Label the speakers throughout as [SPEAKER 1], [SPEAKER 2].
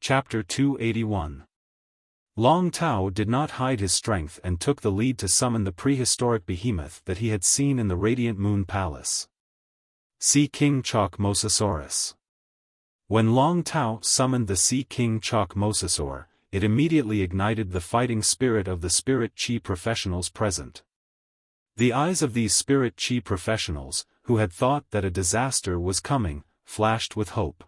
[SPEAKER 1] Chapter 281. Long Tao did not hide his strength and took the lead to summon the prehistoric behemoth that he had seen in the Radiant Moon Palace. Sea King Chalk Mosasaurus. When Long Tao summoned the Sea King Chalk Mosasaur, it immediately ignited the fighting spirit of the spirit chi professionals present. The eyes of these spirit chi professionals, who had thought that a disaster was coming, flashed with hope.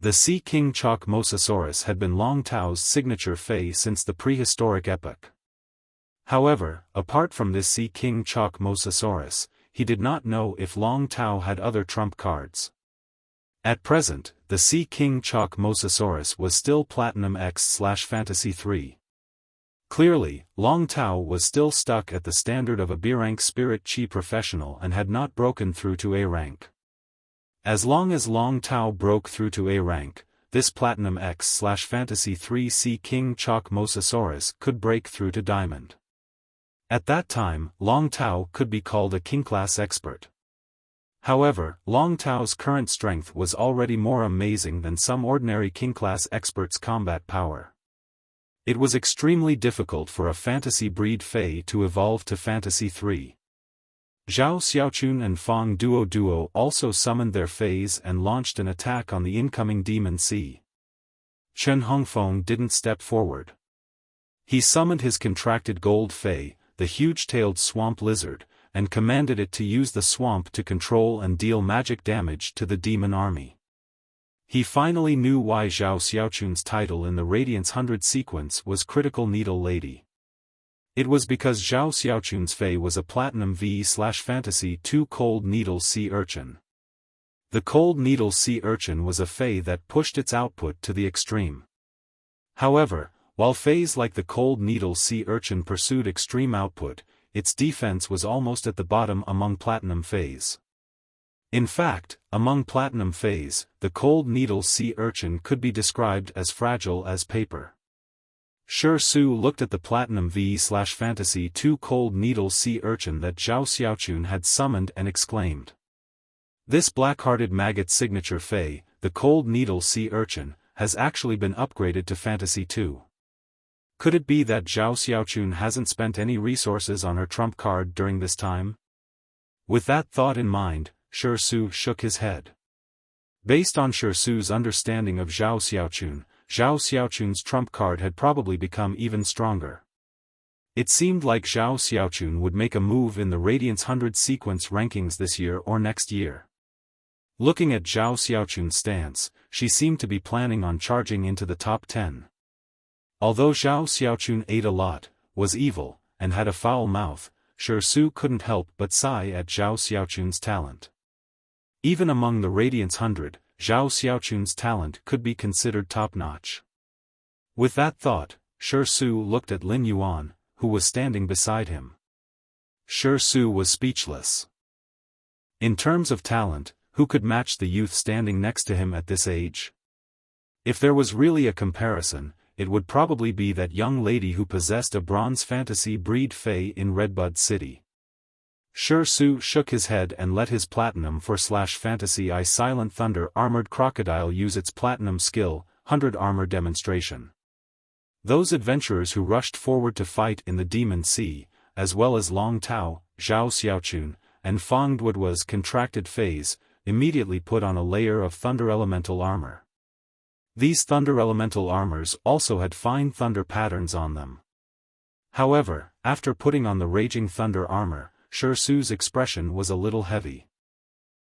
[SPEAKER 1] The Sea King Chalk Mosasaurus had been Long Tao's signature fey since the prehistoric epoch. However, apart from this Sea King Chalk Mosasaurus, he did not know if Long Tao had other trump cards. At present, the Sea King Chalk Mosasaurus was still Platinum X/Fantasy 3. Clearly, Long Tao was still stuck at the standard of a B-rank spirit chi professional and had not broken through to A rank. As long as Long Tao broke through to A rank, this Platinum X/Fantasy 3 Sea King Chalk Mosasaurus could break through to Diamond. At that time, Long Tao could be called a King-class expert. However, Long Tao's current strength was already more amazing than some ordinary King-class experts' combat power. It was extremely difficult for a fantasy breed fey to evolve to Fantasy 3. Zhao Xiaochun and Fang Duo also summoned their feys and launched an attack on the incoming Demon Sea. Chen Hongfeng didn't step forward. He summoned his contracted gold fey, the huge-tailed swamp lizard, and commanded it to use the swamp to control and deal magic damage to the demon army. He finally knew why Zhao Xiaochun's title in the Radiance 100 sequence was Critical Needle Lady. It was because Zhao Xiaochun's fey was a Platinum V/Fantasy 2 Cold Needle Sea Urchin. The Cold Needle Sea Urchin was a fey that pushed its output to the extreme. However, while feys like the Cold Needle Sea Urchin pursued extreme output, its defense was almost at the bottom among Platinum feys. In fact, among Platinum feys, the Cold Needle Sea Urchin could be described as fragile as paper. Shi Su looked at the Platinum V/Fantasy 2 Cold Needle Sea Urchin that Zhao Xiaochun had summoned and exclaimed. This black-hearted maggot signature fey, the Cold Needle Sea Urchin, has actually been upgraded to Fantasy 2. Could it be that Zhao Xiaochun hasn't spent any resources on her trump card during this time? With that thought in mind, Shi Su shook his head. Based on Shi Su's understanding of Zhao Xiaochun's trump card had probably become even stronger. It seemed like Zhao Xiaochun would make a move in the Radiance 100 sequence rankings this year or next year. Looking at Zhao Xiaochun's stance, she seemed to be planning on charging into the top 10. Although Zhao Xiaochun ate a lot, was evil, and had a foul mouth, Shi Su couldn't help but sigh at Zhao Xiaochun's talent. Even among the Radiance 100, Zhao Xiaochun's talent could be considered top-notch. With that thought, Shi Su looked at Lin Yuan, who was standing beside him. Shi Su was speechless. In terms of talent, who could match the youth standing next to him at this age? If there was really a comparison, it would probably be that young lady who possessed a bronze fantasy breed fey in Redbud City. Shi Su shook his head and let his Platinum 4/Fantasy I Silent Thunder Armored Crocodile use its Platinum skill, 100 Armor Demonstration. Those adventurers who rushed forward to fight in the Demon Sea, as well as Long Tao, Zhao Xiaochun, and Fang Duo's contracted feys, immediately put on a layer of Thunder Elemental armor. These Thunder Elemental armors also had fine thunder patterns on them. However, after putting on the Raging Thunder armor, Shi Su's expression was a little heavy.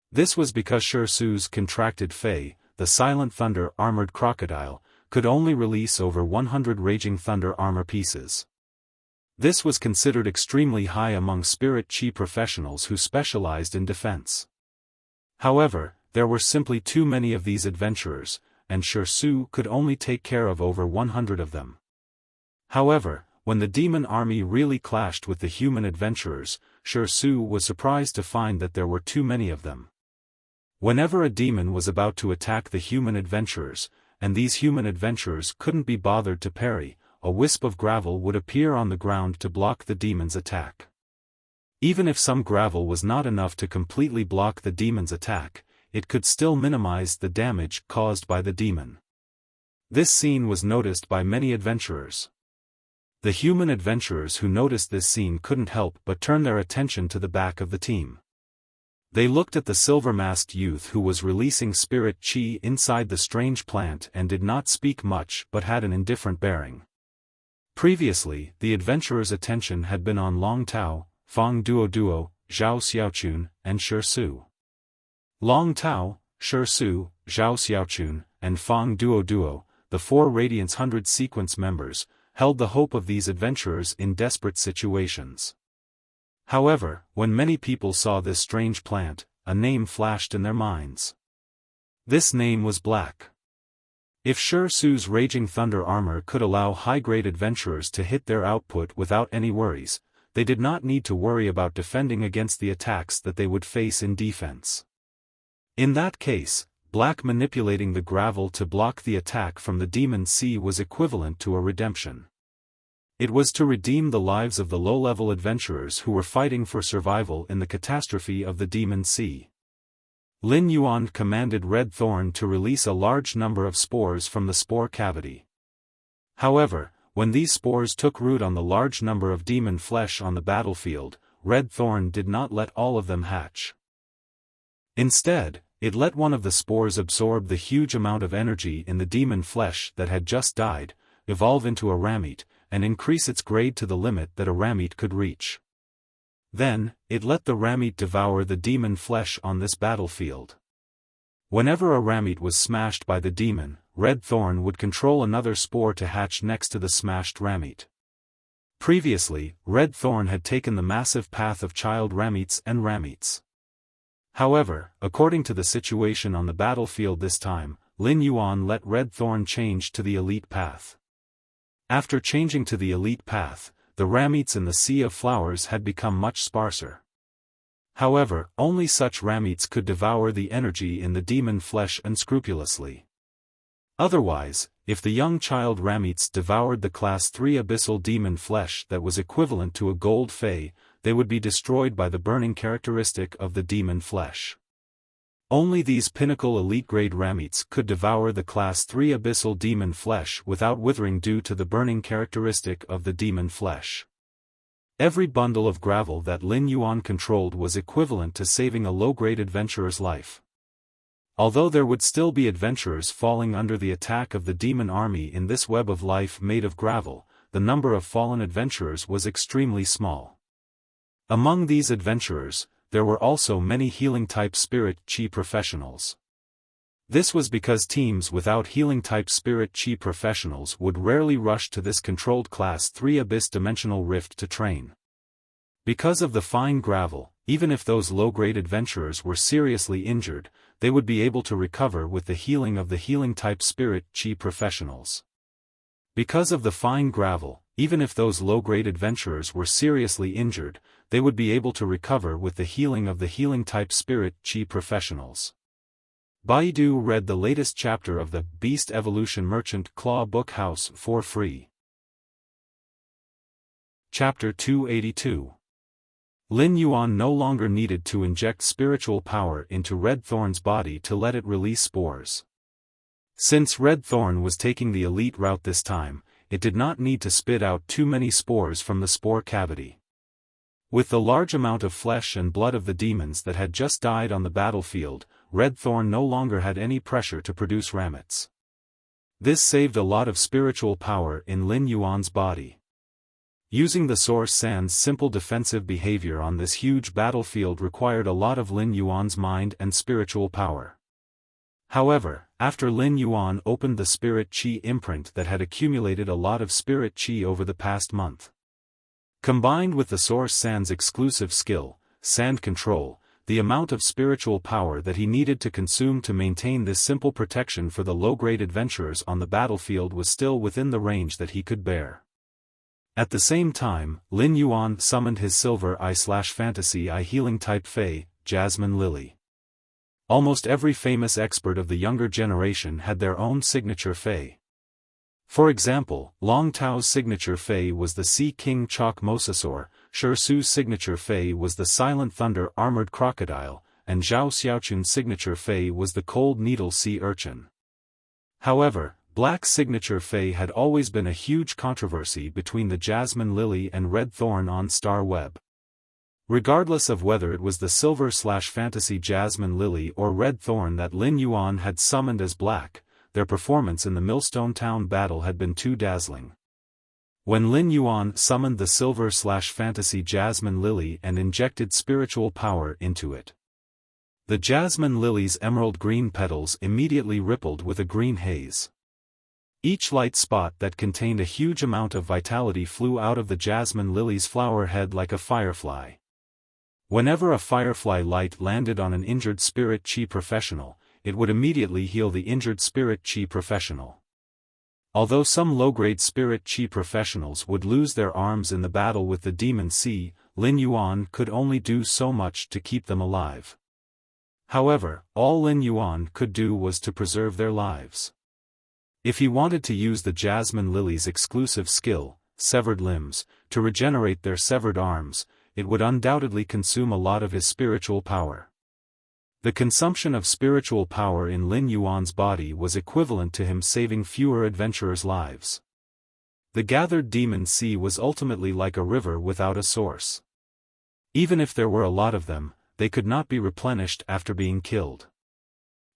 [SPEAKER 1] This was because Shi Su's contracted fey, the Silent Thunder Armored Crocodile, could only release over 100 Raging Thunder armor pieces. This was considered extremely high among spirit chi professionals who specialized in defense. However, there were simply too many of these adventurers, and Shi Su could only take care of over 100 of them. However, when the demon army really clashed with the human adventurers, Shi Su was surprised to find that there were too many of them. Whenever a demon was about to attack the human adventurers, and these human adventurers couldn't be bothered to parry, a wisp of gravel would appear on the ground to block the demon's attack. Even if some gravel was not enough to completely block the demon's attack, it could still minimize the damage caused by the demon. This scene was noticed by many adventurers. The human adventurers who noticed this scene couldn't help but turn their attention to the back of the team. They looked at the silver-masked youth who was releasing spirit chi inside the strange plant and did not speak much but had an indifferent bearing. Previously, the adventurers' attention had been on Long Tao, Fang Duo, Zhao Xiaochun, and Shi Su. Long Tao, Shi Su, Zhao Xiaochun, and Fang Duo, the four Radiance 100 sequence members, held the hope of these adventurers in desperate situations. However, when many people saw this strange plant, a name flashed in their minds. This name was Black. If Shi Su's Raging Thunder armor could allow high-grade adventurers to hit their output without any worries, they did not need to worry about defending against the attacks that they would face in defense. In that case, Black manipulating the gravel to block the attack from the Demon Sea was equivalent to a redemption. It was to redeem the lives of the low-level adventurers who were fighting for survival in the catastrophe of the Demon Sea. Lin Yuan commanded Red Thorn to release a large number of spores from the spore cavity. However, when these spores took root on the large number of demon flesh on the battlefield, Red Thorn did not let all of them hatch. Instead, it let one of the spores absorb the huge amount of energy in the demon flesh that had just died, evolve into a ramete, and increase its grade to the limit that a ramete could reach. Then, it let the ramete devour the demon flesh on this battlefield. Whenever a ramete was smashed by the demon, Red Thorn would control another spore to hatch next to the smashed ramete. Previously, Red Thorn had taken the massive path of child rametes and rametes. However, according to the situation on the battlefield this time, Lin Yuan let Red Thorn change to the elite path. After changing to the elite path, the rametes in the Sea of Flowers had become much sparser. However, only such rametes could devour the energy in the demon flesh unscrupulously. Otherwise, if the young child rametes devoured the Class 3 abyssal demon flesh that was equivalent to a gold fey, they would be destroyed by the burning characteristic of the demon flesh. Only these pinnacle elite-grade rametes could devour the Class 3 abyssal demon flesh without withering due to the burning characteristic of the demon flesh. Every bundle of gravel that Lin Yuan controlled was equivalent to saving a low-grade adventurer's life. Although there would still be adventurers falling under the attack of the demon army in this web of life made of gravel, the number of fallen adventurers was extremely small. Among these adventurers, there were also many healing-type spirit chi professionals. This was because teams without healing-type spirit chi professionals would rarely rush to this controlled Class 3 Abyss Dimensional Rift to train. Because of the fine gravel, even if those low-grade adventurers were seriously injured, they would be able to recover with the healing of the healing-type spirit chi professionals. Because of the fine gravel, even if those low-grade adventurers were seriously injured, they would be able to recover with the healing of the healing-type spirit chi professionals. Baidu read the latest chapter of the Beast Evolution Merchant Claw Book House for free. Chapter 282. Lin Yuan no longer needed to inject spiritual power into Red Thorn's body to let it release spores. Since Red Thorn was taking the elite route this time, it did not need to spit out too many spores from the spore cavity. With the large amount of flesh and blood of the demons that had just died on the battlefield, Red Thorn no longer had any pressure to produce rametes. This saved a lot of spiritual power in Lin Yuan's body. Using the Source Sand's simple defensive behavior on this huge battlefield required a lot of Lin Yuan's mind and spiritual power. However, after Lin Yuan opened the Spirit Chi imprint that had accumulated a lot of Spirit Chi over the past month, combined with the Source Sand's exclusive skill, Sand Control, the amount of spiritual power that he needed to consume to maintain this simple protection for the low-grade adventurers on the battlefield was still within the range that he could bear. At the same time, Lin Yuan summoned his Silver Eye/Fantasy Eye healing type Fey, Jasmine Lily. Almost every famous expert of the younger generation had their own signature Fey. For example, Long Tao's signature Fey was the Sea King Chalk Mosasaur, Shi Su's signature Fey was the Silent Thunder Armored Crocodile, and Zhao Xiaochun's signature Fey was the Cold Needle Sea Urchin. However, Black signature Fey had always been a huge controversy between the Jasmine Lily and Red Thorn on Star Web. Regardless of whether it was the Silver/Fantasy Jasmine Lily or Red Thorn that Lin Yuan had summoned as Black, their performance in the Millstone Town battle had been too dazzling. When Lin Yuan summoned the Silver/Fantasy Jasmine Lily and injected spiritual power into it, the Jasmine Lily's emerald green petals immediately rippled with a green haze. Each light spot that contained a huge amount of vitality flew out of the Jasmine Lily's flower head like a firefly. Whenever a firefly light landed on an injured spirit chi professional, it would immediately heal the injured spirit chi professional. Although some low-grade spirit chi professionals would lose their arms in the battle with the Demon Sea, Lin Yuan could only do so much to keep them alive. However, all Lin Yuan could do was to preserve their lives. If he wanted to use the Jasmine Lily's exclusive skill, Severed Limbs, to regenerate their severed arms, it would undoubtedly consume a lot of his spiritual power. The consumption of spiritual power in Lin Yuan's body was equivalent to him saving fewer adventurers' lives. The gathered Demon Sea was ultimately like a river without a source. Even if there were a lot of them, they could not be replenished after being killed.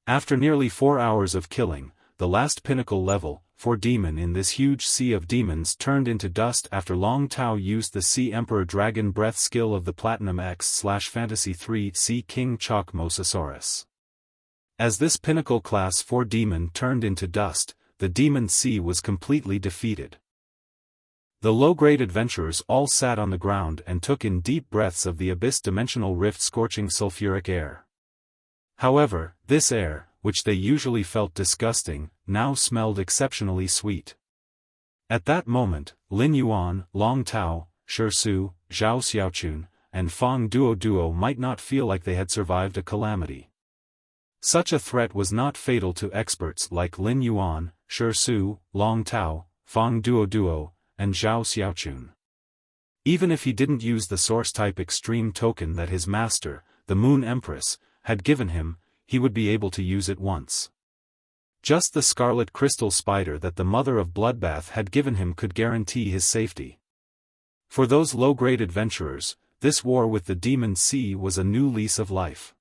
[SPEAKER 1] After nearly 4 hours of killing, the last pinnacle level, 4 demon in this huge sea of demons turned into dust after Long Tao used the Sea Emperor Dragon Breath skill of the Platinum X/Fantasy 3 Sea King Chalk Mosasaurus. As this pinnacle class 4 demon turned into dust, the Demon Sea was completely defeated. The low-grade adventurers all sat on the ground and took in deep breaths of the abyss-dimensional rift scorching sulfuric air. However, this air, which they usually felt disgusting, now smelled exceptionally sweet. At that moment, Lin Yuan, Long Tao, Shi Su, Zhao Xiaochun, and Fang Duo might not feel like they had survived a calamity. Such a threat was not fatal to experts like Lin Yuan, Shi Su, Long Tao, Fang Duo, and Zhao Xiaochun. Even if he didn't use the source-type extreme token that his master, the Moon Empress, had given him, he would be able to use it once. Just the scarlet crystal spider that the Mother of Bloodbath had given him could guarantee his safety. For those low-grade adventurers, this war with the Demon Sea was a new lease of life.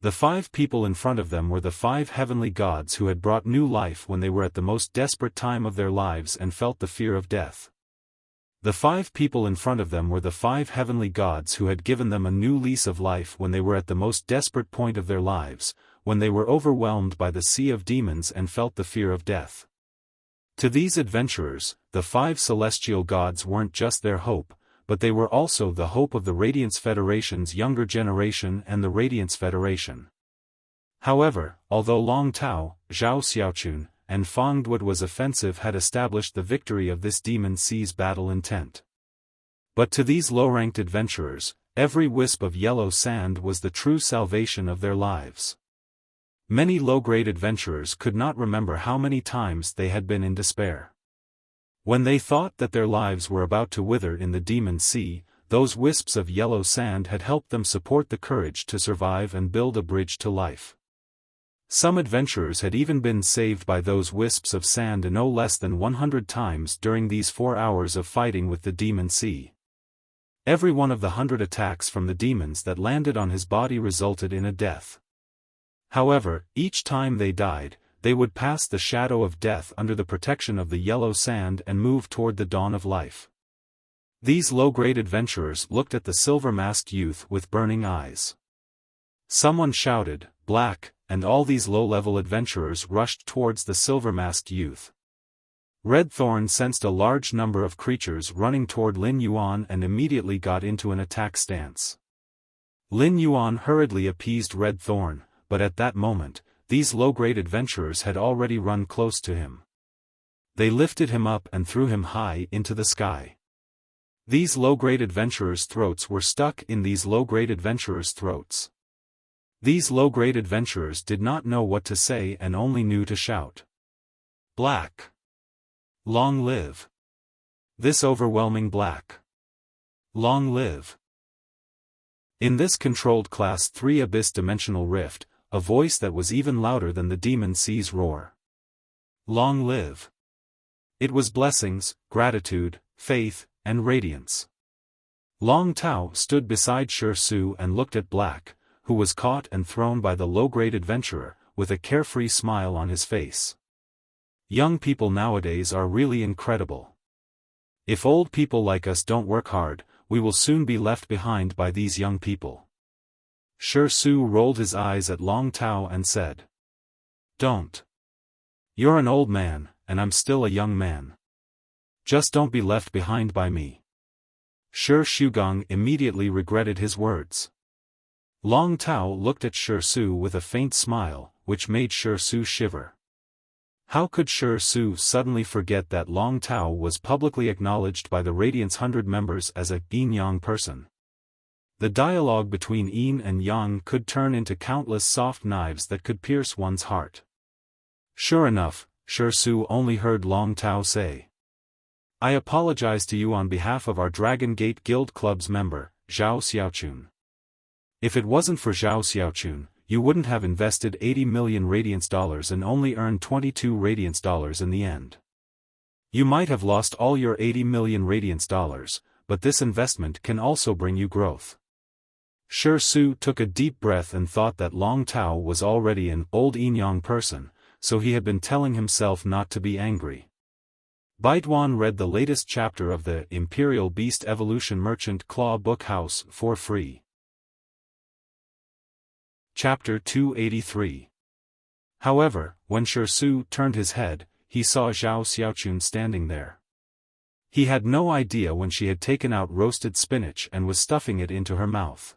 [SPEAKER 1] The 5 people in front of them were the 5 heavenly gods who had brought new life when they were at the most desperate time of their lives and felt the fear of death. The 5 people in front of them were the 5 heavenly gods who had given them a new lease of life when they were at the most desperate point of their lives, when they were overwhelmed by the sea of demons and felt the fear of death. To these adventurers, the 5 celestial gods weren't just their hope, but they were also the hope of the Radiance Federation's younger generation and the Radiance Federation. However, although Long Tao, Zhao Xiaochun, and Fang Duo's offensive had established the victory of this Demon Sea's battle intent. But to these low-ranked adventurers, every wisp of yellow sand was the true salvation of their lives. Many low-grade adventurers could not remember how many times they had been in despair. When they thought that their lives were about to wither in the Demon Sea, those wisps of yellow sand had helped them support the courage to survive and build a bridge to life. Some adventurers had even been saved by those wisps of sand no less than 100 times during these 4 hours of fighting with the Demon Sea. Every one of the 100 attacks from the demons that landed on his body resulted in a death. However, each time they died, they would pass the shadow of death under the protection of the yellow sand and move toward the dawn of life. These low-grade adventurers looked at the silver-masked youth with burning eyes. Someone shouted, "Black," and all these low-level adventurers rushed towards the silver-masked youth. Red Thorn sensed a large number of creatures running toward Lin Yuan and immediately got into an attack stance. Lin Yuan hurriedly appeased Red Thorn, but at that moment, these low-grade adventurers had already run close to him. They lifted him up and threw him high into the sky. These low-grade adventurers' throats were stuck in these low-grade adventurers' throats. These low-grade adventurers did not know what to say and only knew to shout. "Black! Long live! This overwhelming black! Long live!" In this controlled Class 3 Abyss Dimensional Rift, a voice that was even louder than the Demon Sea's roar. Long live. It was blessings, gratitude, faith, and radiance. Long Tao stood beside Shi Su and looked at Black, who was caught and thrown by the low-grade adventurer, with a carefree smile on his face. Young people nowadays are really incredible. If old people like us don't work hard, we will soon be left behind by these young people. Shi Su rolled his eyes at Long Tao and said, "Don't. You're an old man, and I'm still a young man. Just don't be left behind by me." Shi Shugong immediately regretted his words. Long Tao looked at Shi Su with a faint smile, which made Shi Su shiver. How could Shi Su suddenly forget that Long Tao was publicly acknowledged by the Radiance 100 members as a yin-yang person? The dialogue between yin and yang could turn into countless soft knives that could pierce one's heart. Sure enough, Shi Su only heard Long Tao say, "I apologize to you on behalf of our Dragon Gate Guild Club's member, Zhao Xiaochun. If it wasn't for Zhao Xiaochun, you wouldn't have invested 80 million Radiance dollars and only earned 22 Radiance dollars in the end. You might have lost all your 80 million Radiance dollars, but this investment can also bring you growth." Shi Su took a deep breath and thought that Long Tao was already an old yin-yang person, so he had been telling himself not to be angry. Baituan read the latest chapter of the Imperial Beast Evolution Merchant Claw Book House for free. Chapter 283. However, when Shi Su turned his head, he saw Zhao Xiaochun standing there. He had no idea when she had taken out roasted spinach and was stuffing it into her mouth.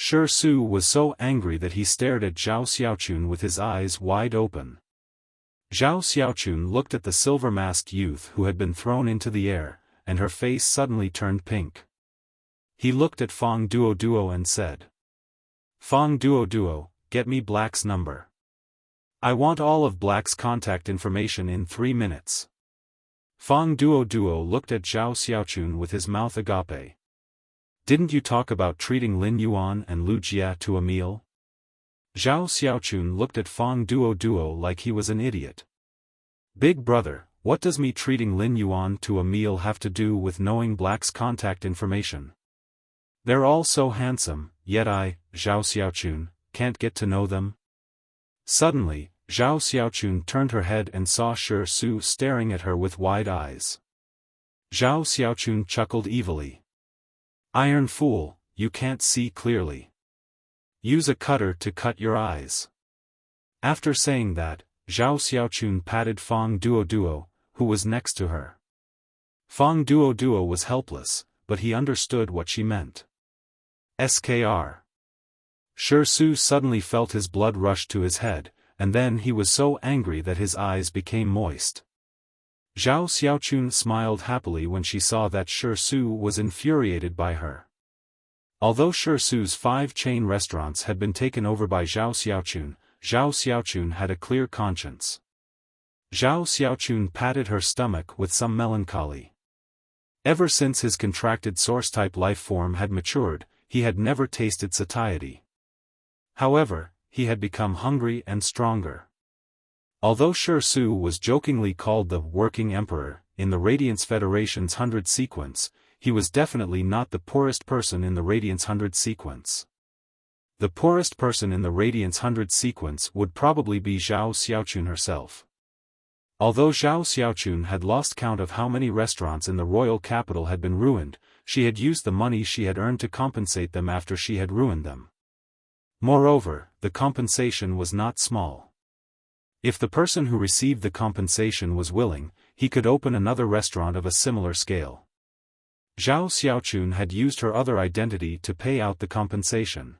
[SPEAKER 1] Shi Su was so angry that he stared at Zhao Xiaochun with his eyes wide open. Zhao Xiaochun looked at the silver-masked youth who had been thrown into the air, and her face suddenly turned pink. He looked at Fang Duo and said, "Fang Duo, get me Black's number. I want all of Black's contact information in 3 minutes." Fang Duo looked at Zhao Xiaochun with his mouth agape. "Didn't you talk about treating Lin Yuan and Lu Jia to a meal?" Zhao Xiaochun looked at Fang Duo like he was an idiot. "Big brother, what does me treating Lin Yuan to a meal have to do with knowing Black's contact information? They're all so handsome, yet I, Zhao Xiaochun, can't get to know them." Suddenly, Zhao Xiaochun turned her head and saw Shi Su staring at her with wide eyes. Zhao Xiaochun chuckled evilly. "Iron fool, you can't see clearly. Use a cutter to cut your eyes." After saying that, Zhao Xiaochun patted Fang Duo, who was next to her. Fang Duo was helpless, but he understood what she meant. Skr. Shi Su suddenly felt his blood rush to his head, and then he was so angry that his eyes became moist. Zhao Xiaochun smiled happily when she saw that Shi Su was infuriated by her. Although Shi Su's 5 chain restaurants had been taken over by Zhao Xiaochun had a clear conscience. Zhao Xiaochun patted her stomach with some melancholy. Ever since his contracted source-type life form had matured, he had never tasted satiety. However, he had become hungry and stronger. Although Shi Su was jokingly called the Working Emperor in the Radiance Federation's 100 sequence, he was definitely not the poorest person in the Radiance 100 sequence. The poorest person in the Radiance 100 sequence would probably be Zhao Xiaochun herself. Although Zhao Xiaochun had lost count of how many restaurants in the royal capital had been ruined, she had used the money she had earned to compensate them after she had ruined them. Moreover, the compensation was not small. If the person who received the compensation was willing, he could open another restaurant of a similar scale. Zhao Xiaochun had used her other identity to pay out the compensation.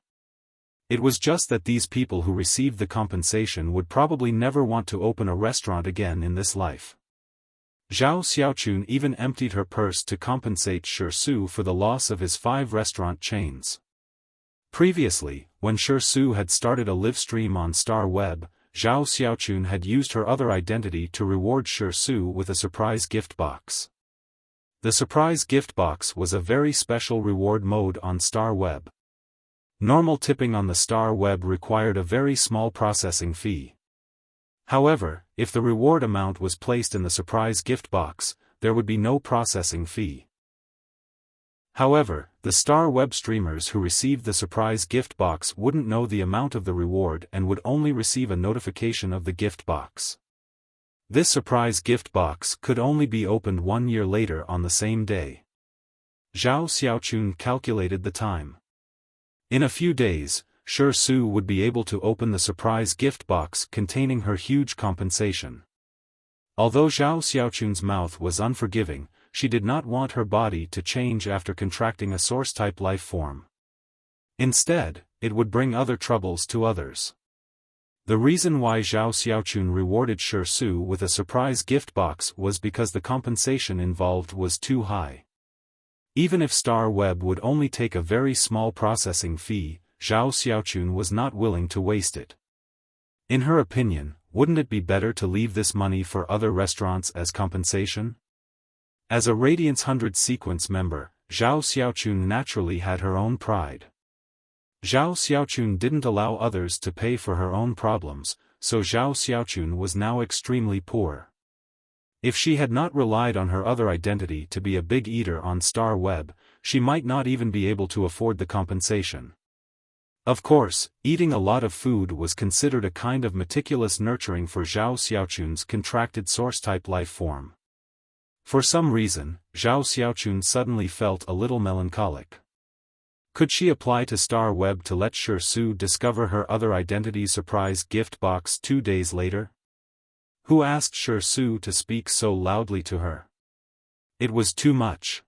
[SPEAKER 1] It was just that these people who received the compensation would probably never want to open a restaurant again in this life. Zhao Xiaochun even emptied her purse to compensate Shi Su for the loss of his 5 restaurant chains. Previously, when Shi Su had started a live stream on Star Web, Zhao Xiaochun had used her other identity to reward Shi Su with a surprise gift box. The surprise gift box was a very special reward mode on Star Web. Normal tipping on the Star Web required a very small processing fee. However, if the reward amount was placed in the surprise gift box, there would be no processing fee. However, the star web streamers who received the surprise gift box wouldn't know the amount of the reward and would only receive a notification of the gift box. This surprise gift box could only be opened 1 year later on the same day. Zhao Xiaochun calculated the time. In a few days, Shi Su would be able to open the surprise gift box containing her huge compensation. Although Zhao Xiaochun's mouth was unforgiving, she did not want her body to change after contracting a source-type life form. Instead, it would bring other troubles to others. The reason why Zhao Xiaochun rewarded Shi Su with a surprise gift box was because the compensation involved was too high. Even if Star Web would only take a very small processing fee, Zhao Xiaochun was not willing to waste it. In her opinion, wouldn't it be better to leave this money for other restaurants as compensation? As a Radiance 100 sequence member, Zhao Xiaochun naturally had her own pride. Zhao Xiaochun didn't allow others to pay for her own problems, so Zhao Xiaochun was now extremely poor. If she had not relied on her other identity to be a big eater on Star Web, she might not even be able to afford the compensation. Of course, eating a lot of food was considered a kind of meticulous nurturing for Zhao Xiaochun's contracted source-type life form. For some reason, Zhao Xiaochun suddenly felt a little melancholic. Could she apply to Star Web to let Shi Su discover her other identity's surprise gift box 2 days later? Who asked Shi Su to speak so loudly to her? It was too much.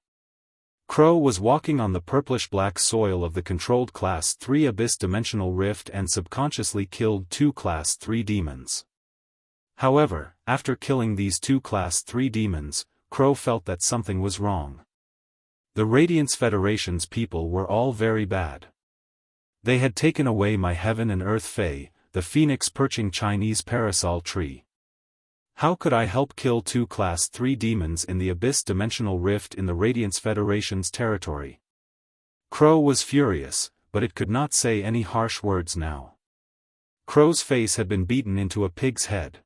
[SPEAKER 1] Crow was walking on the purplish-black soil of the controlled Class 3 Abyss-dimensional rift and subconsciously killed 2 Class 3 demons. However, after killing these 2 Class 3 demons, Crow felt that something was wrong. The Radiance Federation's people were all very bad. They had taken away my heaven and earth fae, the phoenix perching Chinese parasol tree. How could I help kill 2 Class 3 demons in the Abyss-dimensional rift in the Radiance Federation's territory? Crow was furious, but it could not say any harsh words now. Crow's face had been beaten into a pig's head.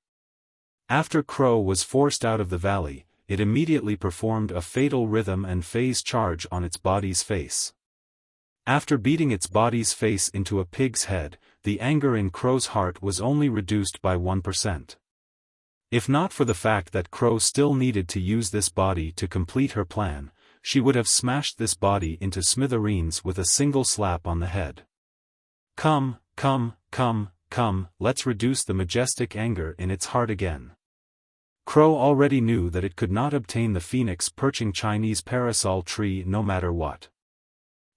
[SPEAKER 1] After Crow was forced out of the valley, it immediately performed a fatal rhythm and phase charge on its body's face. After beating its body's face into a pig's head, the anger in Crow's heart was only reduced by 1%. If not for the fact that Crow still needed to use this body to complete her plan, she would have smashed this body into smithereens with a single slap on the head. Come, let's reduce the majestic anger in its heart again. Crow already knew that it could not obtain the phoenix perching Chinese parasol tree no matter what.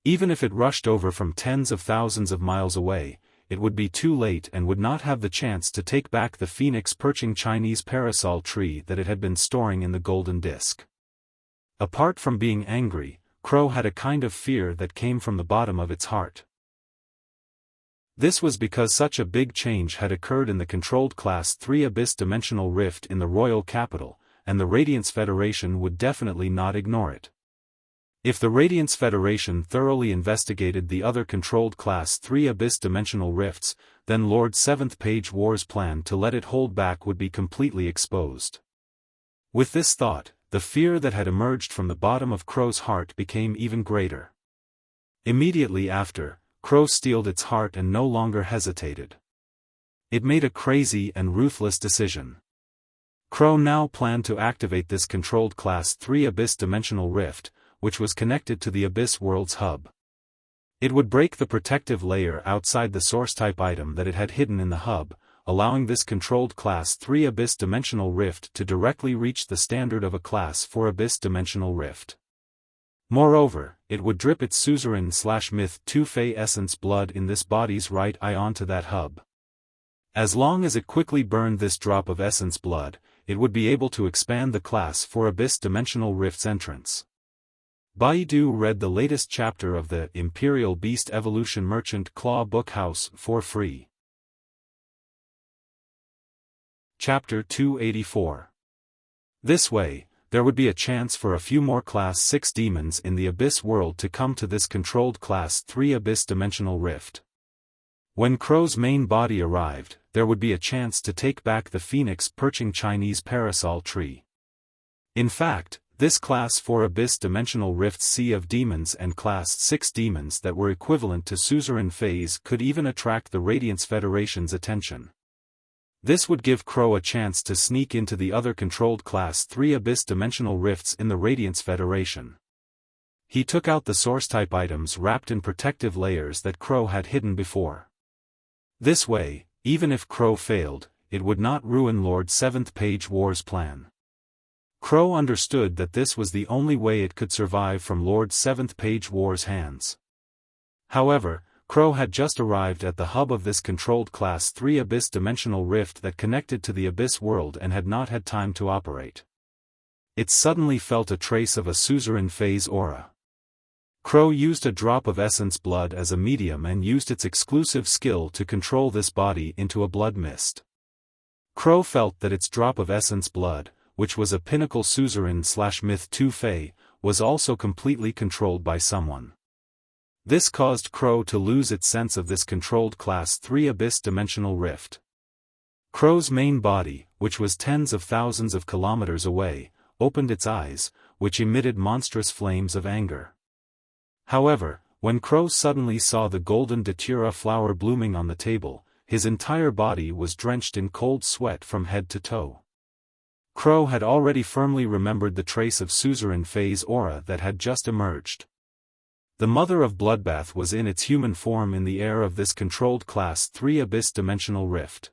[SPEAKER 1] Even if it rushed over from tens of thousands of miles away, it would be too late and would not have the chance to take back the phoenix perching Chinese parasol tree that it had been storing in the golden disk. Apart from being angry, Crow had a kind of fear that came from the bottom of its heart. This was because such a big change had occurred in the controlled Class 3 Abyss-dimensional rift in the royal capital, and the Radiance Federation would definitely not ignore it. If the Radiance Federation thoroughly investigated the other controlled Class 3 Abyss-dimensional rifts, then Lord 7th Page War's plan to let it hold back would be completely exposed. With this thought, the fear that had emerged from the bottom of Crow's heart became even greater. Immediately after, Crow steeled its heart and no longer hesitated. It made a crazy and ruthless decision. Crow now planned to activate this controlled Class 3 Abyss-dimensional rift, which was connected to the Abyss World's hub. It would break the protective layer outside the source-type item that it had hidden in the hub, allowing this controlled Class 3 Abyss-dimensional rift to directly reach the standard of a Class 4 Abyss-dimensional rift. Moreover, it would drip its suzerain/myth 2 Fey essence blood in this body's right eye onto that hub. As long as it quickly burned this drop of essence blood, it would be able to expand the Class 4 Abyss-dimensional rift's entrance. Baidu read the latest chapter of the Imperial Beast Evolution Merchant Claw Bookhouse for free. Chapter 284. This way, there would be a chance for a few more Class 6 demons in the Abyss world to come to this controlled Class 3 Abyss-dimensional rift. When Crow's main body arrived, there would be a chance to take back the phoenix perching Chinese parasol tree. In fact, this Class 4 Abyss Dimensional Rift Sea of Demons and Class 6 demons that were equivalent to suzerain phase could even attract the Radiance Federation's attention. This would give Crow a chance to sneak into the other controlled Class 3 Abyss Dimensional Rifts in the Radiance Federation. He took out the source-type items wrapped in protective layers that Crow had hidden before. This way, even if Crow failed, it would not ruin Lord 7th Page War's plan. Crow understood that this was the only way it could survive from Lord 7th Page War's hands. However, Crow had just arrived at the hub of this controlled Class 3 Abyss Dimensional Rift that connected to the Abyss world and had not had time to operate. It suddenly felt a trace of a suzerain phase aura. Crow used a drop of essence blood as a medium and used its exclusive skill to control this body into a blood mist. Crow felt that its drop of essence blood, which was a pinnacle suzerain/myth 2 Fey, was also completely controlled by someone. This caused Crow to lose its sense of this controlled Class 3 Abyss Dimensional Rift. Crow's main body, which was tens of thousands of kilometers away, opened its eyes, which emitted monstrous flames of anger. However, when Crow suddenly saw the golden datura flower blooming on the table, his entire body was drenched in cold sweat from head to toe. Crow had already firmly remembered the trace of suzerain phase aura that had just emerged. The Mother of Bloodbath was in its human form in the air of this controlled Class 3 Abyss Dimensional Rift.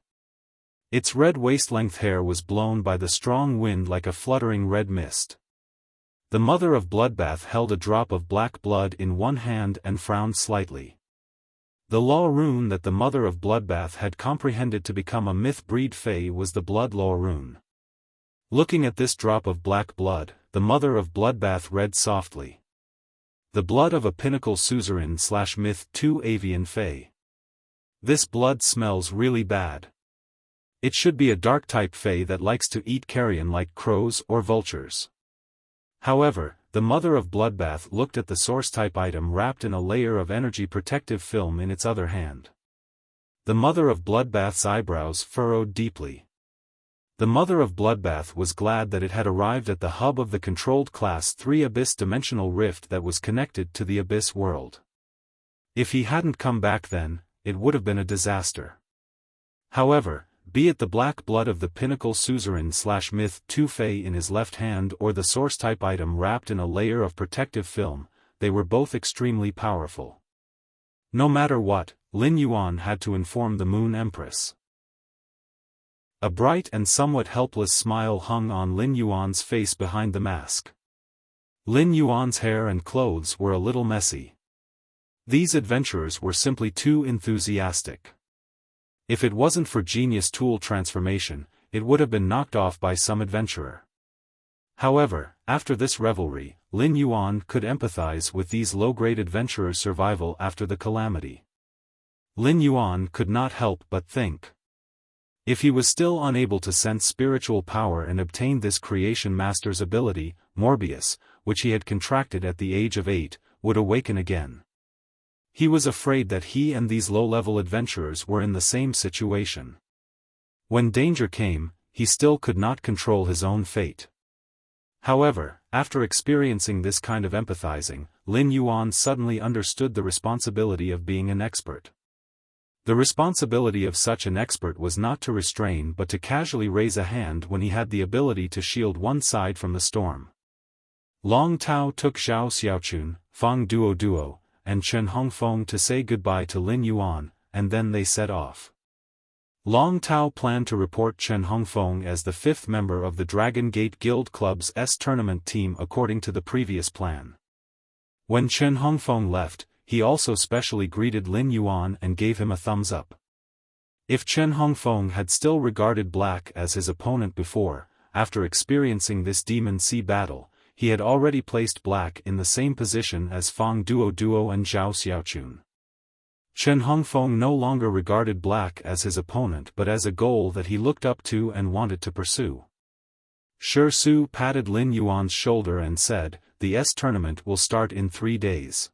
[SPEAKER 1] Its red waist-length hair was blown by the strong wind like a fluttering red mist. The Mother of Bloodbath held a drop of black blood in one hand and frowned slightly. The law rune that the Mother of Bloodbath had comprehended to become a myth-breed Fey was the Blood Law rune. Looking at this drop of black blood, the Mother of Bloodbath read softly. The blood of a pinnacle suzerain/myth 2 avian Fey. This blood smells really bad. It should be a dark-type Fey that likes to eat carrion like crows or vultures. However, the Mother of Bloodbath looked at the source-type item wrapped in a layer of energy protective film in its other hand. The Mother of Bloodbath's eyebrows furrowed deeply. The Mother of Bloodbath was glad that it had arrived at the hub of the controlled Class 3 Abyss Dimensional Rift that was connected to the Abyss world. If he hadn't come back then, it would have been a disaster. However, be it the black blood of the pinnacle suzerain/myth 2 Fey in his left hand or the source-type item wrapped in a layer of protective film, they were both extremely powerful. No matter what, Lin Yuan had to inform the Moon Empress. A bright and somewhat helpless smile hung on Lin Yuan's face behind the mask. Lin Yuan's hair and clothes were a little messy. These adventurers were simply too enthusiastic. If it wasn't for genius tool transformation, it would have been knocked off by some adventurer. However, after this revelry, Lin Yuan could empathize with these low-grade adventurers' survival after the calamity. Lin Yuan could not help but think. If he was still unable to sense spiritual power and obtain this creation master's ability, Morbius, which he had contracted at the age of 8, would awaken again. He was afraid that he and these low-level adventurers were in the same situation. When danger came, he still could not control his own fate. However, after experiencing this kind of empathizing, Lin Yuan suddenly understood the responsibility of being an expert. The responsibility of such an expert was not to restrain but to casually raise a hand when he had the ability to shield one side from the storm. Long Tao took Zhao Xiaochun, Fang Duo, and Chen Hongfeng to say goodbye to Lin Yuan, and then they set off. Long Tao planned to report Chen Hongfeng as the 5th member of the Dragon Gate Guild Club's tournament team according to the previous plan. When Chen Hongfeng left, he also specially greeted Lin Yuan and gave him a thumbs up. If Chen Hongfeng had still regarded Black as his opponent before, after experiencing this Demon Sea battle, he had already placed Black in the same position as Fang Duo and Zhao Xiaochun. Chen Hongfeng no longer regarded Black as his opponent but as a goal that he looked up to and wanted to pursue. Shi Su patted Lin Yuan's shoulder and said, "The tournament will start in 3 days.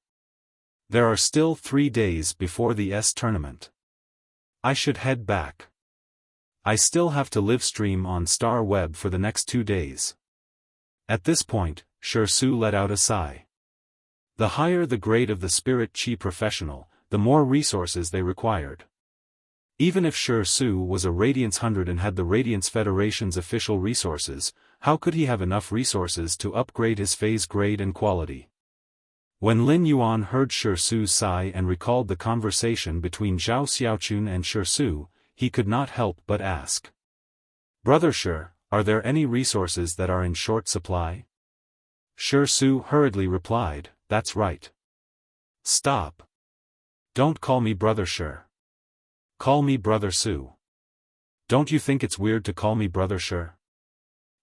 [SPEAKER 1] There are still 3 days before the tournament. I should head back. I still have to live stream on Star Web for the next 2 days. At this point, Su let out a sigh. The higher the grade of the spirit chi professional, the more resources they required. Even if Su was a Radiance 100 and had the Radiance Federation's official resources, how could he have enough resources to upgrade his phase grade and quality? When Lin Yuan heard Su's sigh and recalled the conversation between Zhao Xiaochun and Su, he could not help but ask. Brother Shi, are there any resources that are in short supply? Su hurriedly replied, that's right. Stop. Don't call me Brother Shi. Call me Brother Su. Don't you think it's weird to call me Brother Shi?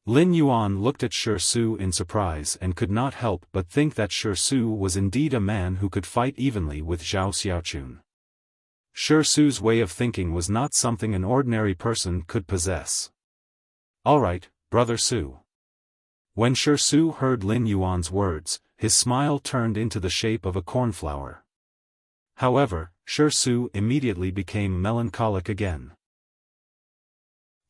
[SPEAKER 1] Lin Yuan looked at Su in surprise and could not help but think that Su was indeed a man who could fight evenly with Zhao Xiaochun. Su's way of thinking was not something an ordinary person could possess. Alright, Brother Su. When Su heard Lin Yuan's words, his smile turned into the shape of a cornflower. However, Su immediately became melancholic again.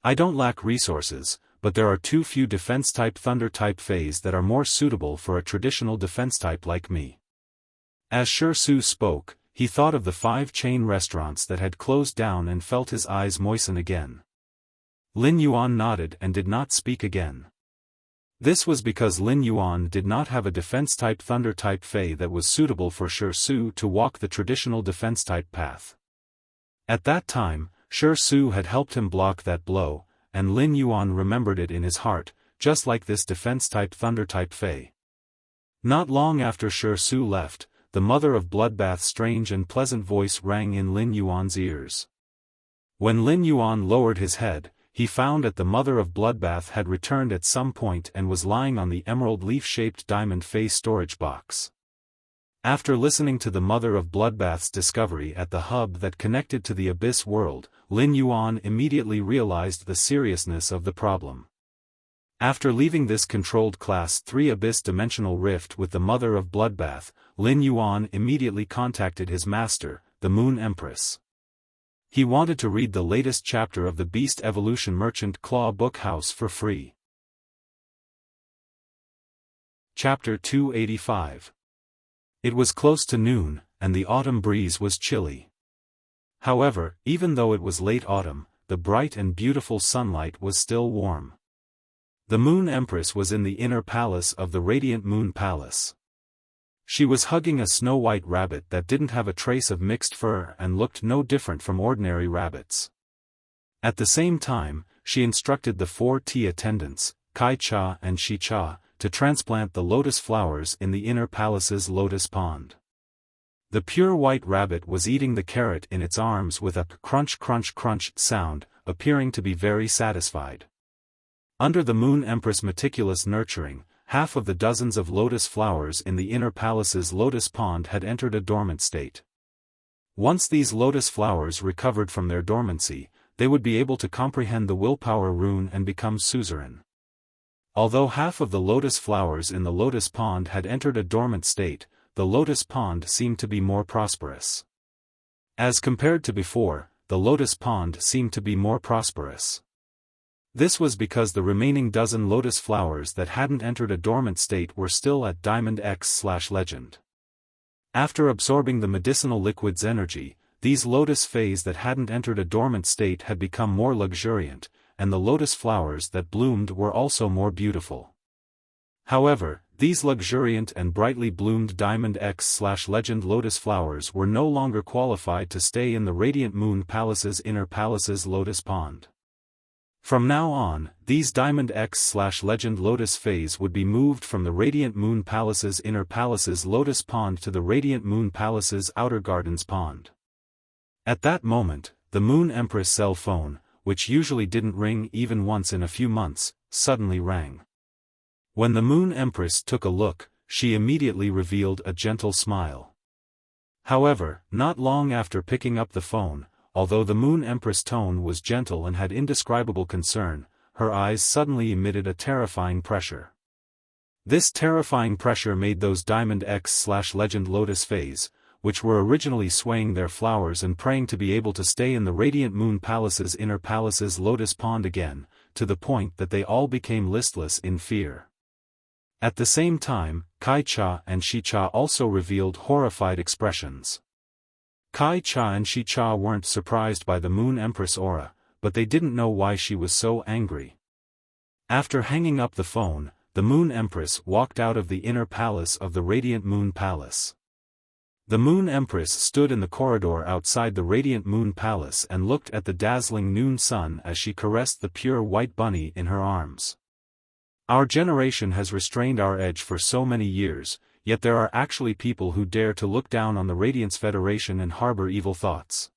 [SPEAKER 1] I don't lack resources, but there are too few defense-type thunder-type phase that are more suitable for a traditional defense type like me. As Su spoke, he thought of the 5 chain restaurants that had closed down and felt his eyes moisten again. Lin Yuan nodded and did not speak again. This was because Lin Yuan did not have a defense-type thunder-type fei that was suitable for Su to walk the traditional defense-type path. At that time, Su had helped him block that blow, and Lin Yuan remembered it in his heart, just like this defense-type thunder-type fei. Not long after Su left, the mother of Bloodbath's strange and pleasant voice rang in Lin Yuan's ears. When Lin Yuan lowered his head, he found that the mother of Bloodbath had returned at some point and was lying on the emerald leaf-shaped diamond face storage box. After listening to the mother of Bloodbath's discovery at the hub that connected to the Abyss world, Lin Yuan immediately realized the seriousness of the problem. After leaving this controlled Class 3 Abyss dimensional rift with the mother of Bloodbath, Lin Yuan immediately contacted his master, the Moon Empress. He wanted to read the latest chapter of the Beast Evolution Merchant Claw Book House for free. Chapter 285. It was close to noon, and the autumn breeze was chilly. However, even though it was late autumn, the bright and beautiful sunlight was still warm. The Moon Empress was in the inner palace of the Radiant Moon Palace. She was hugging a snow-white rabbit that didn't have a trace of mixed fur and looked no different from ordinary rabbits. At the same time, she instructed the 4 tea attendants, Kai Cha and Shi Cha, to transplant the lotus flowers in the inner palace's lotus pond. The pure white rabbit was eating the carrot in its arms with a crunch crunch crunch sound, appearing to be very satisfied. Under the Moon Empress' meticulous nurturing, half of the dozens of lotus flowers in the inner palace's lotus pond had entered a dormant state. Once these lotus flowers recovered from their dormancy, they would be able to comprehend the willpower rune and become suzerain. Although half of the lotus flowers in the lotus pond had entered a dormant state, the lotus pond seemed to be more prosperous. As compared to before, the lotus pond seemed to be more prosperous. This was because the remaining dozen lotus flowers that hadn't entered a dormant state were still at Diamond X/Legend. After absorbing the medicinal liquid's energy, these lotus phase that hadn't entered a dormant state had become more luxuriant, and the lotus flowers that bloomed were also more beautiful. However, these luxuriant and brightly bloomed Diamond X/Legend lotus flowers were no longer qualified to stay in the Radiant Moon Palace's inner palace's lotus pond. From now on, these Diamond X/Legend lotus phase would be moved from the Radiant Moon Palace's inner palace's lotus pond to the Radiant Moon Palace's outer gardens pond. At that moment, the Moon Empress cell phone, which usually didn't ring even once in a few months, suddenly rang. When the Moon Empress took a look, she immediately revealed a gentle smile. However, not long after picking up the phone, although the Moon Empress' tone was gentle and had indescribable concern, her eyes suddenly emitted a terrifying pressure. This terrifying pressure made those Diamond X/Legend lotus phase, which were originally swaying their flowers and praying to be able to stay in the radiant moon palace's inner palace's lotus pond again, to the point that they all became listless in fear. At the same time, Kai-cha and Shi-cha also revealed horrified expressions. Kai-cha and Shi-cha weren't surprised by the Moon Empress aura, but they didn't know why she was so angry. After hanging up the phone, the Moon Empress walked out of the inner palace of the Radiant Moon Palace. The Moon Empress stood in the corridor outside the Radiant Moon Palace and looked at the dazzling noon sun as she caressed the pure white bunny in her arms. Our generation has restrained our edge for so many years, yet there are actually people who dare to look down on the Radiance Federation and harbor evil thoughts.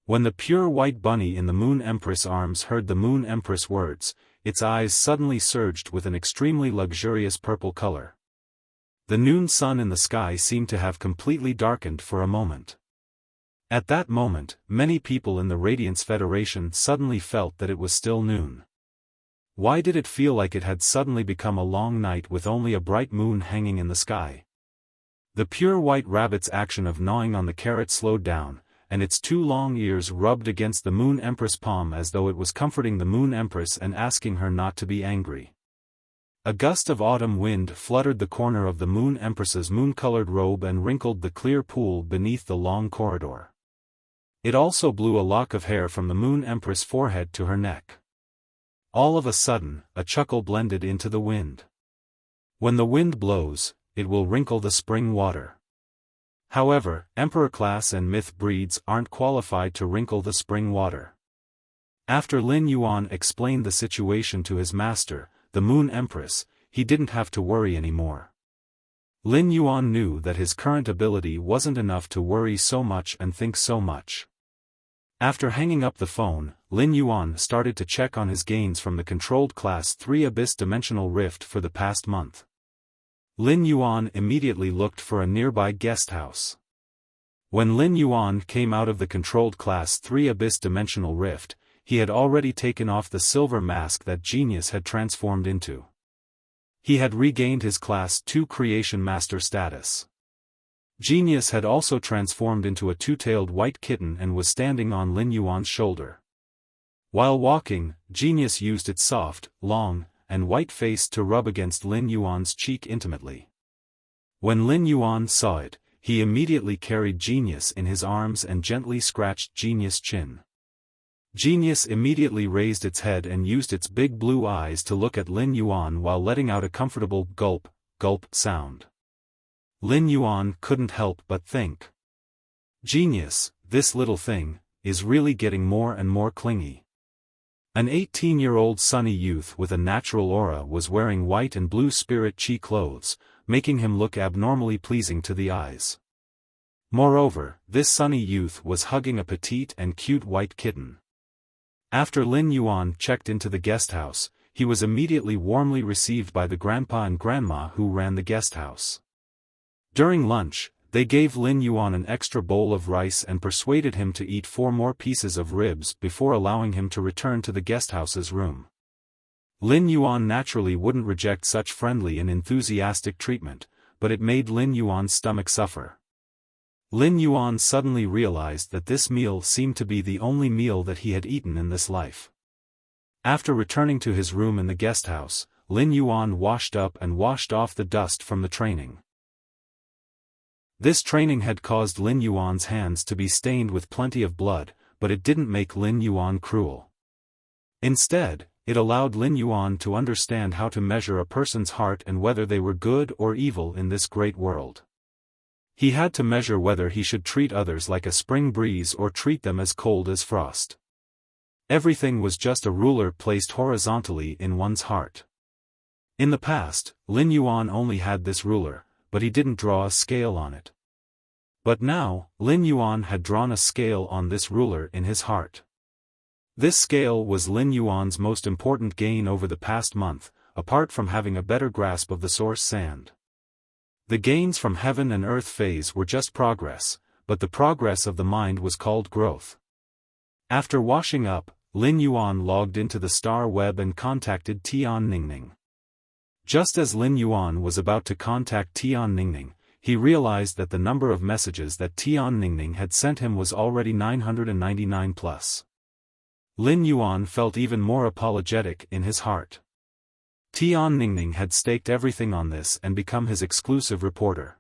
[SPEAKER 1] When the pure white bunny in the Moon Empress arms heard the Moon Empress words, its eyes suddenly surged with an extremely luxurious purple color. The noon sun in the sky seemed to have completely darkened for a moment. At that moment, many people in the Radiance Federation suddenly felt that it was still noon. Why did it feel like it had suddenly become a long night with only a bright moon hanging in the sky? The pure white rabbit's action of gnawing on the carrot slowed down, and its two long ears rubbed against the Moon Empress' palm as though it was comforting the Moon Empress and asking her not to be angry. A gust of autumn wind fluttered the corner of the Moon Empress's moon-colored robe and wrinkled the clear pool beneath the long corridor. It also blew a lock of hair from the Moon Empress' forehead to her neck. All of a sudden, a chuckle blended into the wind. When the wind blows, it will wrinkle the spring water. However, Emperor class and myth breeds aren't qualified to wrinkle the spring water. After Lin Yuan explained the situation to his master, the Moon Empress, he didn't have to worry anymore. Lin Yuan knew that his current ability wasn't enough to worry so much and think so much. After hanging up the phone, Lin Yuan started to check on his gains from the controlled Class 3 Abyss Dimensional Rift for the past month. Lin Yuan immediately looked for a nearby guest house. When Lin Yuan came out of the controlled Class 3 Abyss Dimensional Rift, he had already taken off the silver mask that Genius had transformed into. He had regained his Class 2 Creation Master status. Genius had also transformed into a two-tailed white kitten and was standing on Lin Yuan's shoulder. While walking, Genius used its soft, long, and white face to rub against Lin Yuan's cheek intimately. When Lin Yuan saw it, he immediately carried Genius in his arms and gently scratched Genius' chin. Genius immediately raised its head and used its big blue eyes to look at Lin Yuan while letting out a comfortable gulp, gulp sound. Lin Yuan couldn't help but think. Genius, this little thing, is really getting more and more clingy. An 18-year-old sunny youth with a natural aura was wearing white and blue spirit chi clothes, making him look abnormally pleasing to the eyes. Moreover, this sunny youth was hugging a petite and cute white kitten. After Lin Yuan checked into the guest house, he was immediately warmly received by the grandpa and grandma who ran the guest house. During lunch, they gave Lin Yuan an extra bowl of rice and persuaded him to eat 4 more pieces of ribs before allowing him to return to the guesthouse's room. Lin Yuan naturally wouldn't reject such friendly and enthusiastic treatment, but it made Lin Yuan's stomach suffer. Lin Yuan suddenly realized that this meal seemed to be the only meal that he had eaten in this life. After returning to his room in the guest house, Lin Yuan washed up and washed off the dust from the training. This training had caused Lin Yuan's hands to be stained with plenty of blood, but it didn't make Lin Yuan cruel. Instead, it allowed Lin Yuan to understand how to measure a person's heart and whether they were good or evil in this great world. He had to measure whether he should treat others like a spring breeze or treat them as cold as frost. Everything was just a ruler placed horizontally in one's heart. In the past, Lin Yuan only had this ruler, but he didn't draw a scale on it. But now, Lin Yuan had drawn a scale on this ruler in his heart. This scale was Lin Yuan's most important gain over the past month, apart from having a better grasp of the source sand. The gains from heaven and earth phase were just progress, but the progress of the mind was called growth. After washing up, Lin Yuan logged into the star web and contacted Tian Ningning. Just as Lin Yuan was about to contact Tian Ningning, he realized that the number of messages that Tian Ningning had sent him was already 999 plus. Lin Yuan felt even more apologetic in his heart. Tian Ningning had staked everything on this and become his exclusive reporter.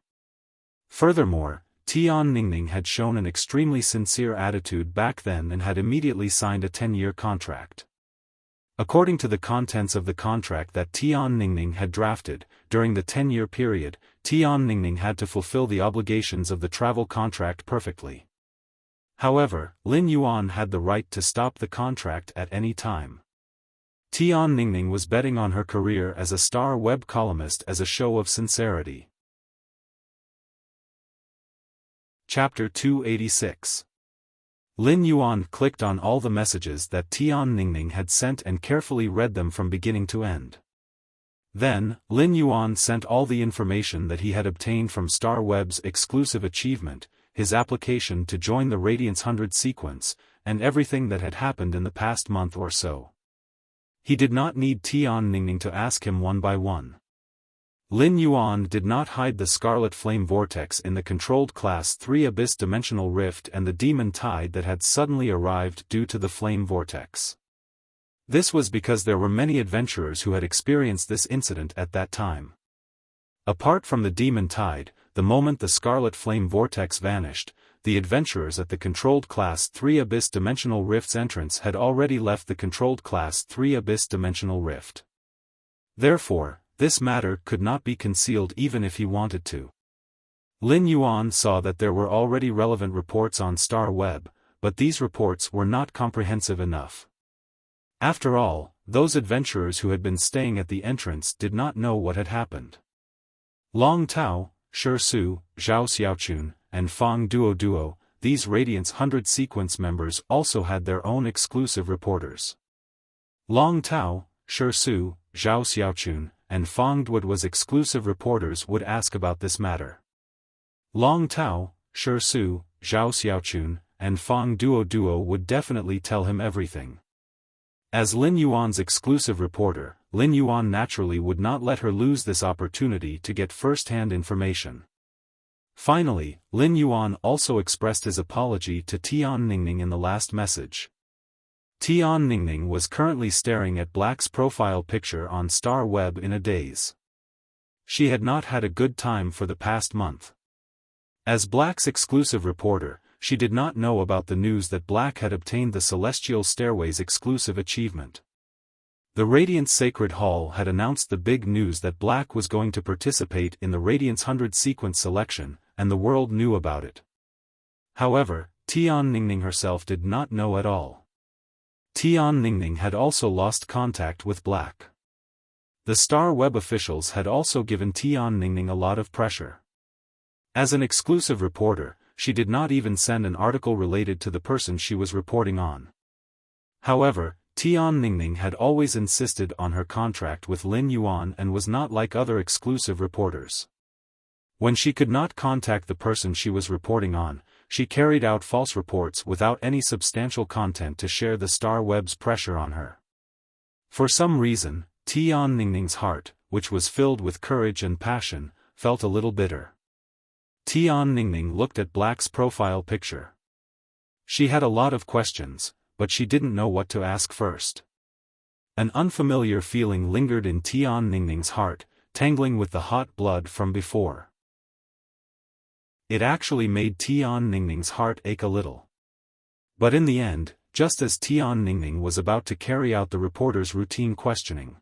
[SPEAKER 1] Furthermore, Tian Ningning had shown an extremely sincere attitude back then and had immediately signed a 10-year contract. According to the contents of the contract that Tian Ningning had drafted, during the 10-year period, Tian Ningning had to fulfill the obligations of the travel contract perfectly. However, Lin Yuan had the right to stop the contract at any time. Tian Ningning was betting on her career as a star web columnist as a show of sincerity. Chapter 286. Lin Yuan clicked on all the messages that Tian Ningning had sent and carefully read them from beginning to end. Then, Lin Yuan sent all the information that he had obtained from Star Web's exclusive achievement, his application to join the Radiance 100 sequence, and everything that had happened in the past month or so. He did not need Tian Ningning to ask him one by one. Lin Yuan did not hide the Scarlet Flame Vortex in the controlled Class 3 Abyss Dimensional Rift and the Demon Tide that had suddenly arrived due to the Flame Vortex. This was because there were many adventurers who had experienced this incident at that time. Apart from the Demon Tide, the moment the Scarlet Flame Vortex vanished, the adventurers at the controlled Class 3 Abyss Dimensional Rift's entrance had already left the controlled Class 3 Abyss Dimensional Rift. Therefore, this matter could not be concealed even if he wanted to. Lin Yuan saw that there were already relevant reports on Star Web, but these reports were not comprehensive enough. After all, those adventurers who had been staying at the entrance did not know what had happened. Long Tao, Shi Su, Zhao Xiaochun, and Fang Duo, these Radiance 100 sequence members also had their own exclusive reporters. Long Tao, Shi Su, Zhao Xiaochun, and Fang Duo's exclusive reporters would ask about this matter. Long Tao, Shi Su, Zhao Xiaochun, and Fang Duo would definitely tell him everything. As Lin Yuan's exclusive reporter, Lin Yuan naturally would not let her lose this opportunity to get first-hand information. Finally, Lin Yuan also expressed his apology to Tian Ningning in the last message. Tian Ningning was currently staring at Black's profile picture on Star Web in a daze. She had not had a good time for the past month. As Black's exclusive reporter, she did not know about the news that Black had obtained the Celestial Stairway's exclusive achievement. The Radiance Sacred Hall had announced the big news that Black was going to participate in the Radiance 100 sequence selection, and the world knew about it. However, Tian Ningning herself did not know at all. Tian Ningning had also lost contact with Black. The Star Web officials had also given Tian Ningning a lot of pressure. As an exclusive reporter, she did not even send an article related to the person she was reporting on. However, Tian Ningning had always insisted on her contract with Lin Yuan and was not like other exclusive reporters. When she could not contact the person she was reporting on, she carried out false reports without any substantial content to share the Star Web's pressure on her. For some reason, Tian Ningning's heart, which was filled with courage and passion, felt a little bitter. Tian Ningning looked at Black's profile picture. She had a lot of questions, but she didn't know what to ask first. An unfamiliar feeling lingered in Tian Ningning's heart, tangling with the hot blood from before. It actually made Tian Ningning's heart ache a little. But in the end, just as Tian Ningning was about to carry out the reporter's routine questioning.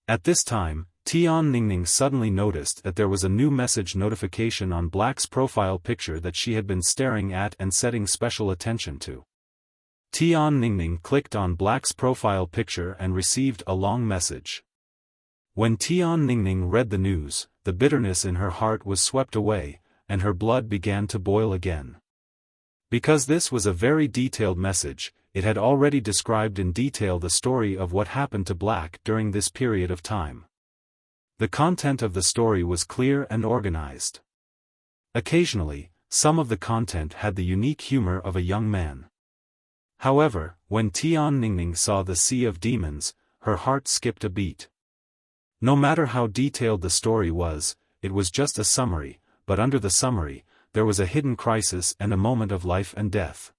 [SPEAKER 1] At this time, Tian Ningning suddenly noticed that there was a new message notification on Black's profile picture that she had been staring at and setting special attention to. Tian Ningning clicked on Black's profile picture and received a long message. When Tian Ningning read the news, the bitterness in her heart was swept away, and her blood began to boil again. Because this was a very detailed message, it had already described in detail the story of what happened to Black during this period of time. The content of the story was clear and organized. Occasionally, some of the content had the unique humor of a young man. However, when Tian Ningning saw the Sea of Demons, her heart skipped a beat. No matter how detailed the story was, it was just a summary, but under the summary, there was a hidden crisis and a moment of life and death.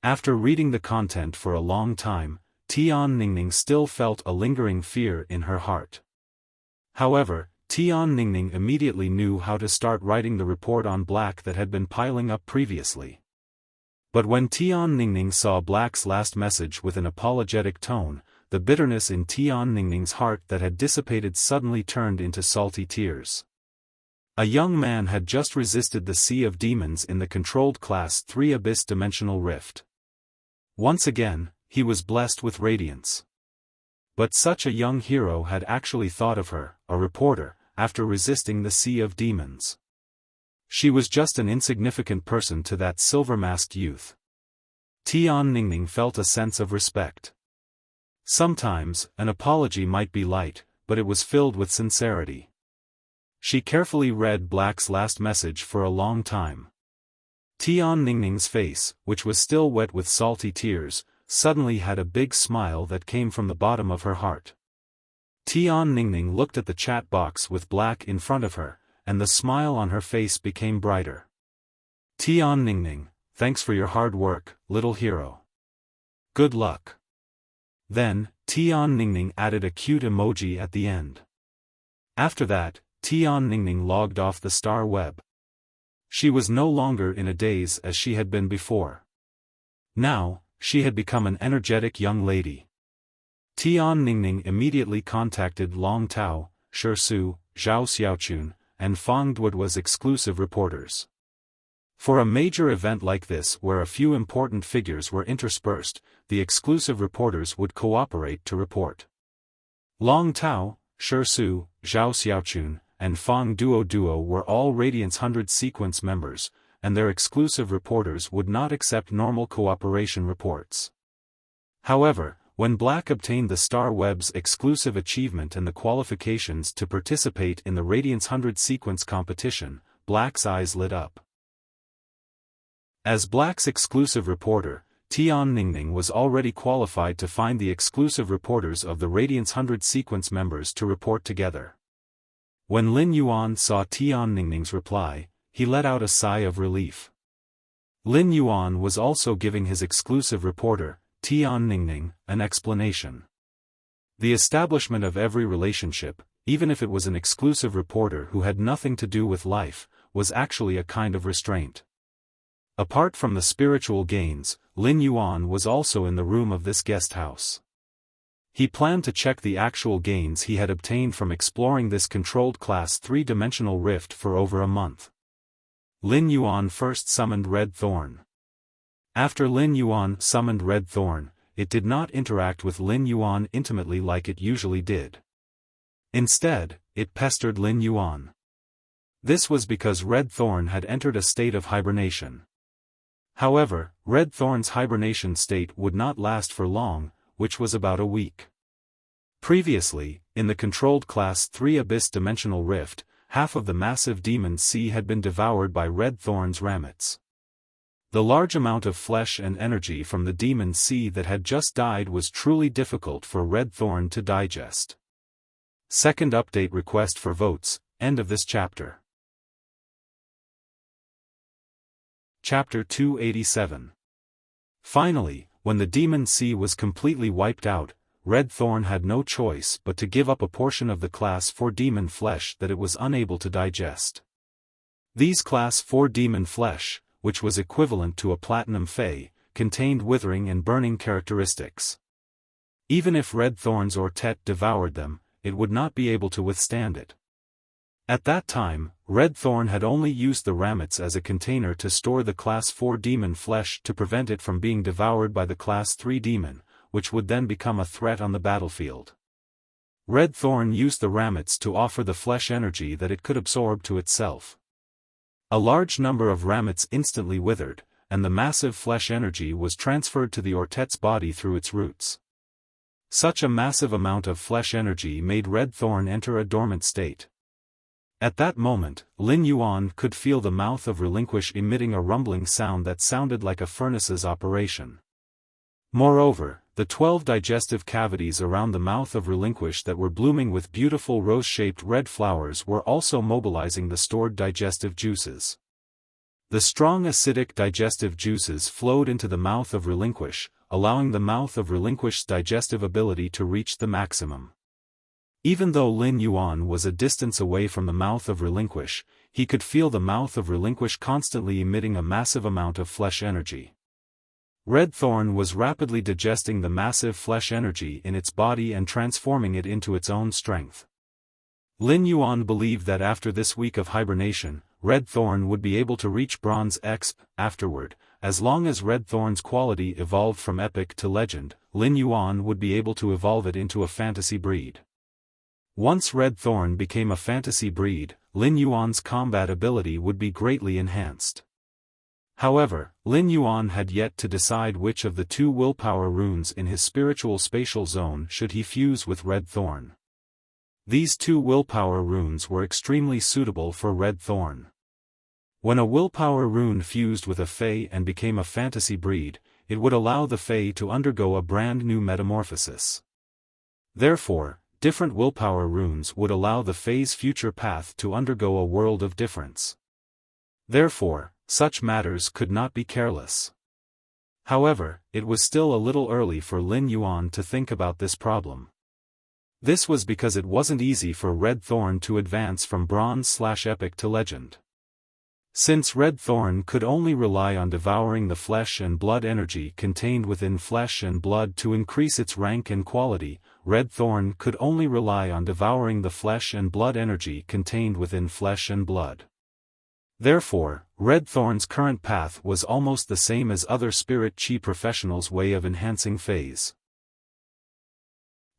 [SPEAKER 1] After reading the content for a long time, Tian Ningning still felt a lingering fear in her heart. However, Tian Ningning immediately knew how to start writing the report on Black that had been piling up previously. But when Tian Ningning saw Black's last message with an apologetic tone, the bitterness in Tian Ningning's heart that had dissipated suddenly turned into salty tears. A young man had just resisted the Sea of Demons in the controlled Class 3 Abyss Dimensional Rift. Once again, he was blessed with radiance. But such a young hero had actually thought of her, a reporter, after resisting the Sea of Demons. She was just an insignificant person to that silver-masked youth. Tian Ningning felt a sense of respect. Sometimes, an apology might be light, but it was filled with sincerity. She carefully read Black's last message for a long time. Tian Ningning's face, which was still wet with salty tears, suddenly had a big smile that came from the bottom of her heart. Tian Ningning looked at the chat box with Black in front of her, and the smile on her face became brighter. Tian Ningning, thanks for your hard work, little hero. Good luck. Then, Tian Ningning added a cute emoji at the end. After that, Tian Ningning logged off the star web. She was no longer in a daze as she had been before. Now, she had become an energetic young lady. Tian Ningning immediately contacted Long Tao, Shisu, Zhao Xiaochun, and Fang Duoduo's exclusive reporters. For a major event like this where a few important figures were interspersed, the exclusive reporters would cooperate to report. Long Tao, Shisu, Zhao Xiaochun, and Fang Duoduo were all Radiance 100 sequence members, and their exclusive reporters would not accept normal cooperation reports. However, when Black obtained the Star Web's exclusive achievement and the qualifications to participate in the Radiance 100 sequence competition, Black's eyes lit up. As Black's exclusive reporter, Tian Ningning was already qualified to find the exclusive reporters of the Radiance 100 sequence members to report together. When Lin Yuan saw Tian Ningning's reply, he let out a sigh of relief. Lin Yuan was also giving his exclusive reporter, Tian Ningning, an explanation. The establishment of every relationship, even if it was an exclusive reporter who had nothing to do with life, was actually a kind of restraint. Apart from the spiritual gains, Lin Yuan was also in the room of this guest house. He planned to check the actual gains he had obtained from exploring this controlled Class 3-dimensional rift for over a month. Lin Yuan first summoned Red Thorn. After Lin Yuan summoned Red Thorn, it did not interact with Lin Yuan intimately like it usually did. Instead, it pestered Lin Yuan. This was because Red Thorn had entered a state of hibernation. However, Red Thorn's hibernation state would not last for long, which was about a week. Previously, in the controlled Class 3 Abyss Dimensional Rift, half of the massive demon sea had been devoured by Red Thorn's ramets. The large amount of flesh and energy from the demon sea that had just died was truly difficult for Red Thorn to digest. Second update request for votes, end of this chapter. Chapter 287. Finally, when the demon sea was completely wiped out, Red Thorn had no choice but to give up a portion of the Class 4 demon flesh that it was unable to digest. These Class 4 demon flesh, which was equivalent to a Platinum Fey, contained withering and burning characteristics. Even if Red Thorn's Ortet devoured them, it would not be able to withstand it. At that time, Red Thorn had only used the ramets as a container to store the Class 4 demon flesh to prevent it from being devoured by the Class 3 demon, which would then become a threat on the battlefield. Red Thorn used the ramets to offer the flesh energy that it could absorb to itself. A large number of ramets instantly withered, and the massive flesh energy was transferred to the Ortet's body through its roots. Such a massive amount of flesh energy made Red Thorn enter a dormant state. At that moment, Lin Yuan could feel the mouth of Relinquish emitting a rumbling sound that sounded like a furnace's operation. Moreover, the 12 digestive cavities around the mouth of Relinquish that were blooming with beautiful rose-shaped red flowers were also mobilizing the stored digestive juices. The strong acidic digestive juices flowed into the mouth of Relinquish, allowing the mouth of Relinquish's digestive ability to reach the maximum. Even though Lin Yuan was a distance away from the mouth of Relinquish, he could feel the mouth of Relinquish constantly emitting a massive amount of flesh energy. Red Thorn was rapidly digesting the massive flesh energy in its body and transforming it into its own strength. Lin Yuan believed that after this week of hibernation, Red Thorn would be able to reach Bronze Exp. Afterward, as long as Red Thorn's quality evolved from epic to legend, Lin Yuan would be able to evolve it into a fantasy breed. Once Red Thorn became a fantasy breed, Lin Yuan's combat ability would be greatly enhanced. However, Lin Yuan had yet to decide which of the 2 willpower runes in his spiritual spatial zone should he fuse with Red Thorn. These 2 willpower runes were extremely suitable for Red Thorn. When a willpower rune fused with a Fae and became a fantasy breed, it would allow the Fae to undergo a brand new metamorphosis. Therefore, different willpower runes would allow the Fae's future path to undergo a world of difference. Therefore, such matters could not be careless. However, it was still a little early for Lin Yuan to think about this problem. This was because it wasn't easy for Red Thorn to advance from Bronze/Epic to Legend. Since Red Thorn could only rely on devouring the flesh and blood energy contained within flesh and blood to increase its rank and quality, Red Thorn could only rely on devouring the flesh and blood energy contained within flesh and blood. Therefore, Red Thorn's current path was almost the same as other spirit chi professionals' way of enhancing phase.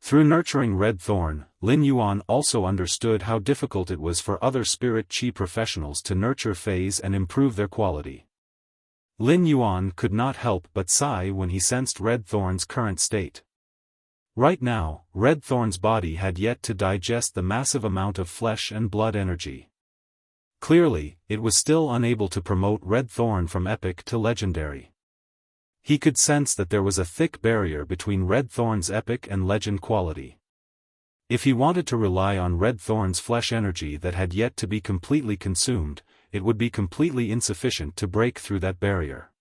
[SPEAKER 1] Through nurturing Red Thorn, Lin Yuan also understood how difficult it was for other spirit chi professionals to nurture phase and improve their quality. Lin Yuan could not help but sigh when he sensed Red Thorn's current state. Right now, Red Thorn's body had yet to digest the massive amount of flesh and blood energy. Clearly, it was still unable to promote Red Thorn from epic to legendary. He could sense that there was a thick barrier between Red Thorn's epic and legend quality. If he wanted to rely on Red Thorn's flesh energy that had yet to be completely consumed, it would be completely insufficient to break through that barrier.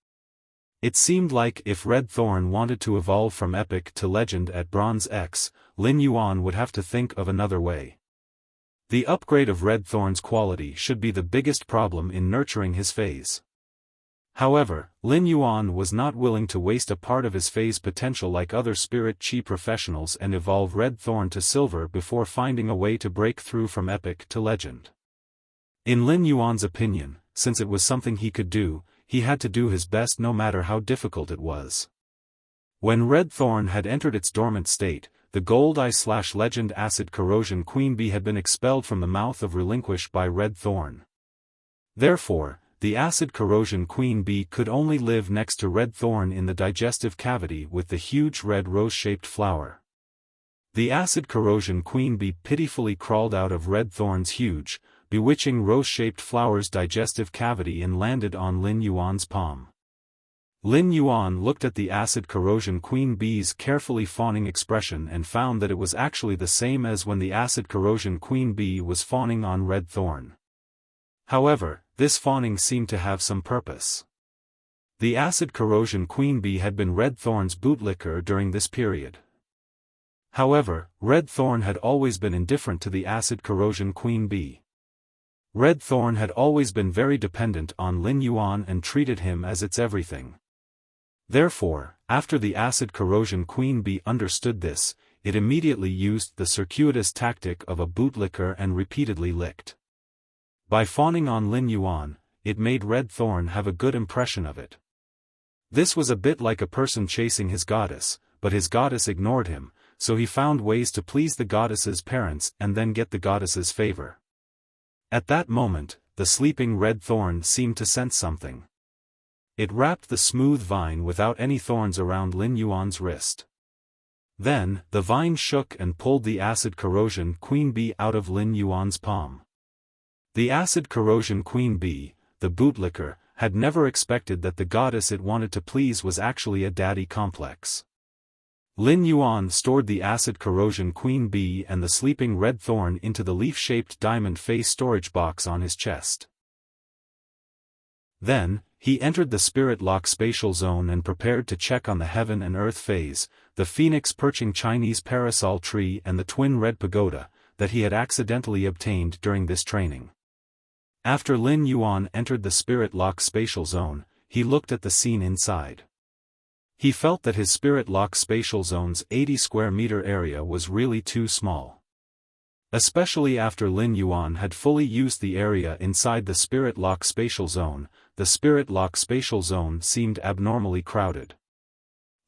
[SPEAKER 1] It seemed like if Red Thorn wanted to evolve from epic to legend at Bronze X, Lin Yuan would have to think of another way. The upgrade of Red Thorn's quality should be the biggest problem in nurturing his phase. However, Lin Yuan was not willing to waste a part of his phase potential like other spirit chi professionals and evolve Red Thorn to silver before finding a way to break through from epic to legend. In Lin Yuan's opinion, since it was something he could do, he had to do his best no matter how difficult it was. When Red Thorn had entered its dormant state, the Gold Eye/Legend Acid Corrosion Queen Bee had been expelled from the mouth of Relinquish by Red Thorn. Therefore, the Acid Corrosion Queen Bee could only live next to Red Thorn in the digestive cavity with the huge red rose-shaped flower. The Acid Corrosion Queen Bee pitifully crawled out of Red Thorn's huge, bewitching rose-shaped flower's digestive cavity and landed on Lin Yuan's palm. Lin Yuan looked at the Acid Corrosion Queen Bee's carefully fawning expression and found that it was actually the same as when the Acid Corrosion Queen Bee was fawning on Red Thorn. However, this fawning seemed to have some purpose. The Acid Corrosion Queen Bee had been Red Thorn's bootlicker during this period. However, Red Thorn had always been indifferent to the Acid Corrosion Queen Bee. Red Thorn had always been very dependent on Lin Yuan and treated him as its everything. Therefore, after the Acid Corrosion Queen Bee understood this, it immediately used the circuitous tactic of a bootlicker and repeatedly licked. By fawning on Lin Yuan, it made Red Thorn have a good impression of it. This was a bit like a person chasing his goddess, but his goddess ignored him, so he found ways to please the goddess's parents and then get the goddess's favor. At that moment, the sleeping Red Thorn seemed to sense something. It wrapped the smooth vine without any thorns around Lin Yuan's wrist. Then, the vine shook and pulled the Acid Corrosion Queen Bee out of Lin Yuan's palm. The Acid Corrosion Queen Bee, the bootlicker, had never expected that the goddess it wanted to please was actually a daddy complex. Lin Yuan stored the acid corrosion queen bee and the sleeping red thorn into the leaf-shaped diamond face storage box on his chest. Then, he entered the spirit lock spatial zone and prepared to check on the heaven and earth phase, the phoenix perching Chinese parasol tree and the twin red pagoda, that he had accidentally obtained during this training. After Lin Yuan entered the spirit lock spatial zone, he looked at the scene inside. He felt that his spirit lock spatial zone's 80 square meter area was really too small. Especially after Lin Yuan had fully used the area inside the spirit lock spatial zone, the spirit lock spatial zone seemed abnormally crowded.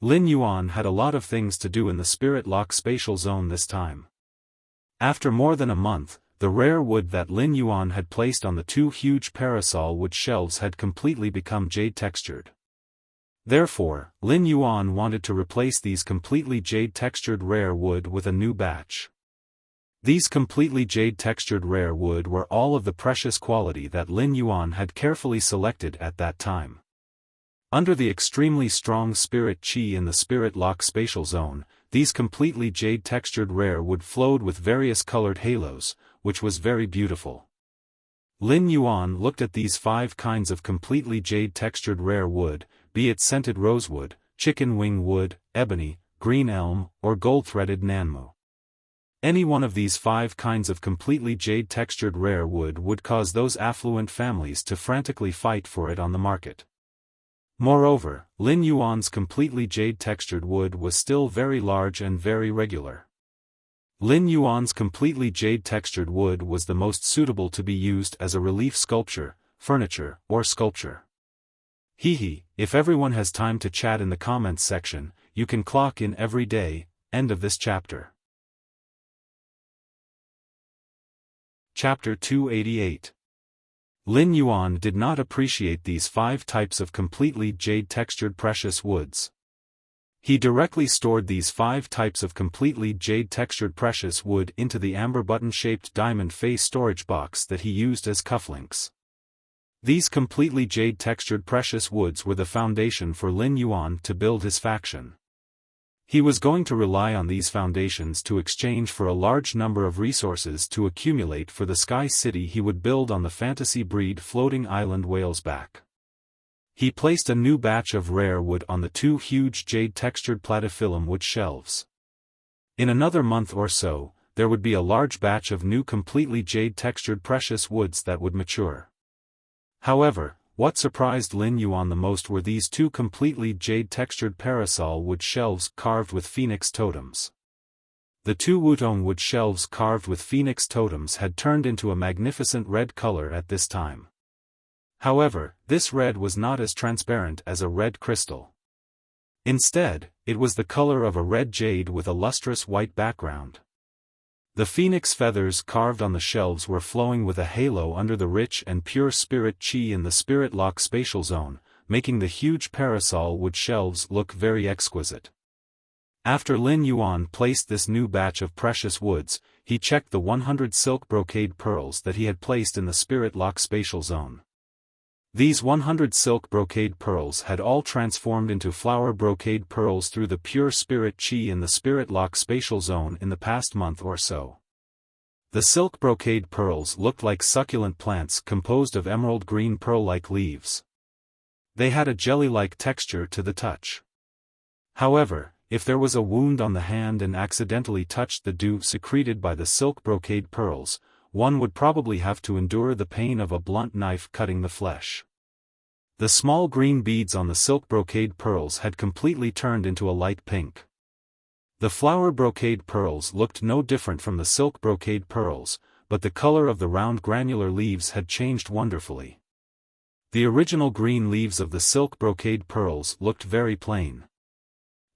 [SPEAKER 1] Lin Yuan had a lot of things to do in the spirit lock spatial zone this time. After more than a month, the rare wood that Lin Yuan had placed on the two huge parasol wood shelves had completely become jade-textured. Therefore, Lin Yuan wanted to replace these completely jade-textured rare wood with a new batch. These completely jade-textured rare wood were all of the precious quality that Lin Yuan had carefully selected at that time. Under the extremely strong spirit qi in the spirit lock spatial zone, these completely jade-textured rare wood flowed with various colored halos, which was very beautiful. Lin Yuan looked at these 5 kinds of completely jade-textured rare wood, be it scented rosewood, chicken wing wood, ebony, green elm, or gold-threaded nanmu. Any one of these 5 kinds of completely jade-textured rare wood would cause those affluent families to frantically fight for it on the market. Moreover, Lin Yuan's completely jade-textured wood was still very large and very regular. Lin Yuan's completely jade-textured wood was the most suitable to be used as a relief sculpture, furniture, or sculpture. If everyone has time to chat in the comments section, you can clock in every day. End of this chapter. Chapter 288. Lin Yuan did not appreciate these 5 types of completely jade-textured precious woods. He directly stored these 5 types of completely jade-textured precious wood into the amber button-shaped diamond face storage box that he used as cufflinks. These completely jade-textured precious woods were the foundation for Lin Yuan to build his faction. He was going to rely on these foundations to exchange for a large number of resources to accumulate for the sky city he would build on the fantasy breed floating island Whalesback. He placed a new batch of rare wood on the 2 huge jade-textured platyphyllum wood shelves. In another month or so, there would be a large batch of new completely jade-textured precious woods that would mature. However, what surprised Lin Yuan the most were these 2 completely jade-textured parasol wood shelves carved with phoenix totems. The 2 wutong wood shelves carved with phoenix totems had turned into a magnificent red color at this time. However, this red was not as transparent as a red crystal. Instead, it was the color of a red jade with a lustrous white background. The phoenix feathers carved on the shelves were flowing with a halo under the rich and pure spirit qi in the spirit lock spatial zone, making the huge parasol wood shelves look very exquisite. After Lin Yuan placed this new batch of precious woods, he checked the 100 silk brocade pearls that he had placed in the spirit lock spatial zone. These 100 silk brocade pearls had all transformed into flower brocade pearls through the pure spirit qi in the spirit lock spatial zone in the past month or so. The silk brocade pearls looked like succulent plants composed of emerald green pearl-like leaves. They had a jelly-like texture to the touch. However, if there was a wound on the hand and accidentally touched the dew secreted by the silk brocade pearls, one would probably have to endure the pain of a blunt knife cutting the flesh. The small green beads on the silk brocade pearls had completely turned into a light pink. The flower brocade pearls looked no different from the silk brocade pearls, but the color of the round granular leaves had changed wonderfully. The original green leaves of the silk brocade pearls looked very plain.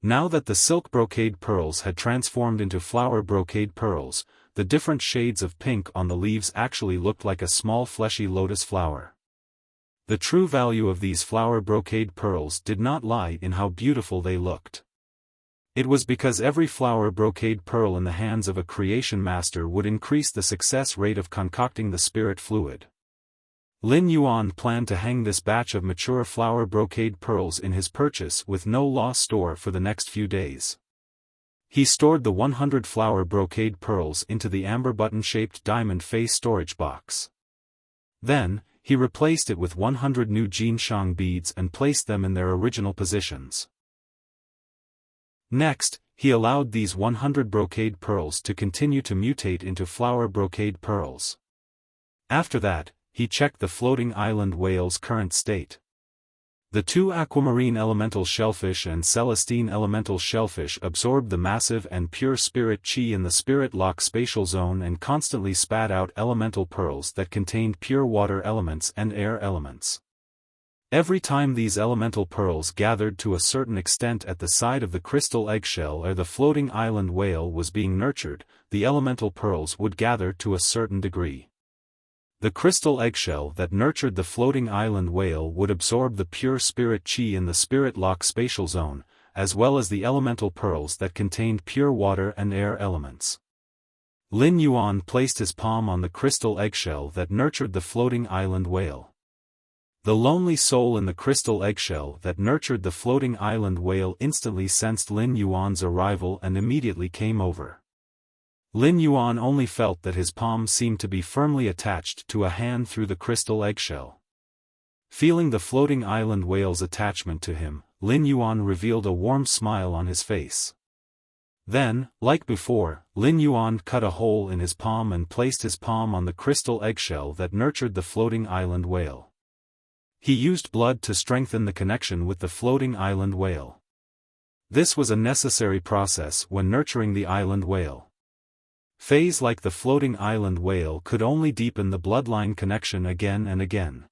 [SPEAKER 1] Now that the silk brocade pearls had transformed into flower brocade pearls, the different shades of pink on the leaves actually looked like a small fleshy lotus flower. The true value of these flower brocade pearls did not lie in how beautiful they looked. It was because every flower brocade pearl in the hands of a creation master would increase the success rate of concocting the spirit fluid. Lin Yuan planned to hang this batch of mature flower brocade pearls in his purchase with no loss store for the next few days. He stored the 100 flower brocade pearls into the amber button-shaped diamond face storage box. Then, he replaced it with 100 new Jinshang beads and placed them in their original positions. Next, he allowed these 100 brocade pearls to continue to mutate into flower brocade pearls. After that, he checked the floating island whale's current state. The two aquamarine elemental shellfish and celestine elemental shellfish absorbed the massive and pure spirit chi in the spirit lock spatial zone and constantly spat out elemental pearls that contained pure water elements and air elements. Every time these elemental pearls gathered to a certain extent at the side of the crystal eggshell or the floating island whale was being nurtured, the elemental pearls would gather to a certain degree. The crystal eggshell that nurtured the floating island whale would absorb the pure spirit chi in the spirit lock spatial zone, as well as the elemental pearls that contained pure water and air elements. Lin Yuan placed his palm on the crystal eggshell that nurtured the floating island whale. The lonely soul in the crystal eggshell that nurtured the floating island whale instantly sensed Lin Yuan's arrival and immediately came over. Lin Yuan only felt that his palm seemed to be firmly attached to a hand through the crystal eggshell. Feeling the floating island whale's attachment to him, Lin Yuan revealed a warm smile on his face. Then, like before, Lin Yuan cut a hole in his palm and placed his palm on the crystal eggshell that nurtured the floating island whale. He used blood to strengthen the connection with the floating island whale. This was a necessary process when nurturing the island whale. Fays like the floating island whale could only deepen the bloodline connection again and again.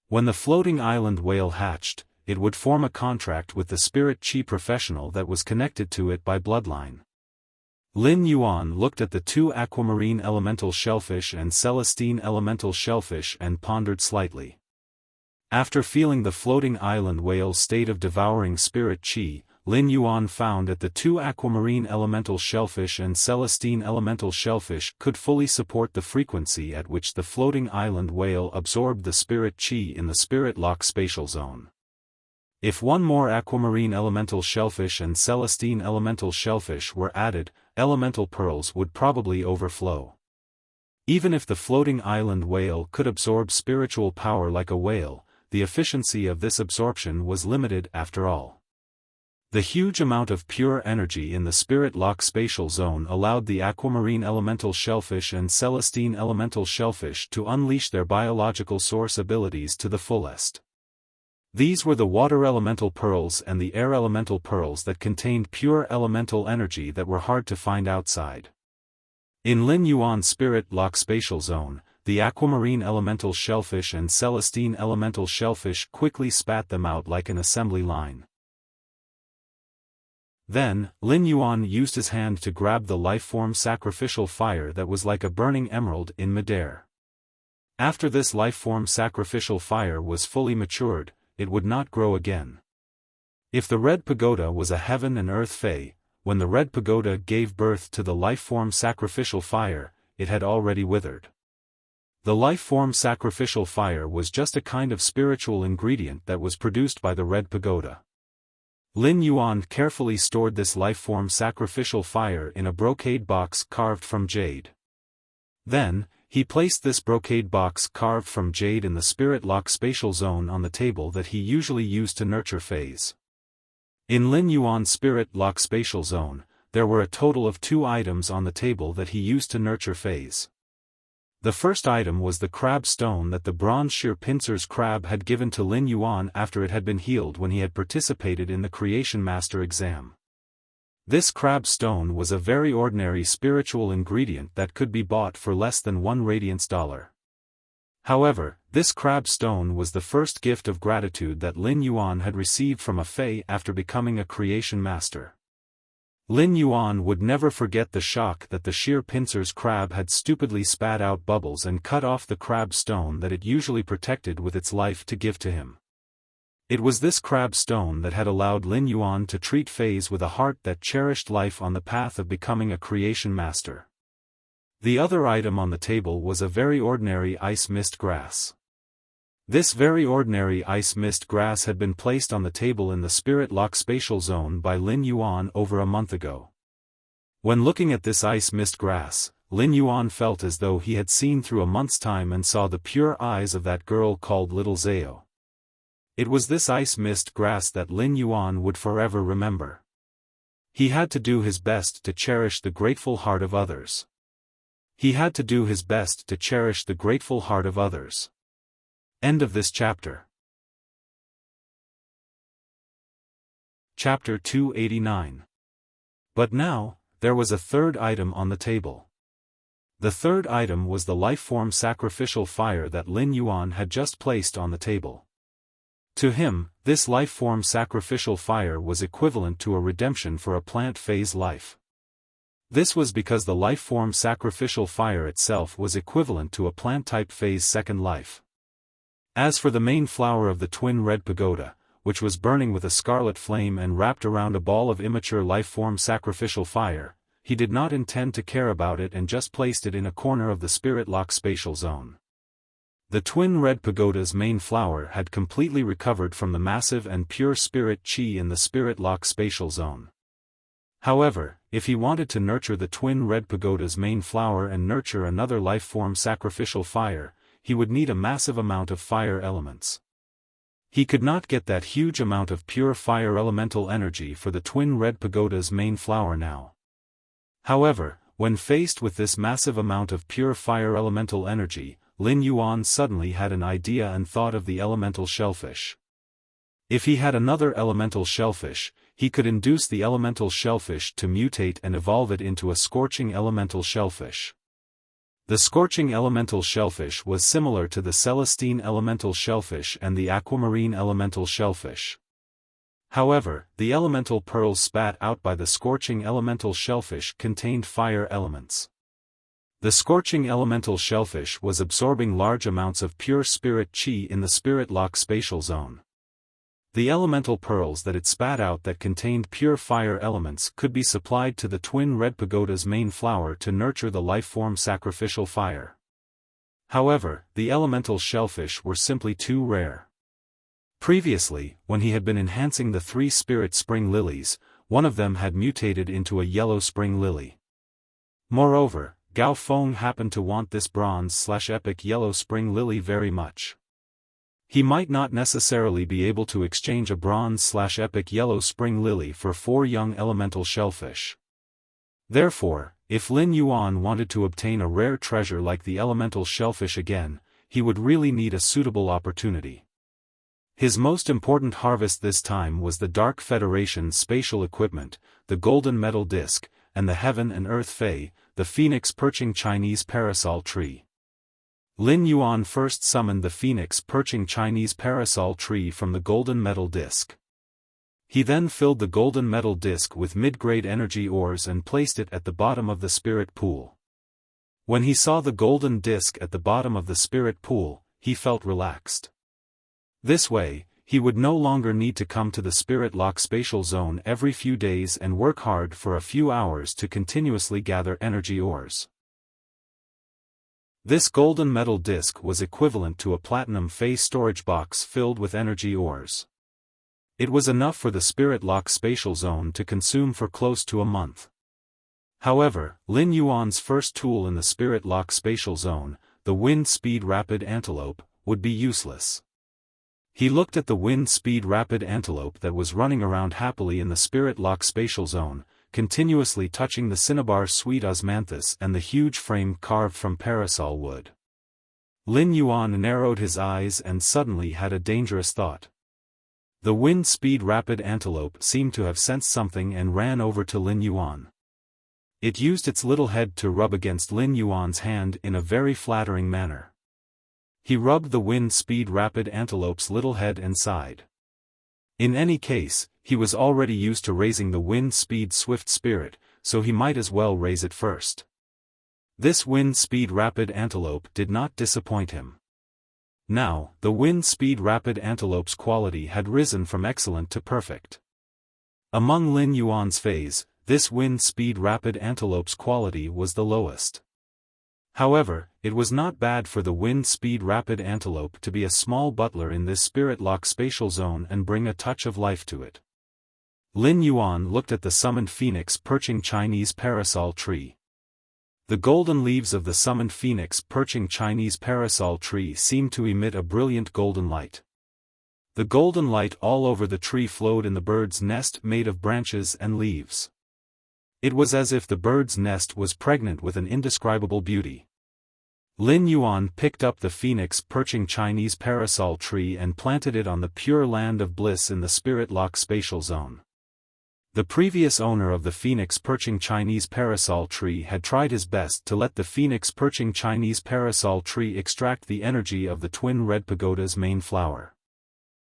[SPEAKER 1] When the floating island whale hatched, it would form a contract with the spirit chi professional that was connected to it by bloodline. Lin Yuan looked at the two aquamarine elemental shellfish and celestine elemental shellfish and pondered slightly. After feeling the floating island whale's state of devouring spirit chi, Lin Yuan found that the two aquamarine elemental shellfish and celestine elemental shellfish could fully support the frequency at which the floating island whale absorbed the spirit chi in the spirit lock spatial zone. If one more aquamarine elemental shellfish and celestine elemental shellfish were added, elemental pearls would probably overflow. Even if the floating island whale could absorb spiritual power like a whale, the efficiency of this absorption was limited after all. The huge amount of pure energy in the spirit lock spatial zone allowed the aquamarine elemental shellfish and celestine elemental shellfish to unleash their biological source abilities to the fullest. These were the water elemental pearls and the air elemental pearls that contained pure elemental energy that were hard to find outside. In Lin Yuan's spirit lock spatial zone, the aquamarine elemental shellfish and celestine elemental shellfish quickly spat them out like an assembly line. Then, Lin Yuan used his hand to grab the life-form sacrificial fire that was like a burning emerald in midair. After this life-form sacrificial fire was fully matured, it would not grow again. If the red pagoda was a heaven and earth fae, when the red pagoda gave birth to the life-form sacrificial fire, it had already withered. The life-form sacrificial fire was just a kind of spiritual ingredient that was produced by the red pagoda. Lin Yuan carefully stored this life-form sacrificial fire in a brocade box carved from jade. Then, he placed this brocade box carved from jade in the spirit lock spatial zone on the table that he usually used to nurture fays. In Lin Yuan's spirit lock spatial zone, there were a total of 2 items on the table that he used to nurture fays. The first item was the crab stone that the bronze sheer pincers crab had given to Lin Yuan after it had been healed when he had participated in the Creation Master exam. This crab stone was a very ordinary spiritual ingredient that could be bought for less than 1 radiance dollar. However, this crab stone was the first gift of gratitude that Lin Yuan had received from a fae after becoming a Creation Master. Lin Yuan would never forget the shock that the sheer pincers crab had stupidly spat out bubbles and cut off the crab stone that it usually protected with its life to give to him. It was this crab stone that had allowed Lin Yuan to treat fays with a heart that cherished life on the path of becoming a Creation Master. The other item on the table was a very ordinary ice mist grass. This very ordinary ice mist grass had been placed on the table in the spirit lock spatial zone by Lin Yuan over a month ago. When looking at this ice mist grass, Lin Yuan felt as though he had seen through a month's time and saw the pure eyes of that girl called Little Zhao. It was this ice mist grass that Lin Yuan would forever remember. He had to do his best to cherish the grateful heart of others. He had to do his best to cherish the grateful heart of others. End of this chapter. Chapter 289. But now, there was a third item on the table. The third item was the life-form sacrificial fire that Lin Yuan had just placed on the table. To him, this life-form sacrificial fire was equivalent to a redemption for a plant phase life. This was because the life-form sacrificial fire itself was equivalent to a plant-type phase second life. As for the main flower of the twin red pagoda, which was burning with a scarlet flame and wrapped around a ball of immature life-form sacrificial fire, he did not intend to care about it and just placed it in a corner of the spirit lock spatial zone. The twin red pagoda's main flower had completely recovered from the massive and pure spirit chi in the spirit lock spatial zone. However, if he wanted to nurture the twin red pagoda's main flower and nurture another life-form sacrificial fire, he would need a massive amount of fire elements. He could not get that huge amount of pure fire elemental energy for the twin red pagoda's main flower now. However, when faced with this massive amount of pure fire elemental energy, Lin Yuan suddenly had an idea and thought of the elemental shellfish. If he had another elemental shellfish, he could induce the elemental shellfish to mutate and evolve it into a scorching elemental shellfish. The scorching elemental shellfish was similar to the celestine elemental shellfish and the aquamarine elemental shellfish. However, the elemental pearls spat out by the scorching elemental shellfish contained fire elements. The scorching elemental shellfish was absorbing large amounts of pure spirit chi in the spirit lock spatial zone. The elemental pearls that it spat out that contained pure fire elements could be supplied to the twin red pagoda's main flower to nurture the life-form sacrificial fire. However, the elemental shellfish were simply too rare. Previously, when he had been enhancing the 3 spirit spring lilies, one of them had mutated into a yellow spring lily. Moreover, Gao Feng happened to want this bronze/epic yellow spring lily very much. He might not necessarily be able to exchange a bronze/epic yellow spring lily for 4 young elemental shellfish. Therefore, if Lin Yuan wanted to obtain a rare treasure like the elemental shellfish again, he would really need a suitable opportunity. His most important harvest this time was the Dark Federation's spatial equipment, the golden metal disc, and the Heaven and Earth Fae, the phoenix perching Chinese parasol tree. Lin Yuan first summoned the phoenix perching Chinese parasol tree from the golden metal disc. He then filled the golden metal disc with mid-grade energy ores and placed it at the bottom of the spirit pool. When he saw the golden disc at the bottom of the spirit pool, he felt relaxed. This way, he would no longer need to come to the spirit lock spatial zone every few days and work hard for a few hours to continuously gather energy ores. This golden metal disc was equivalent to a platinum phase storage box filled with energy ores. It was enough for the spirit lock spatial zone to consume for close to a month. However, Lin Yuan's first tool in the spirit lock spatial zone, the wind speed rapid antelope, would be useless. He looked at the wind speed rapid antelope that was running around happily in the spirit lock spatial zone, continuously touching the cinnabar sweet osmanthus and the huge frame carved from parasol wood. Lin Yuan narrowed his eyes and suddenly had a dangerous thought. The wind speed rapid antelope seemed to have sensed something and ran over to Lin Yuan. It used its little head to rub against Lin Yuan's hand in a very flattering manner. He rubbed the wind speed rapid antelope's little head and sighed. In any case, he was already used to raising the wind speed swift spirit, so he might as well raise it first. This wind speed rapid antelope did not disappoint him. Now, the wind speed rapid antelope's quality had risen from excellent to perfect. Among Lin Yuan's phase, this wind speed rapid antelope's quality was the lowest. However, it was not bad for the wind speed rapid antelope to be a small butler in this spirit lock spatial zone and bring a touch of life to it. Lin Yuan looked at the summoned phoenix perching Chinese parasol tree. The golden leaves of the summoned phoenix perching Chinese parasol tree seemed to emit a brilliant golden light. The golden light all over the tree flowed in the bird's nest made of branches and leaves. It was as if the bird's nest was pregnant with an indescribable beauty. Lin Yuan picked up the phoenix perching Chinese parasol tree and planted it on the pure land of bliss in the Spirit Lock spatial zone. The previous owner of the phoenix perching Chinese parasol tree had tried his best to let the phoenix perching Chinese parasol tree extract the energy of the twin red pagoda's main flower.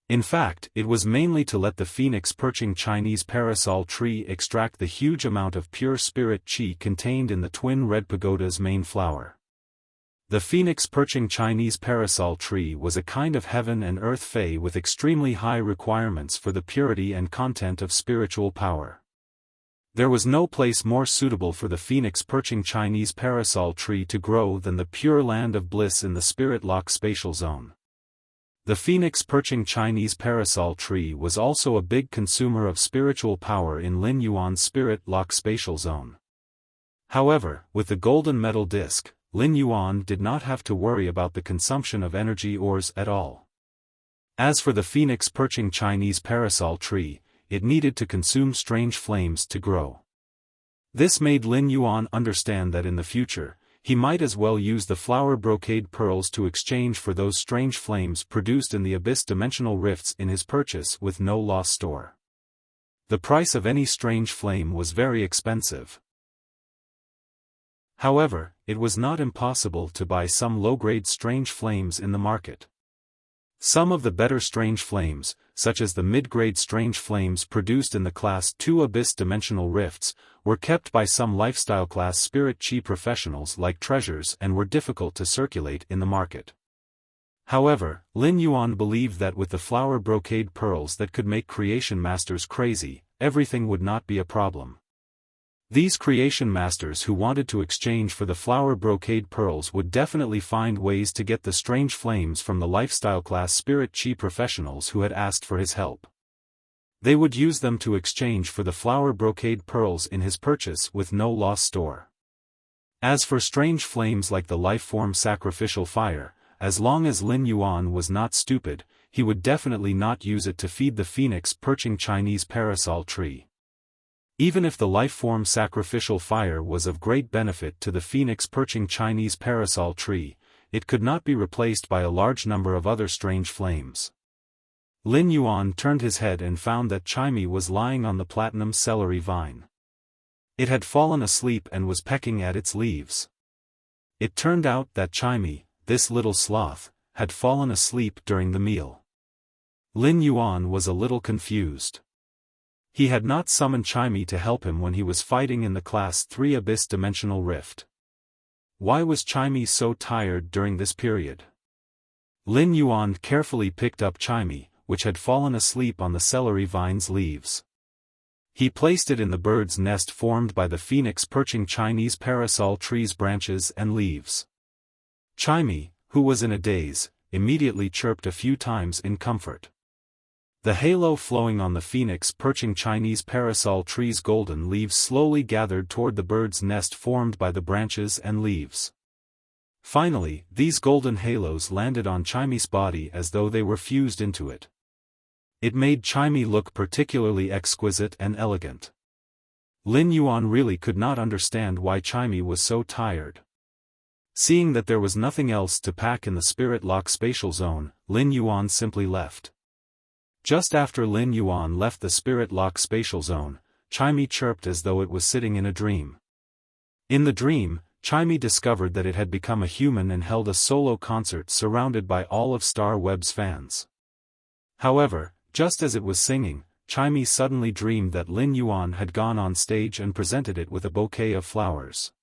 [SPEAKER 1] In fact, it was mainly to let the phoenix perching Chinese parasol tree extract the huge amount of pure spirit qi contained in the twin red pagoda's main flower. The phoenix perching Chinese parasol tree was a kind of heaven and earth fae with extremely high requirements for the purity and content of spiritual power. There was no place more suitable for the phoenix perching Chinese parasol tree to grow than the pure land of bliss in the Spirit Lock spatial zone. The phoenix perching Chinese parasol tree was also a big consumer of spiritual power in Lin Yuan's Spirit Lock spatial zone. However, with the golden metal disc, Lin Yuan did not have to worry about the consumption of energy ores at all. As for the phoenix perching Chinese parasol tree, it needed to consume strange flames to grow. This made Lin Yuan understand that in the future, he might as well use the flower brocade pearls to exchange for those strange flames produced in the abyss dimensional rifts in his purchase with no loss store. The price of any strange flame was very expensive. However, it was not impossible to buy some low-grade strange flames in the market. Some of the better strange flames, such as the mid-grade strange flames produced in the Class 2 Abyss Dimensional Rifts, were kept by some lifestyle class spirit chi professionals like treasures and were difficult to circulate in the market. However, Lin Yuan believed that with the flower brocade pearls that could make creation masters crazy, everything would not be a problem. These creation masters who wanted to exchange for the flower brocade pearls would definitely find ways to get the strange flames from the lifestyle class spirit chi professionals who had asked for his help. They would use them to exchange for the flower brocade pearls in his purchase with no loss store. As for strange flames like the life-form sacrificial fire, as long as Lin Yuan was not stupid, he would definitely not use it to feed the phoenix perching Chinese parasol tree. Even if the life-form sacrificial fire was of great benefit to the phoenix perching Chinese parasol tree, it could not be replaced by a large number of other strange flames. Lin Yuan turned his head and found that Chimey was lying on the platinum celery vine. It had fallen asleep and was pecking at its leaves. It turned out that Chimey, this little sloth, had fallen asleep during the meal. Lin Yuan was a little confused. He had not summoned Chimey to help him when he was fighting in the Class 3 Abyss Dimensional Rift. Why was Chimey so tired during this period? Lin Yuan carefully picked up Chimey, which had fallen asleep on the celery vine's leaves. He placed it in the bird's nest formed by the phoenix perching Chinese parasol tree's branches and leaves. Chimey, who was in a daze, immediately chirped a few times in comfort. The halo flowing on the phoenix perching Chinese parasol tree's golden leaves slowly gathered toward the bird's nest formed by the branches and leaves. Finally, these golden halos landed on Chimey's body as though they were fused into it. It made Chimey look particularly exquisite and elegant. Lin Yuan really could not understand why Chimey was so tired. Seeing that there was nothing else to pack in the Spirit Lock spatial zone, Lin Yuan simply left. Just after Lin Yuan left the Spirit Lock spatial zone, Chimey chirped as though it was sitting in a dream. In the dream, Chimey discovered that it had become a human and held a solo concert surrounded by all of Star Web's fans. However, just as it was singing, Chimey suddenly dreamed that Lin Yuan had gone on stage and presented it with a bouquet of flowers.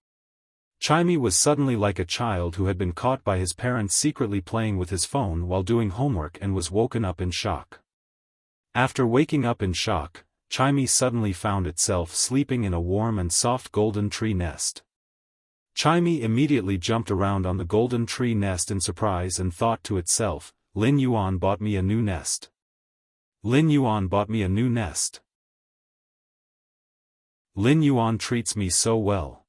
[SPEAKER 1] Chimey was suddenly like a child who had been caught by his parents secretly playing with his phone while doing homework and was woken up in shock. After waking up in shock, Chimey suddenly found itself sleeping in a warm and soft golden tree nest. Chimey immediately jumped around on the golden tree nest in surprise and thought to itself, Lin Yuan bought me a new nest. Lin Yuan bought me a new nest. Lin Yuan treats me so well.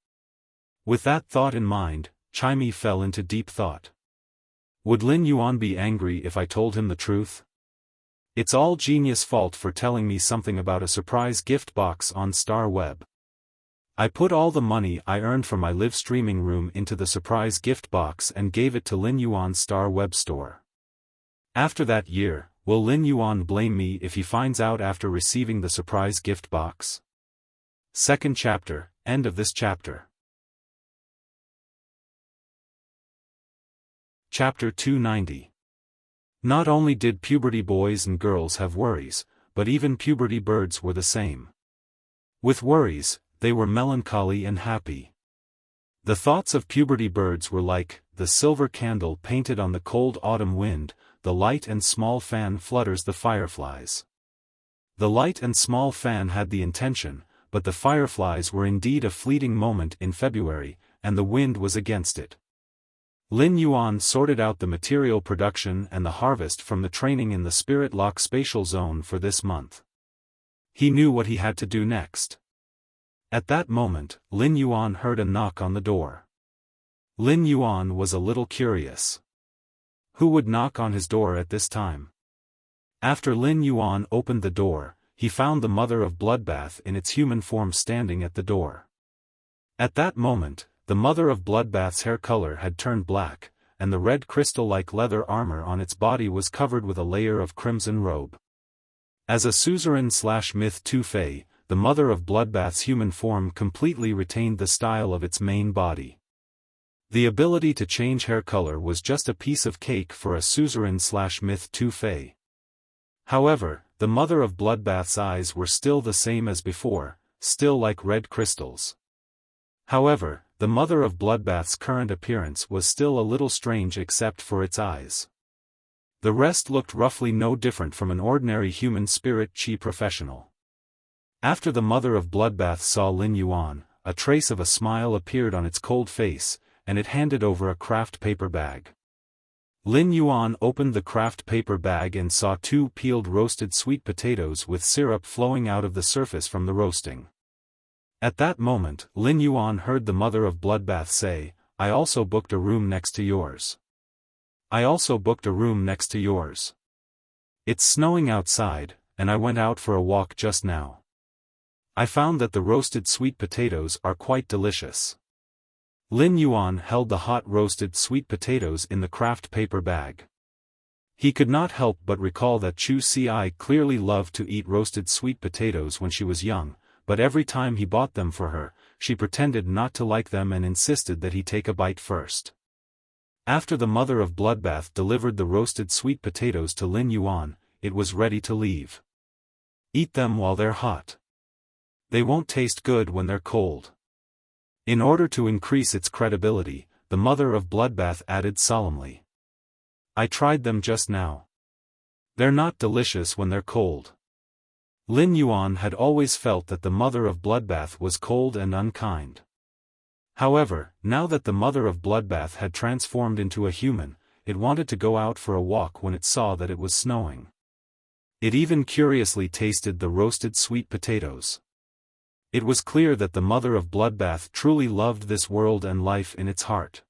[SPEAKER 1] With that thought in mind, Chimei fell into deep thought. Would Lin Yuan be angry if I told him the truth? It's all Genius' fault for telling me something about a surprise gift box on Star Web. I put all the money I earned from my live streaming room into the surprise gift box and gave it to Lin Yuan's Star Web store. After that year, will Lin Yuan blame me if he finds out after receiving the surprise gift box? Second chapter, end of this chapter. Chapter 290. Not only did puberty boys and girls have worries, but even puberty birds were the same. With worries, they were melancholy and happy. The thoughts of puberty birds were like the silver candle painted on the cold autumn wind. The light and small fan flutters the fireflies. The light and small fan had the intention, but the fireflies were indeed a fleeting moment in February, and the wind was against it. Lin Yuan sorted out the material production and the harvest from the training in the Spirit Lock spatial zone for this month. He knew what he had to do next. At that moment, Lin Yuan heard a knock on the door. Lin Yuan was a little curious. Who would knock on his door at this time? After Lin Yuan opened the door, he found the mother of Bloodbath in its human form standing at the door. At that moment, the mother of Bloodbath's hair color had turned black, and the red crystal-like leather armor on its body was covered with a layer of crimson robe. As a suzerain/myth 2 Fey, the mother of Bloodbath's human form completely retained the style of its main body. The ability to change hair color was just a piece of cake for a suzerain/myth 2 Fey. However, the mother of Bloodbath's eyes were still the same as before, still like red crystals. However, the mother of Bloodbath's current appearance was still a little strange except for its eyes. The rest looked roughly no different from an ordinary human spirit chi professional. After the mother of Bloodbath saw Lin Yuan, a trace of a smile appeared on its cold face, and it handed over a craft paper bag. Lin Yuan opened the craft paper bag and saw 2 peeled roasted sweet potatoes with syrup flowing out of the surface from the roasting. At that moment, Lin Yuan heard the mother of Bloodbath say, "I also booked a room next to yours. I also booked a room next to yours. It's snowing outside, and I went out for a walk just now. I found that the roasted sweet potatoes are quite delicious." Lin Yuan held the hot roasted sweet potatoes in the craft paper bag. He could not help but recall that Chu Ci clearly loved to eat roasted sweet potatoes when she was young, but every time he bought them for her, she pretended not to like them and insisted that he take a bite first. After the mother of Bloodbath delivered the roasted sweet potatoes to Lin Yuan, it was ready to leave. Eat them while they're hot. They won't taste good when they're cold. In order to increase its credibility, the mother of Bloodbath added solemnly. I tried them just now. They're not delicious when they're cold. Lin Yuan had always felt that the mother of Bloodbath was cold and unkind. However, now that the mother of Bloodbath had transformed into a human, it wanted to go out for a walk when it saw that it was snowing. It even curiously tasted the roasted sweet potatoes. It was clear that the mother of Bloodbath truly loved this world and life in its heart.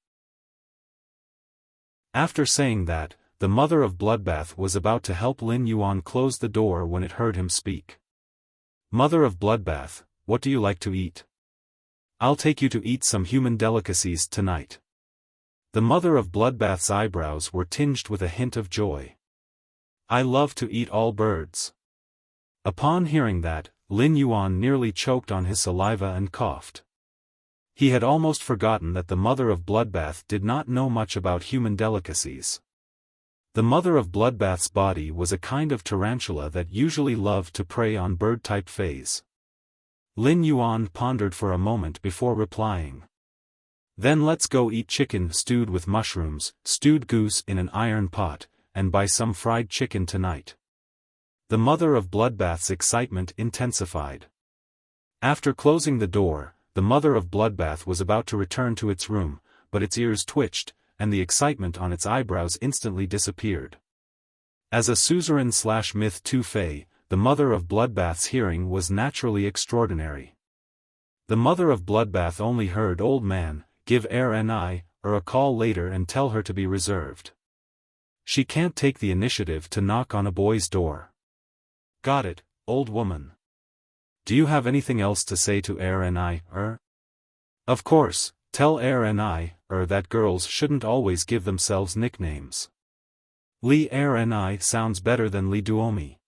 [SPEAKER 1] After saying that, the mother of Bloodbath was about to help Lin Yuan close the door when it heard him speak. Mother of Bloodbath, what do you like to eat? I'll take you to eat some human delicacies tonight. The mother of Bloodbath's eyebrows were tinged with a hint of joy. I love to eat all birds. Upon hearing that, Lin Yuan nearly choked on his saliva and coughed. He had almost forgotten that the mother of Bloodbath did not know much about human delicacies. The mother of Bloodbath's body was a kind of tarantula that usually loved to prey on bird-type fays. Lin Yuan pondered for a moment before replying. Then let's go eat chicken stewed with mushrooms, stewed goose in an iron pot, and buy some fried chicken tonight. The mother of Bloodbath's excitement intensified. After closing the door, the mother of Bloodbath was about to return to its room, but its ears twitched, and the excitement on its eyebrows instantly disappeared. As a suzerain/myth 2 Fey, the mother of Bloodbath's hearing was naturally extraordinary. The mother of Bloodbath only heard old man, give RNI, a call later and tell her to be reserved. She can't take the initiative to knock on a boy's door. Got it, old woman. Do you have anything else to say to RNI, Of course, tell RNI, that girls shouldn't always give themselves nicknames. Li RNI sounds better than Li Duomi.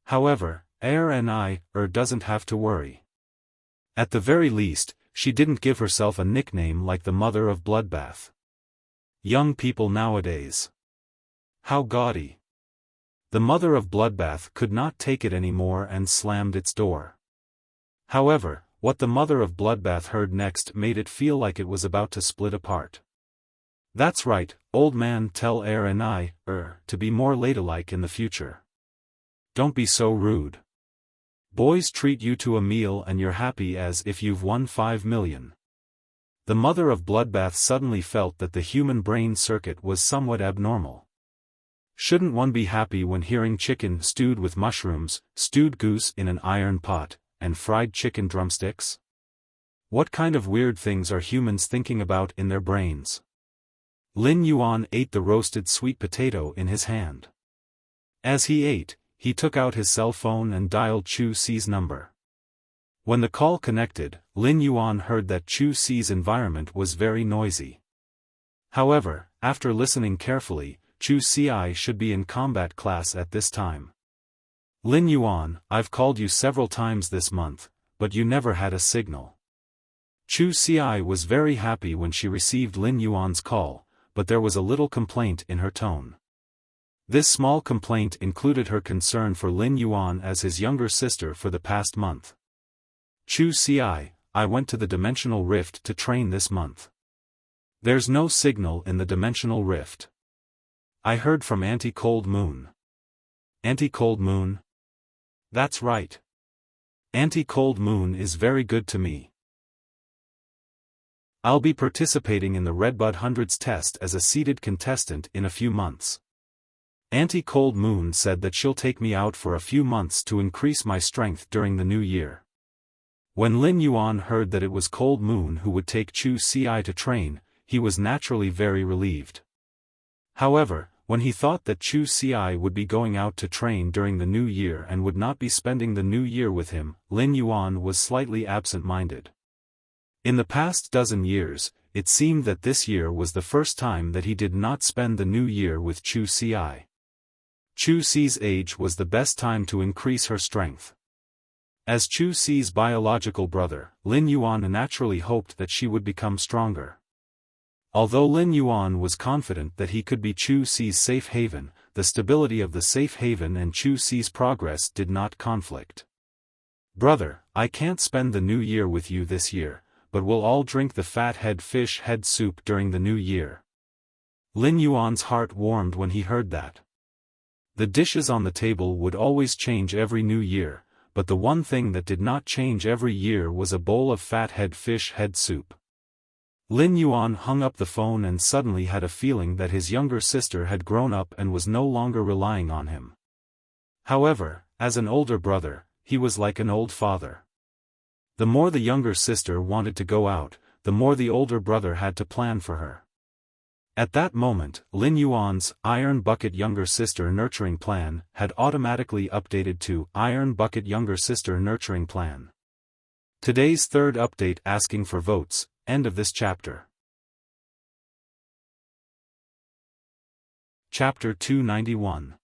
[SPEAKER 1] However, RNI, doesn't have to worry. At the very least, she didn't give herself a nickname like the mother of Bloodbath. Young people nowadays. How gaudy. The mother of Bloodbath could not take it anymore and slammed its door. However, what the mother of Bloodbath heard next made it feel like it was about to split apart. That's right, old man, tell RNI, to be more ladylike in the future. Don't be so rude. Boys treat you to a meal and you're happy as if you've won 5 million. The mother of Bloodbath suddenly felt that the human brain circuit was somewhat abnormal. Shouldn't one be happy when hearing chicken stewed with mushrooms, stewed goose in an iron pot, and fried chicken drumsticks? What kind of weird things are humans thinking about in their brains? Lin Yuan ate the roasted sweet potato in his hand. As he ate, he took out his cell phone and dialed Chu Si's number. When the call connected, Lin Yuan heard that Chu Si's environment was very noisy. However, after listening carefully, Chu Si should be in combat class at this time. Lin Yuan, I've called you several times this month, but you never had a signal. Chu Si was very happy when she received Lin Yuan's call, but there was a little complaint in her tone. This small complaint included her concern for Lin Yuan as his younger sister for the past month. Chu Si, I went to the dimensional rift to train this month. There's no signal in the dimensional rift. I heard from Auntie Cold Moon. Auntie Cold Moon? That's right. Auntie Cold Moon is very good to me. I'll be participating in the Redbud Hundreds test as a seeded contestant in a few months. Auntie Cold Moon said that she'll take me out for a few months to increase my strength during the new year. When Lin Yuan heard that it was Cold Moon who would take Chu Si to train, he was naturally very relieved. However, when he thought that Chu Si would be going out to train during the new year and would not be spending the new year with him, Lin Yuan was slightly absent-minded. In the past dozen years, it seemed that this year was the first time that he did not spend the new year with Chu Si. Chu Si's age was the best time to increase her strength. As Chu Si's biological brother, Lin Yuan naturally hoped that she would become stronger. Although Lin Yuan was confident that he could be Chu Si's safe haven, the stability of the safe haven and Chu Si's progress did not conflict. Brother, I can't spend the new year with you this year, but we'll all drink the fathead fish head soup during the new year. Lin Yuan's heart warmed when he heard that. The dishes on the table would always change every new year, but the one thing that did not change every year was a bowl of fathead fish head soup. Lin Yuan hung up the phone and suddenly had a feeling that his younger sister had grown up and was no longer relying on him. However, as an older brother, he was like an old father. The more the younger sister wanted to go out, the more the older brother had to plan for her. At that moment, Lin Yuan's Iron Bucket Younger Sister Nurturing Plan had automatically updated to Iron Bucket Younger Sister Nurturing Plan. Today's third update asking for votes, end of this chapter. Chapter 291.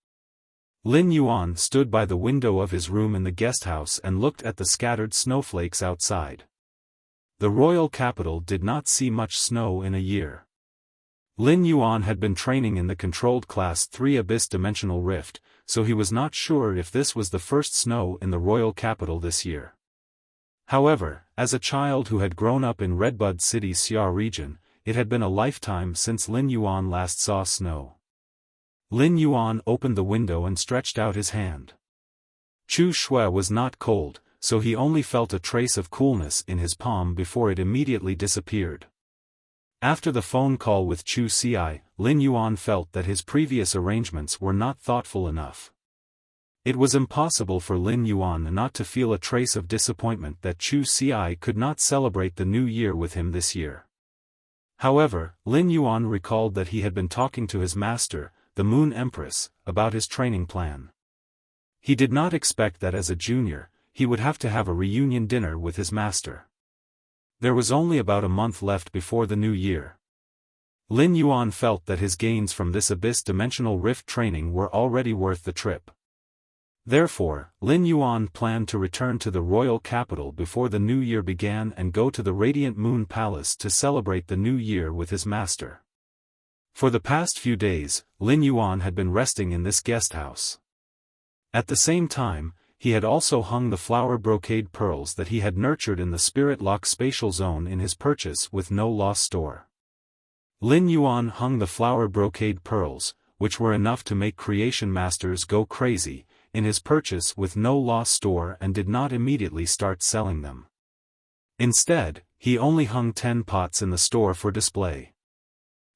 [SPEAKER 1] Lin Yuan stood by the window of his room in the guesthouse and looked at the scattered snowflakes outside. The royal capital did not see much snow in a year. Lin Yuan had been training in the controlled Class 3 Abyss Dimensional Rift, so he was not sure if this was the first snow in the royal capital this year. However, as a child who had grown up in Redbud City's Xia region, it had been a lifetime since Lin Yuan last saw snow. Lin Yuan opened the window and stretched out his hand. Chu Shui was not cold, so he only felt a trace of coolness in his palm before it immediately disappeared. After the phone call with Chu Si, Lin Yuan felt that his previous arrangements were not thoughtful enough. It was impossible for Lin Yuan not to feel a trace of disappointment that Chu Xi could not celebrate the new year with him this year. However, Lin Yuan recalled that he had been talking to his master, the Moon Empress, about his training plan. He did not expect that as a junior, he would have to have a reunion dinner with his master. There was only about a month left before the new year. Lin Yuan felt that his gains from this abyss-dimensional rift training were already worth the trip. Therefore, Lin Yuan planned to return to the royal capital before the new year began and go to the Radiant Moon Palace to celebrate the new year with his master. For the past few days, Lin Yuan had been resting in this guest house. At the same time, he had also hung the flower brocade pearls that he had nurtured in the Spirit Lock spatial zone in his purchase with no loss store. Lin Yuan hung the flower brocade pearls, which were enough to make creation masters go crazy, in his purchase with no loss store and did not immediately start selling them. Instead, he only hung 10 pots in the store for display.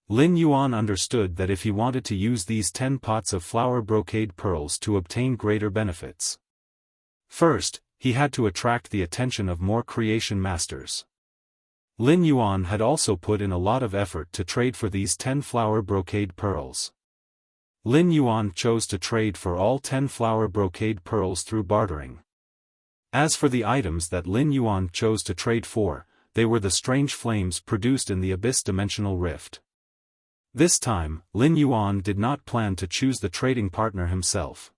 [SPEAKER 1] Lin Yuan understood that if he wanted to use these 10 pots of flower brocade pearls to obtain greater benefits, first, he had to attract the attention of more creation masters. Lin Yuan had also put in a lot of effort to trade for these 10 flower brocade pearls. Lin Yuan chose to trade for all 10 flower brocade pearls through bartering. As for the items that Lin Yuan chose to trade for, they were the strange flames produced in the abyss-dimensional rift. This time, Lin Yuan did not plan to choose the trading partner himself.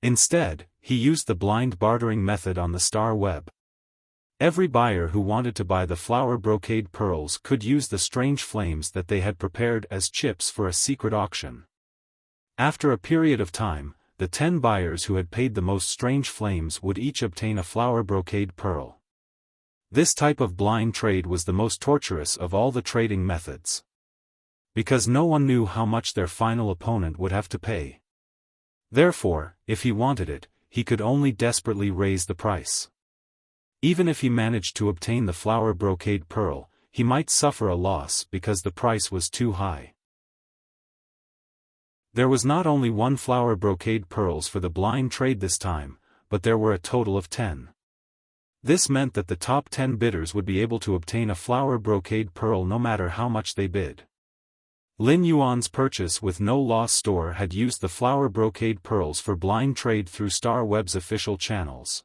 [SPEAKER 1] Instead, he used the blind bartering method on the star web. Every buyer who wanted to buy the flower brocade pearls could use the strange flames that they had prepared as chips for a secret auction. After a period of time, the 10 buyers who had paid the most strange flames would each obtain a flower brocade pearl. This type of blind trade was the most torturous of all the trading methods, because no one knew how much their final opponent would have to pay. Therefore, if he wanted it, he could only desperately raise the price. Even if he managed to obtain the flower brocade pearl, he might suffer a loss because the price was too high. There was not only one flower brocade pearls for the blind trade this time, but there were a total of 10. This meant that the top 10 bidders would be able to obtain a flower brocade pearl no matter how much they bid. Lin Yuan's purchase with no loss store had used the flower brocade pearls for blind trade through Star Web's official channels.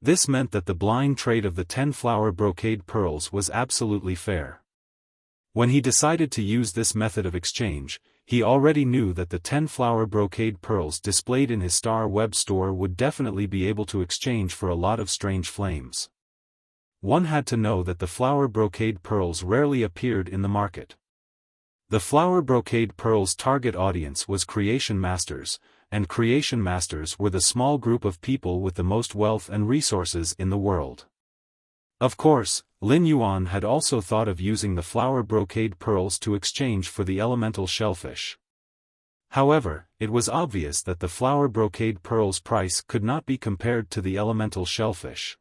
[SPEAKER 1] This meant that the blind trade of the 10 flower brocade pearls was absolutely fair. When he decided to use this method of exchange, he already knew that the 10 flower brocade pearls displayed in his Star Web store would definitely be able to exchange for a lot of strange flames. One had to know that the flower brocade pearls rarely appeared in the market. The flower brocade pearls' target audience was creation masters, and creation masters were the small group of people with the most wealth and resources in the world. Of course, Lin Yuan had also thought of using the flower brocade pearls to exchange for the elemental shellfish. However, it was obvious that the flower brocade pearls' price could not be compared to the elemental shellfish.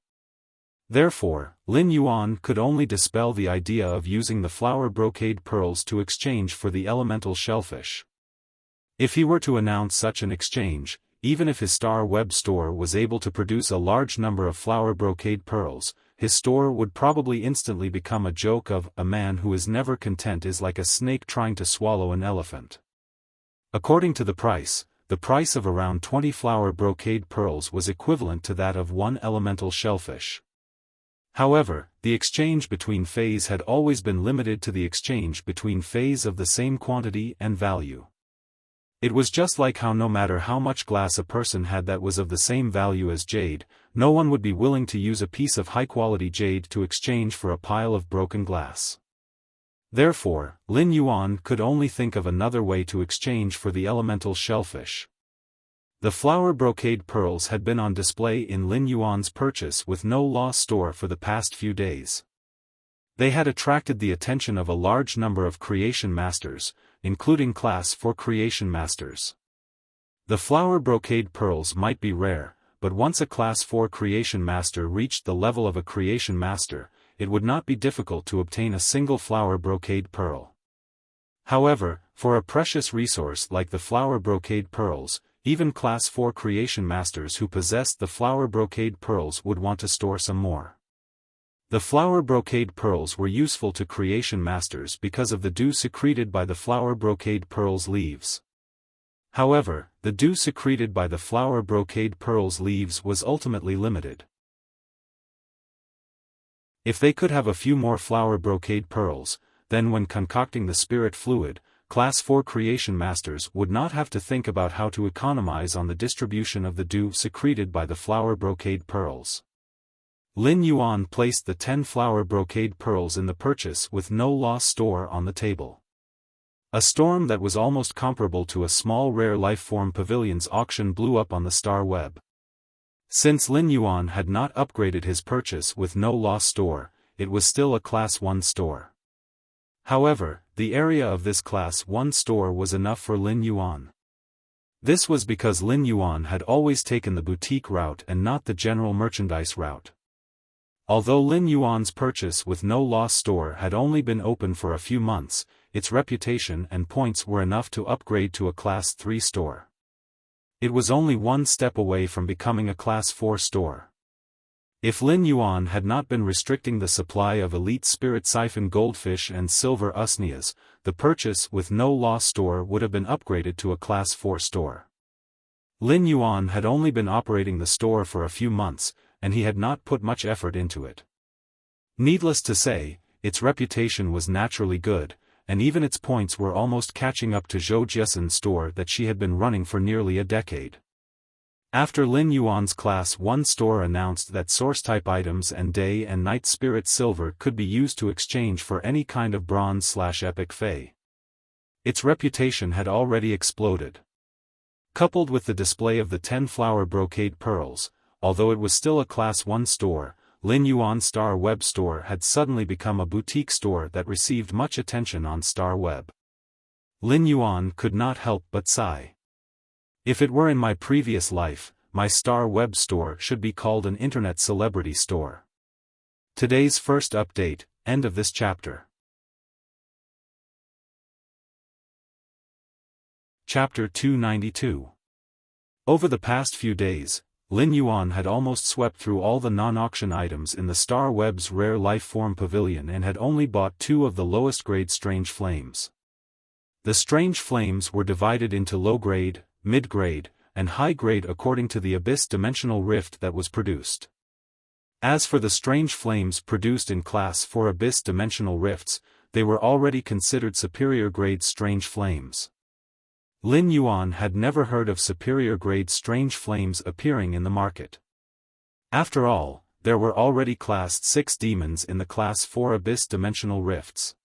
[SPEAKER 1] Therefore, Lin Yuan could only dispel the idea of using the flower brocade pearls to exchange for the elemental shellfish. If he were to announce such an exchange, even if his Star Web store was able to produce a large number of flower brocade pearls, his store would probably instantly become a joke of, "A man who is never content is like a snake trying to swallow an elephant." According to the price of around 20 flower brocade pearls was equivalent to that of one elemental shellfish. However, the exchange between phase had always been limited to the exchange between phase of the same quantity and value. It was just like how no matter how much glass a person had that was of the same value as jade, no one would be willing to use a piece of high-quality jade to exchange for a pile of broken glass. Therefore, Lin Yuan could only think of another way to exchange for the elemental shellfish. The flower brocade pearls had been on display in Lin Yuan's purchase with no loss store for the past few days. They had attracted the attention of a large number of creation masters, including Class 4 creation masters. The flower brocade pearls might be rare, but once a Class 4 creation master reached the level of a creation master, it would not be difficult to obtain a single flower brocade pearl. However, for a precious resource like the flower brocade pearls, even Class 4 creation masters who possessed the flower brocade pearls would want to store some more. The flower brocade pearls were useful to creation masters because of the dew secreted by the flower brocade pearls leaves. However, the dew secreted by the flower brocade pearls leaves was ultimately limited. If they could have a few more flower brocade pearls, then when concocting the spirit fluid, Class 4 creation masters would not have to think about how to economize on the distribution of the dew secreted by the flower brocade pearls. Lin Yuan placed the 10 flower brocade pearls in the purchase with no loss store on the table. A storm that was almost comparable to a small rare life-form pavilion's auction blew up on the star web. Since Lin Yuan had not upgraded his purchase with no loss store, it was still a Class 1 store. However, the area of this Class 1 store was enough for Lin Yuan. This was because Lin Yuan had always taken the boutique route and not the general merchandise route. Although Lin Yuan's purchase with no loss store had only been open for a few months, its reputation and points were enough to upgrade to a Class 3 store. It was only one step away from becoming a Class 4 store. If Lin Yuan had not been restricting the supply of elite spirit siphon goldfish and silver usnias, the purchase with no loss store would have been upgraded to a Class 4 store. Lin Yuan had only been operating the store for a few months, and he had not put much effort into it. Needless to say, its reputation was naturally good, and even its points were almost catching up to Zhou Jiesen's store that she had been running for nearly a decade. After Lin Yuan's Class 1 store announced that source-type items and day and night spirit silver could be used to exchange for any kind of bronze/epic fey, its reputation had already exploded. Coupled with the display of the 10 flower brocade pearls, although it was still a Class 1 store, Lin Yuan's Star Web store had suddenly become a boutique store that received much attention on Star Web. Lin Yuan could not help but sigh. If it were in my previous life, my Star Web store should be called an internet celebrity store. Today's first update, end of this chapter. Chapter 292. Over the past few days, Lin Yuan had almost swept through all the non-auction items in the Star Web's rare life-form pavilion and had only bought 2 of the lowest-grade strange flames. The strange flames were divided into low-grade, mid-grade, and high-grade according to the abyss dimensional rift that was produced. As for the strange flames produced in Class 4 abyss dimensional rifts, they were already considered superior-grade strange flames. Lin Yuan had never heard of superior-grade strange flames appearing in the market. After all, there were already Class 6 demons in the Class 4 abyss dimensional rifts.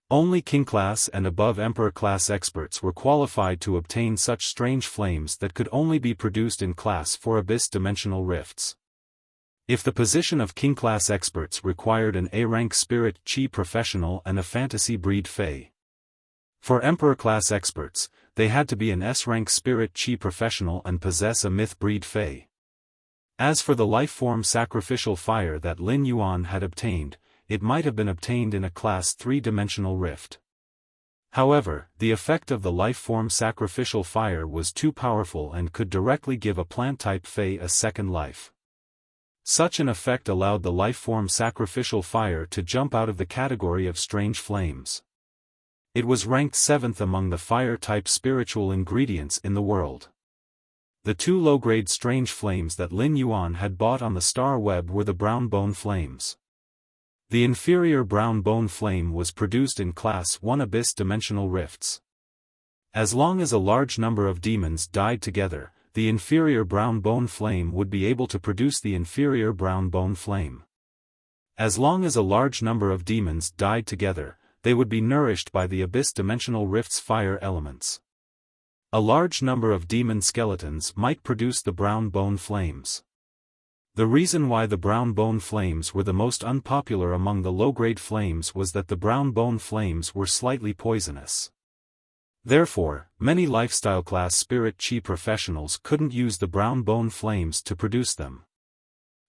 [SPEAKER 1] Only King-class and above Emperor-class experts were qualified to obtain such strange flames that could only be produced in Class 4 abyss dimensional rifts. If the position of King-class experts required an A-rank spirit chi professional and a fantasy breed fey. For Emperor-class experts, they had to be an S-rank spirit chi professional and possess a myth breed fey. As for the life-form sacrificial fire that Lin Yuan had obtained, it might have been obtained in a Class 3-dimensional rift. However, the effect of the life-form sacrificial fire was too powerful and could directly give a plant-type fey a second life. Such an effect allowed the life-form sacrificial fire to jump out of the category of strange flames. It was ranked 7th among the fire-type spiritual ingredients in the world. The 2 low-grade strange flames that Lin Yuan had bought on the Star Web were the brown bone flames. The inferior brown bone flame was produced in Class 1 abyss dimensional rifts. As long as a large number of demons died together, the inferior brown bone flame would be able to produce the inferior brown bone flame. As long as a large number of demons died together, they would be nourished by the abyss dimensional rift's fire elements. A large number of demon skeletons might produce the brown bone flames. The reason why the brown bone flames were the most unpopular among the low-grade flames was that the brown bone flames were slightly poisonous. Therefore, many lifestyle-class spirit chi professionals couldn't use the brown bone flames to produce them.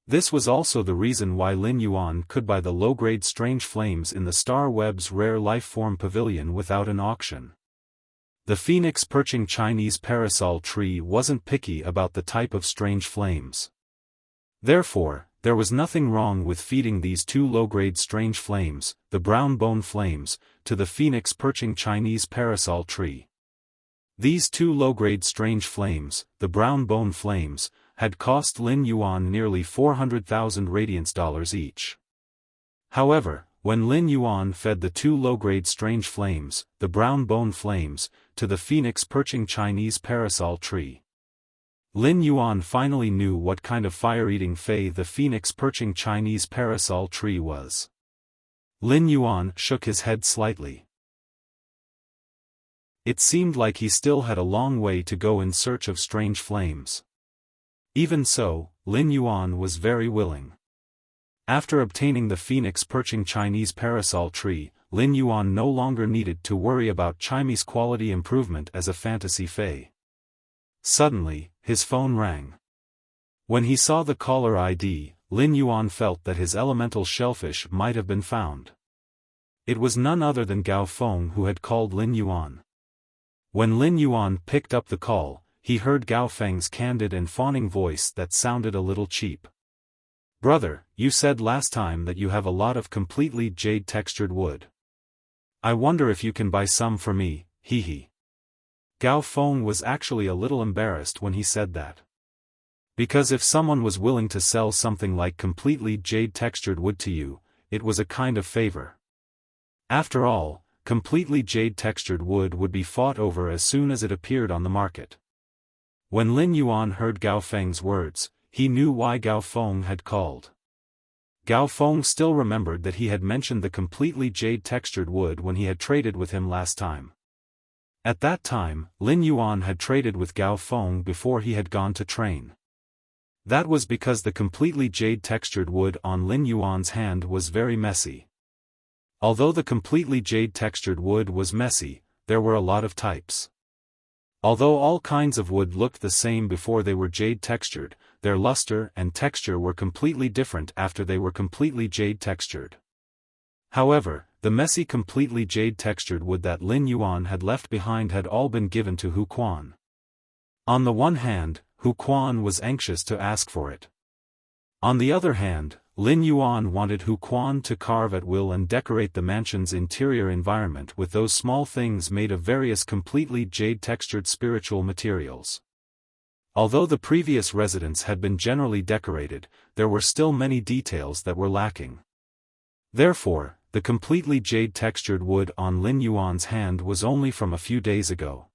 [SPEAKER 1] This was also the reason why Lin Yuan could buy the low-grade strange flames in the Star Web's rare life-form pavilion without an auction. The phoenix perching Chinese parasol tree wasn't picky about the type of strange flames. Therefore, there was nothing wrong with feeding these two low-grade strange flames, the brown bone flames, to the phoenix perching Chinese parasol tree. These two low-grade strange flames, the brown bone flames, had cost Lin Yuan nearly 400,000 radiance dollars each. However, when Lin Yuan fed the two low-grade strange flames, the brown bone flames, to the phoenix perching Chinese parasol tree, Lin Yuan finally knew what kind of fire-eating fey the phoenix perching Chinese parasol tree was. Lin Yuan shook his head slightly. It seemed like he still had a long way to go in search of strange flames. Even so, Lin Yuan was very willing. After obtaining the phoenix perching Chinese parasol tree, Lin Yuan no longer needed to worry about Chime's quality improvement as a fantasy fey. Suddenly, his phone rang. When he saw the caller ID, Lin Yuan felt that his elemental shellfish might have been found. It was none other than Gao Feng who had called Lin Yuan. When Lin Yuan picked up the call, he heard Gao Feng's candid and fawning voice that sounded a little cheap. "Brother, you said last time that you have a lot of completely jade-textured wood. I wonder if you can buy some for me, hee." Gao Feng was actually a little embarrassed when he said that. Because if someone was willing to sell something like completely jade-textured wood to you, it was a kind of favor. After all, completely jade-textured wood would be fought over as soon as it appeared on the market. When Lin Yuan heard Gao Feng's words, he knew why Gao Feng had called. Gao Feng still remembered that he had mentioned the completely jade-textured wood when he had traded with him last time. At that time, Lin Yuan had traded with Gao Feng before he had gone to train. That was because the completely jade-textured wood on Lin Yuan's hand was very messy. Although the completely jade-textured wood was messy, there were a lot of types. Although all kinds of wood looked the same before they were jade-textured, their luster and texture were completely different after they were completely jade-textured. However, the messy completely jade-textured wood that Lin Yuan had left behind had all been given to Hu Quan. On the one hand, Hu Quan was anxious to ask for it. On the other hand, Lin Yuan wanted Hu Quan to carve at will and decorate the mansion's interior environment with those small things made of various completely jade-textured spiritual materials. Although the previous residence had been generally decorated, there were still many details that were lacking. Therefore, the completely jade-textured wood on Lin Yuan's hand was only from a few days ago.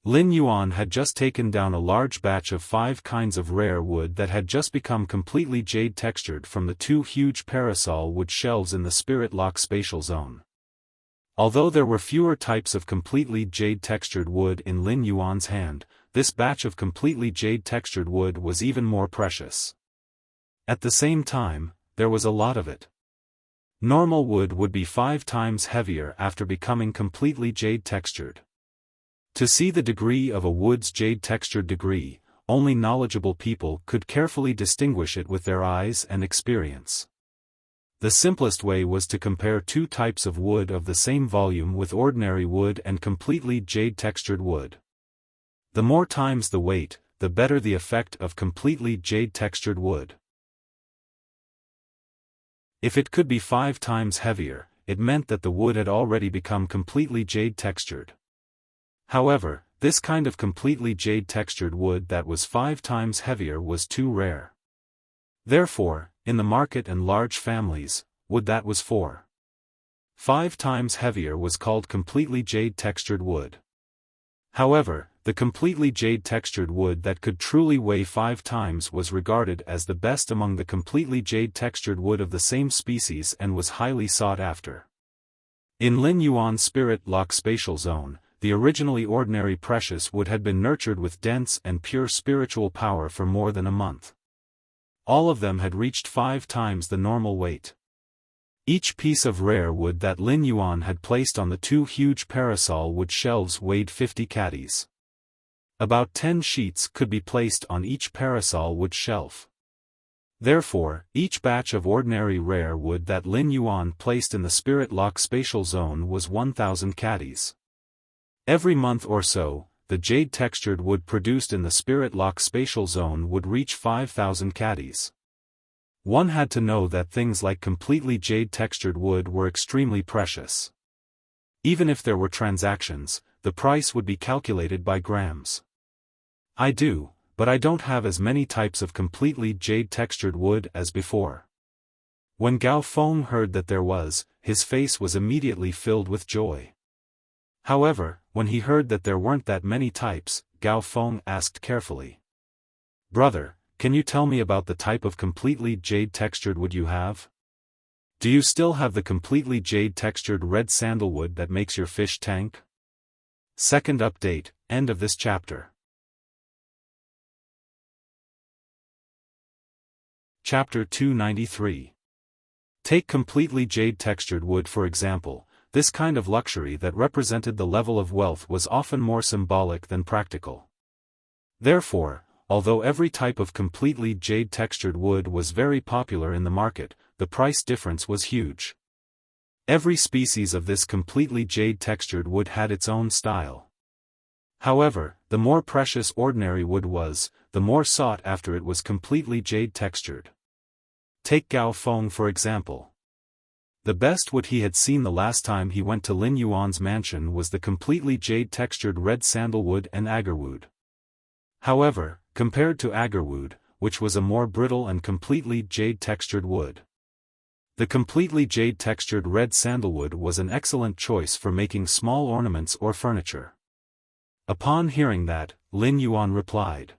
[SPEAKER 1] Lin Yuan had just taken down a large batch of 5 kinds of rare wood that had just become completely jade-textured from the 2 huge parasol wood shelves in the Spirit Lock spatial zone. Although there were fewer types of completely jade-textured wood in Lin Yuan's hand, this batch of completely jade-textured wood was even more precious. At the same time, there was a lot of it. Normal wood would be 5 times heavier after becoming completely jade-textured. To see the degree of a wood's jade-textured degree, only knowledgeable people could carefully distinguish it with their eyes and experience. The simplest way was to compare 2 types of wood of the same volume with ordinary wood and completely jade-textured wood. The more times the weight, the better the effect of completely jade-textured wood. If it could be 5 times heavier, it meant that the wood had already become completely jade-textured. However, this kind of completely jade-textured wood that was 5 times heavier was too rare. Therefore, in the market and large families, wood that was 5 times heavier was called completely jade-textured wood. However, the completely jade-textured wood that could truly weigh 5 times was regarded as the best among the completely jade-textured wood of the same species and was highly sought after. In Lin Yuan's Spirit Lock spatial zone, the originally ordinary precious wood had been nurtured with dense and pure spiritual power for more than a month. All of them had reached 5 times the normal weight. Each piece of rare wood that Lin Yuan had placed on the 2 huge parasol wood shelves weighed 50 caddies. About 10 sheets could be placed on each parasol wood shelf. Therefore, each batch of ordinary rare wood that Lin Yuan placed in the Spirit Lock spatial zone was 1,000 caddies. Every month or so, the jade-textured wood produced in the Spirit Lock spatial zone would reach 5,000 caddies. One had to know that things like completely jade-textured wood were extremely precious. Even if there were transactions, the price would be calculated by grams. I do, but I don't have as many types of completely jade-textured wood as before. When Gao Feng heard that there was, his face was immediately filled with joy. However, when he heard that there weren't that many types, Gao Feng asked carefully. "Brother, can you tell me about the type of completely jade-textured wood you have? Do you still have the completely jade-textured red sandalwood that makes your fish tank?" Second update, end of this chapter. Chapter 293. Take completely jade-textured wood for example. This kind of luxury that represented the level of wealth was often more symbolic than practical. Therefore, although every type of completely jade-textured wood was very popular in the market, the price difference was huge. Every species of this completely jade-textured wood had its own style. However, the more precious ordinary wood was, the more sought after it was completely jade-textured. Take Gao Feng for example. The best wood he had seen the last time he went to Lin Yuan's mansion was the completely jade-textured red sandalwood and agarwood. However, compared to agarwood, which was a more brittle and completely jade-textured wood, the completely jade-textured red sandalwood was an excellent choice for making small ornaments or furniture. Upon hearing that, Lin Yuan replied,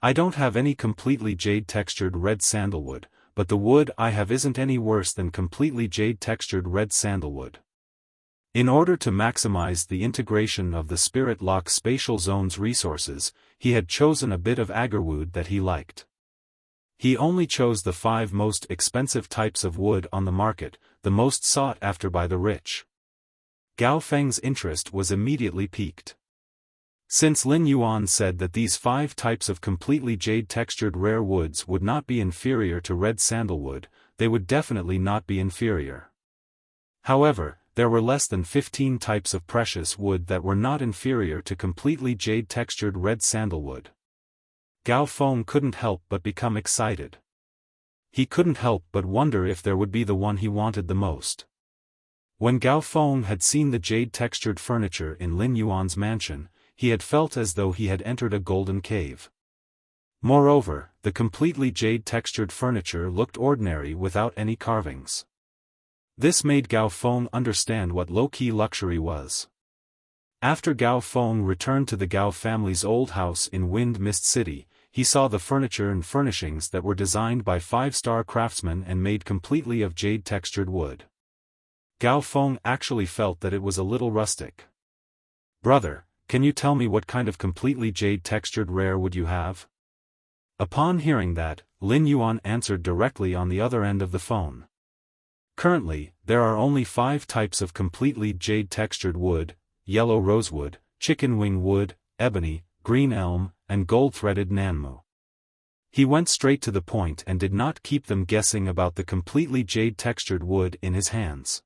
[SPEAKER 1] "I don't have any completely jade-textured red sandalwood, but the wood I have isn't any worse than completely jade-textured red sandalwood." In order to maximize the integration of the Spirit Lock spatial zone's resources, he had chosen a bit of agarwood that he liked. He only chose the 5 most expensive types of wood on the market, the most sought after by the rich. Gao Feng's interest was immediately piqued. Since Lin Yuan said that these 5 types of completely jade-textured rare woods would not be inferior to red sandalwood, they would definitely not be inferior. However, there were less than 15 types of precious wood that were not inferior to completely jade-textured red sandalwood. Gao Feng couldn't help but become excited. He couldn't help but wonder if there would be the one he wanted the most. When Gao Feng had seen the jade-textured furniture in Lin Yuan's mansion, he had felt as though he had entered a golden cave. Moreover, the completely jade-textured furniture looked ordinary without any carvings. This made Gao Feng understand what low-key luxury was. After Gao Feng returned to the Gao family's old house in Wind Mist City, he saw the furniture and furnishings that were designed by 5-star craftsmen and made completely of jade-textured wood. Gao Feng actually felt that it was a little rustic. "Brother, can you tell me what kind of completely jade-textured rare wood you have?" Upon hearing that, Lin Yuan answered directly on the other end of the phone. Currently, there are only 5 types of completely jade-textured wood: yellow rosewood, chicken wing wood, ebony, green elm, and gold-threaded nanmu. He went straight to the point and did not keep them guessing about the completely jade-textured wood in his hands.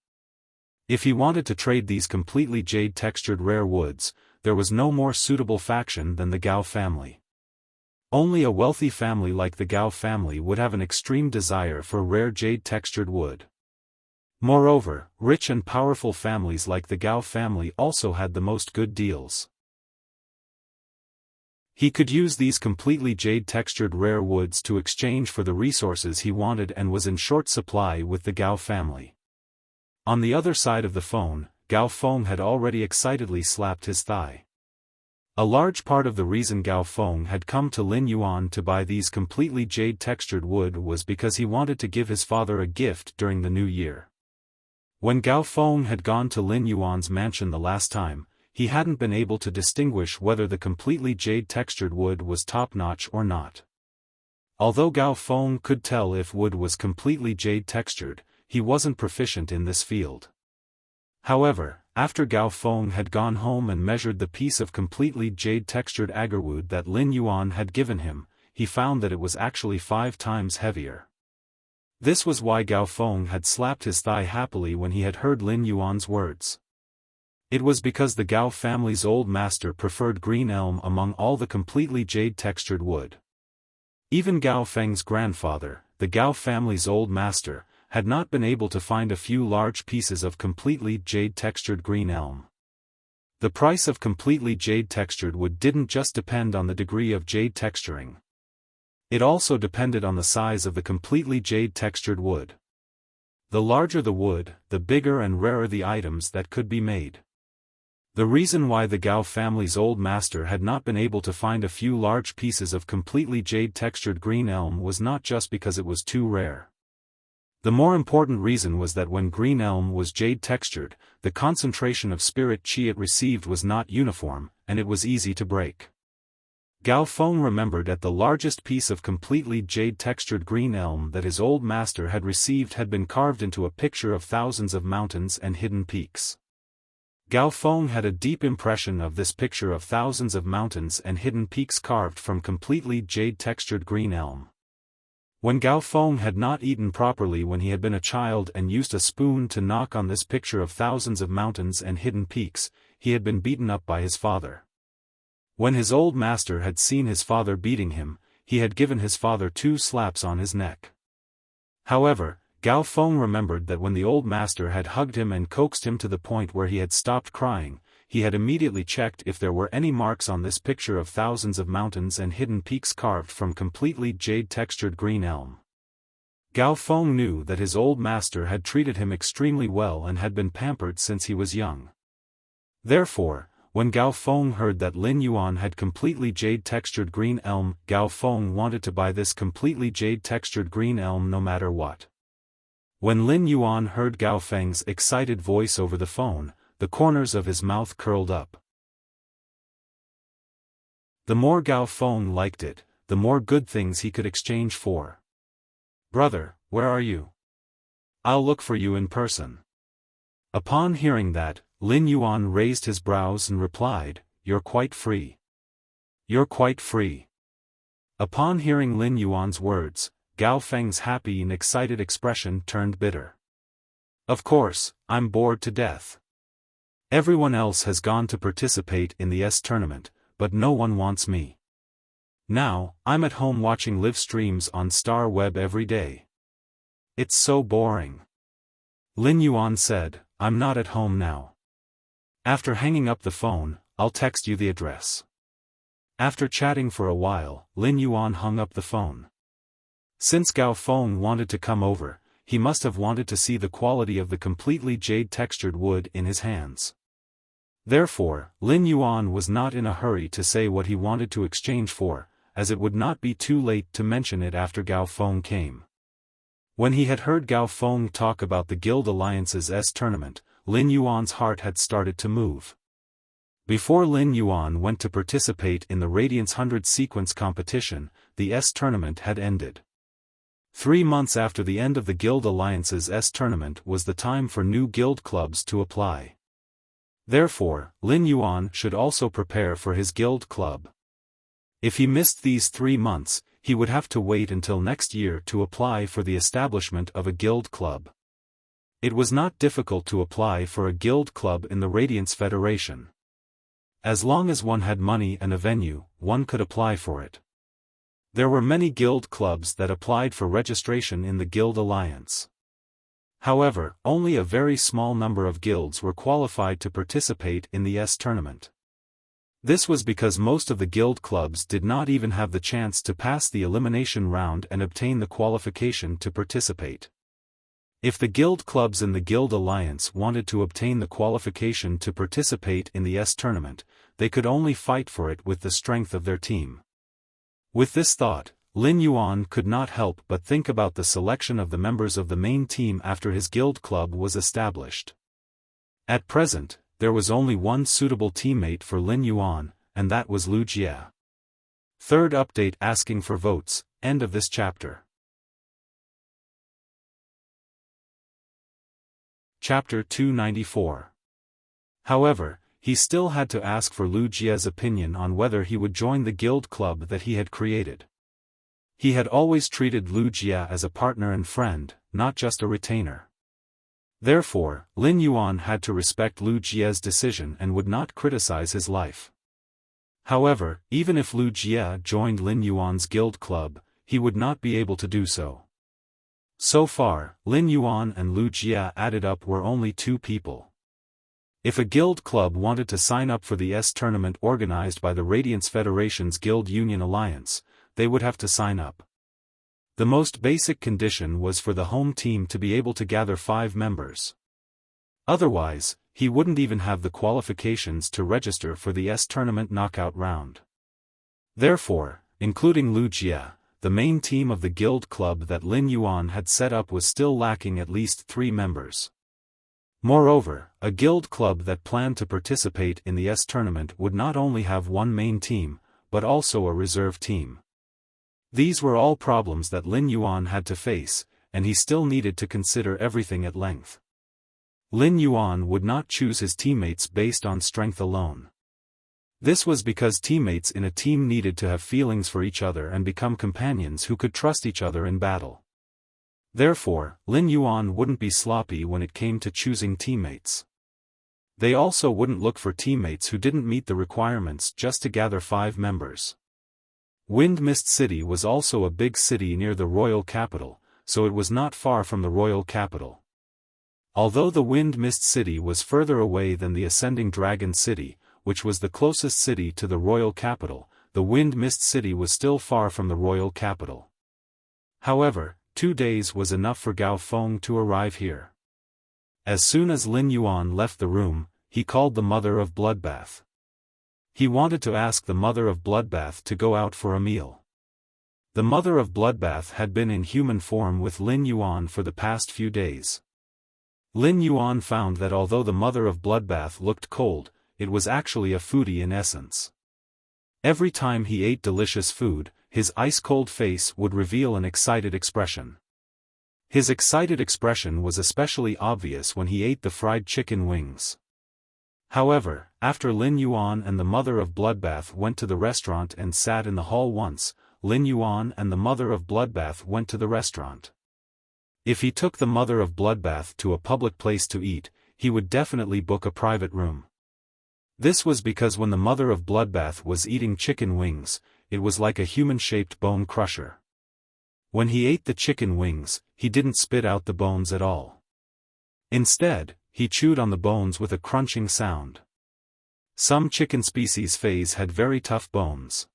[SPEAKER 1] If he wanted to trade these completely jade-textured rare woods, there was no more suitable faction than the Gao family. Only a wealthy family like the Gao family would have an extreme desire for rare jade-textured wood. Moreover, rich and powerful families like the Gao family also had the most good deals. He could use these completely jade-textured rare woods to exchange for the resources he wanted and was in short supply with the Gao family. On the other side of the phone, Gao Feng had already excitedly slapped his thigh. A large part of the reason Gao Feng had come to Lin Yuan to buy these completely jade-textured wood was because he wanted to give his father a gift during the new year. When Gao Feng had gone to Lin Yuan's mansion the last time, he hadn't been able to distinguish whether the completely jade-textured wood was top-notch or not. Although Gao Feng could tell if wood was completely jade-textured, he wasn't proficient in this field. However, after Gao Feng had gone home and measured the piece of completely jade-textured agarwood that Lin Yuan had given him, he found that it was actually 5 times heavier. This was why Gao Feng had slapped his thigh happily when he had heard Lin Yuan's words. It was because the Gao family's old master preferred green elm among all the completely jade-textured wood. Even Gao Feng's grandfather, the Gao family's old master, had not been able to find a few large pieces of completely jade-textured green elm. The price of completely jade-textured wood didn't just depend on the degree of jade texturing. It also depended on the size of the completely jade-textured wood. The larger the wood, the bigger and rarer the items that could be made. The reason why the Gao family's old master had not been able to find a few large pieces of completely jade-textured green elm was not just because it was too rare. The more important reason was that when green elm was jade-textured, the concentration of spirit qi it received was not uniform, and it was easy to break. Gao Feng remembered that the largest piece of completely jade-textured green elm that his old master had received had been carved into a picture of thousands of mountains and hidden peaks. Gao Feng had a deep impression of this picture of thousands of mountains and hidden peaks carved from completely jade-textured green elm. When Gao Feng had not eaten properly when he had been a child and used a spoon to knock on this picture of thousands of mountains and hidden peaks, he had been beaten up by his father. When his old master had seen his father beating him, he had given his father 2 slaps on his neck. However, Gao Feng remembered that when the old master had hugged him and coaxed him to the point where he had stopped crying, he had immediately checked if there were any marks on this picture of thousands of mountains and hidden peaks carved from completely jade-textured green elm. Gao Feng knew that his old master had treated him extremely well and had been pampered since he was young. Therefore, when Gao Feng heard that Lin Yuan had completely jade-textured green elm, Gao Feng wanted to buy this completely jade-textured green elm no matter what. When Lin Yuan heard Gao Feng's excited voice over the phone, the corners of his mouth curled up. The more Gao Feng liked it, the more good things he could exchange for. "Brother, where are you? I'll look for you in person." Upon hearing that, Lin Yuan raised his brows and replied, "You're quite free. You're quite free." Upon hearing Lin Yuan's words, Gao Feng's happy and excited expression turned bitter. "Of course, I'm bored to death. Everyone else has gone to participate in the tournament, but no one wants me. Now, I'm at home watching live streams on Star Web every day. It's so boring." Lin Yuan said, "I'm not at home now. After hanging up the phone, I'll text you the address." After chatting for a while, Lin Yuan hung up the phone. Since Gao Feng wanted to come over, he must have wanted to see the quality of the completely jade-textured wood in his hands. Therefore, Lin Yuan was not in a hurry to say what he wanted to exchange for, as it would not be too late to mention it after Gao Feng came. When he had heard Gao Feng talk about the Guild Alliance's tournament, Lin Yuan's heart had started to move. Before Lin Yuan went to participate in the Radiance 100 sequence competition, the tournament had ended. 3 months after the end of the Guild Alliance's tournament was the time for new guild clubs to apply. Therefore, Lin Yuan should also prepare for his guild club. If he missed these 3 months, he would have to wait until next year to apply for the establishment of a guild club. It was not difficult to apply for a guild club in the Radiance Federation. As long as one had money and a venue, one could apply for it. There were many guild clubs that applied for registration in the Guild Alliance. However, only a very small number of guilds were qualified to participate in the tournament. This was because most of the guild clubs did not even have the chance to pass the elimination round and obtain the qualification to participate. If the guild clubs in the Guild Alliance wanted to obtain the qualification to participate in the tournament, they could only fight for it with the strength of their team. With this thought, Lin Yuan could not help but think about the selection of the members of the main team after his guild club was established. At present, there was only one suitable teammate for Lin Yuan, and that was Wuxia. Third update asking for votes, end of this chapter. Chapter 294. However, he still had to ask for Wuxia's opinion on whether he would join the guild club that he had created. He had always treated Wuxia as a partner and friend, not just a retainer. Therefore, Lin Yuan had to respect Lu Jie's decision and would not criticize his life. However, even if Lu Jie joined Lin Yuan's guild club, he would not be able to do so. So far, Lin Yuan and Lu Jie added up were only 2 people. If a guild club wanted to sign up for the S tournament organized by the Radiance Federation's Guild Union Alliance, they would have to sign up. The most basic condition was for the home team to be able to gather 5 members. Otherwise, he wouldn't even have the qualifications to register for the S tournament knockout round. Therefore, including Lu Jie, the main team of the guild club that Lin Yuan had set up was still lacking at least 3 members. Moreover, a guild club that planned to participate in the S tournament would not only have one main team, but also a reserve team. These were all problems that Lin Yuan had to face, and he still needed to consider everything at length. Lin Yuan would not choose his teammates based on strength alone. This was because teammates in a team needed to have feelings for each other and become companions who could trust each other in battle. Therefore, Lin Yuan wouldn't be sloppy when it came to choosing teammates. They also wouldn't look for teammates who didn't meet the requirements just to gather 5 members. Wind Mist City was also a big city near the royal capital, so it was not far from the royal capital. Although the Wind Mist City was further away than the Ascending Dragon City, which was the closest city to the royal capital, the Wind Mist City was still far from the royal capital. However, 2 days was enough for Gao Feng to arrive here. As soon as Lin Yuan left the room, he called the Mother of Bloodbath. He wanted to ask the Mother of Bloodbath to go out for a meal. The Mother of Bloodbath had been in human form with Lin Yuan for the past few days. Lin Yuan found that although the Mother of Bloodbath looked cold, it was actually a foodie in essence. Every time he ate delicious food, his ice-cold face would reveal an excited expression. His excited expression was especially obvious when he ate the fried chicken wings. However, after Lin Yuan and the Mother of Bloodbath went to the restaurant and sat in the hall once, Lin Yuan and the Mother of Bloodbath went to the restaurant. If he took the Mother of Bloodbath to a public place to eat, he would definitely book a private room. This was because when the Mother of Bloodbath was eating chicken wings, it was like a human-shaped bone crusher. When he ate the chicken wings, he didn't spit out the bones at all. Instead, he chewed on the bones with a crunching sound. Some chicken species phase had very tough bones.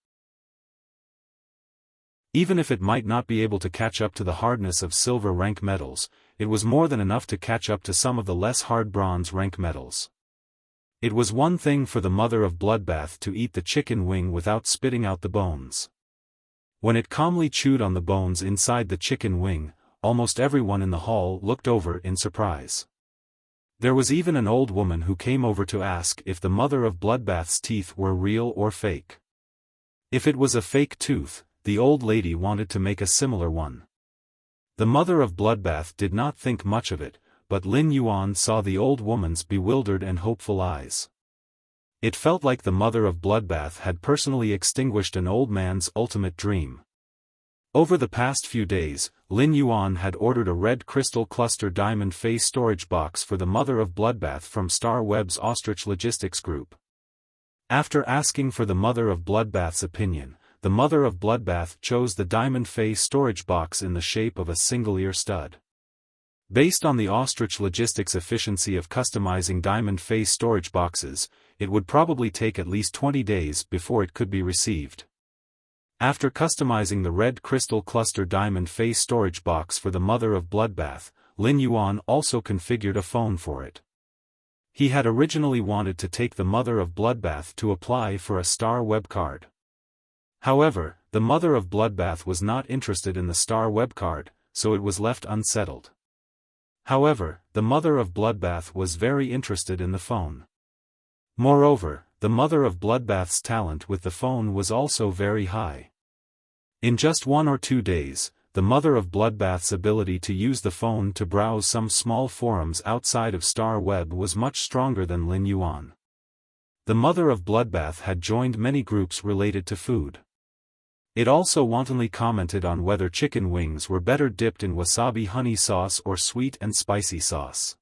[SPEAKER 1] Even if it might not be able to catch up to the hardness of silver rank metals, it was more than enough to catch up to some of the less hard bronze rank metals. It was one thing for the Mother of Bloodbath to eat the chicken wing without spitting out the bones. When it calmly chewed on the bones inside the chicken wing, almost everyone in the hall looked over in surprise. There was even an old woman who came over to ask if the Mother of Bloodbath's teeth were real or fake. If it was a fake tooth, the old lady wanted to make a similar one. The Mother of Bloodbath did not think much of it, but Lin Yuan saw the old woman's bewildered and hopeful eyes. It felt like the Mother of Bloodbath had personally extinguished an old man's ultimate dream. Over the past few days, Lin Yuan had ordered a red crystal cluster diamond face storage box for the Mother of Bloodbath from Star Web's Ostrich Logistics Group. After asking for the Mother of Bloodbath's opinion, the Mother of Bloodbath chose the diamond face storage box in the shape of a single-ear stud. Based on the Ostrich Logistics efficiency of customizing diamond face storage boxes, it would probably take at least 20 days before it could be received. After customizing the red crystal cluster diamond face storage box for the Mother of Bloodbath, Lin Yuan also configured a phone for it. He had originally wanted to take the Mother of Bloodbath to apply for a Star Web card. However, the Mother of Bloodbath was not interested in the Star Web card, so it was left unsettled. However, the Mother of Bloodbath was very interested in the phone. Moreover, the Mother of Bloodbath's talent with the phone was also very high. In just 1 or 2 days, the Mother of Bloodbath's ability to use the phone to browse some small forums outside of Star Web was much stronger than Lin Yuan. The Mother of Bloodbath had joined many groups related to food. It also wantonly commented on whether chicken wings were better dipped in wasabi honey sauce or sweet and spicy sauce.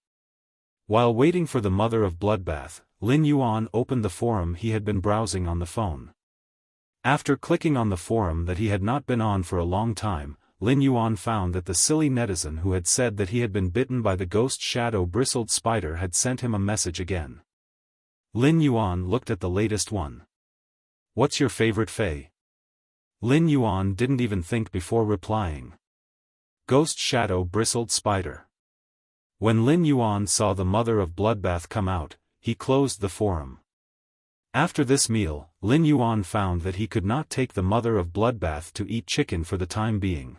[SPEAKER 1] While waiting for the mother of bloodbath, Lin Yuan opened the forum he had been browsing on the phone. After clicking on the forum that he had not been on for a long time, Lin Yuan found that the silly netizen who had said that he had been bitten by the ghost shadow-bristled spider had sent him a message again. Lin Yuan looked at the latest one. "What's your favorite fae?" Lin Yuan didn't even think before replying. "Ghost shadow-bristled spider." When Lin Yuan saw the mother of bloodbath come out, he closed the forum. After this meal, Lin Yuan found that he could not take the mother of bloodbath to eat chicken for the time being.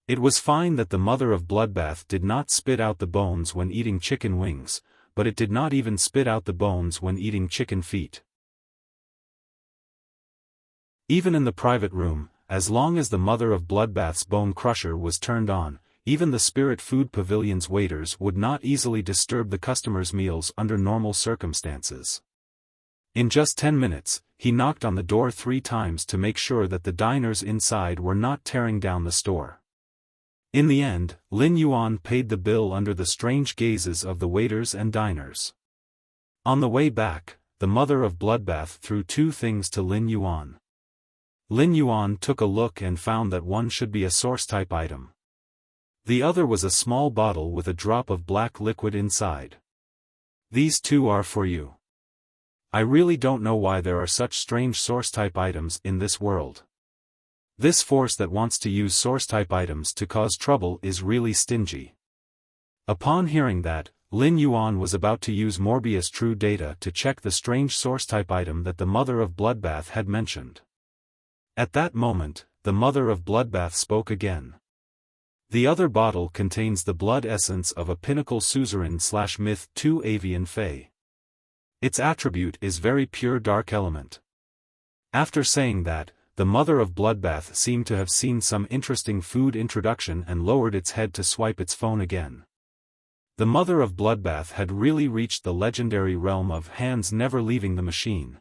[SPEAKER 1] It was fine that the mother of bloodbath did not spit out the bones when eating chicken wings, but it did not even spit out the bones when eating chicken feet. Even in the private room, as long as the mother of bloodbath's bone crusher was turned on, even the Spirit Food Pavilion's waiters would not easily disturb the customers' meals under normal circumstances. In just 10 minutes, he knocked on the door 3 times to make sure that the diners inside were not tearing down the store. In the end, Lin Yuan paid the bill under the strange gazes of the waiters and diners. On the way back, the mother of bloodbath threw 2 things to Lin Yuan. Lin Yuan took a look and found that one should be a source-type item. The other was a small bottle with a drop of black liquid inside. "These 2 are for you. I really don't know why there are such strange source-type items in this world. This force that wants to use source-type items to cause trouble is really stingy." Upon hearing that, Lin Yuan was about to use Morbius True Data to check the strange source-type item that the mother of bloodbath had mentioned. At that moment, the mother of bloodbath spoke again. "The other bottle contains the blood essence of a pinnacle suzerain/myth 2 avian fae. Its attribute is very pure dark element." After saying that, the mother of bloodbath seemed to have seen some interesting food introduction and lowered its head to swipe its phone again. The mother of bloodbath had really reached the legendary realm of hands never leaving the machine.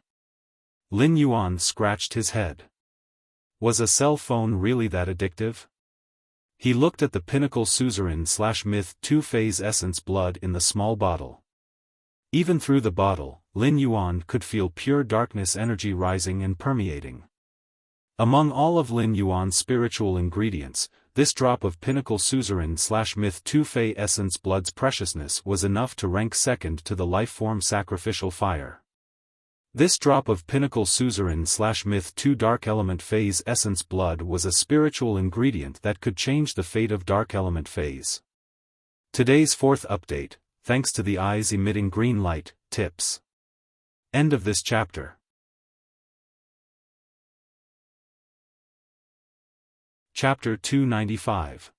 [SPEAKER 1] Lin Yuan scratched his head. Was a cell phone really that addictive? He looked at the pinnacle suzerain/myth 2 phase essence blood in the small bottle. Even through the bottle, Lin Yuan could feel pure darkness energy rising and permeating. Among all of Lin Yuan's spiritual ingredients, this drop of pinnacle suzerain/myth 2 phase essence blood's preciousness was enough to rank second to the life-form sacrificial fire. This drop of pinnacle suzerain/myth 2 dark element phase essence blood was a spiritual ingredient that could change the fate of dark element phase. Today's 4th update, thanks to the eyes emitting green light, tips. End of this chapter. Chapter 295.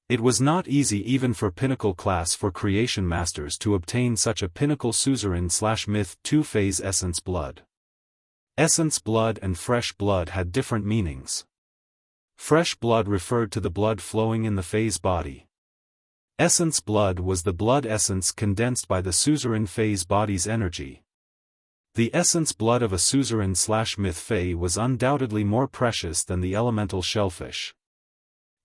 [SPEAKER 1] It was not easy even for Pinnacle Class for Creation Masters to obtain such a Pinnacle Suzerain/myth 2 phase essence blood. Essence blood and fresh blood had different meanings. Fresh blood referred to the blood flowing in the phase body. Essence blood was the blood essence condensed by the suzerain phase body's energy. The essence blood of a suzerain/myth fae was undoubtedly more precious than the elemental shellfish.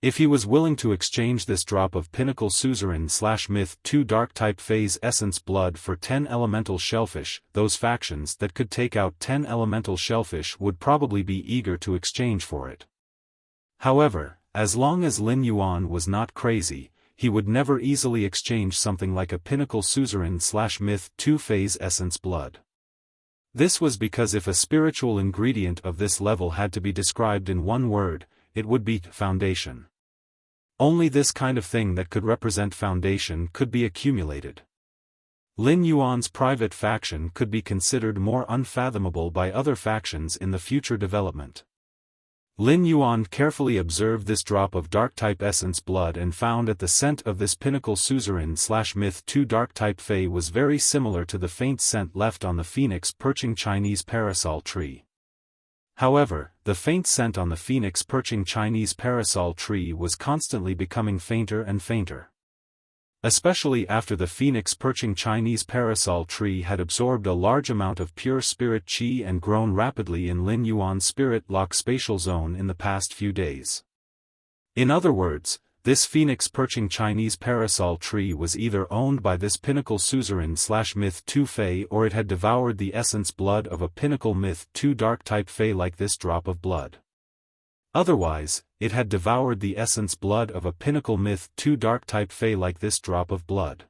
[SPEAKER 1] If he was willing to exchange this drop of pinnacle suzerain/myth 2 dark type phase essence blood for 10 elemental shellfish, those factions that could take out 10 elemental shellfish would probably be eager to exchange for it. However, as long as Lin Yuan was not crazy, he would never easily exchange something like a pinnacle suzerain/myth 2 phase essence blood. This was because if a spiritual ingredient of this level had to be described in one word, it would be foundation. Only this kind of thing that could represent foundation could be accumulated. Lin Yuan's private faction could be considered more unfathomable by other factions in the future development. Lin Yuan carefully observed this drop of dark-type essence blood and found that the scent of this pinnacle suzerain/myth 2 dark-type fae was very similar to the faint scent left on the phoenix perching Chinese parasol tree. However, the faint scent on the phoenix perching Chinese parasol tree was constantly becoming fainter and fainter. Especially after the phoenix perching Chinese parasol tree had absorbed a large amount of pure spirit qi and grown rapidly in Lin Yuan's spirit lock spatial zone in the past few days. In other words, this phoenix-perching Chinese parasol tree was either owned by this pinnacle suzerain/myth 2 Fey, or it had devoured the essence blood of a pinnacle myth 2 dark-type Fey like this drop of blood. Otherwise, it had devoured the essence blood of a pinnacle myth 2 dark-type Fey like this drop of blood.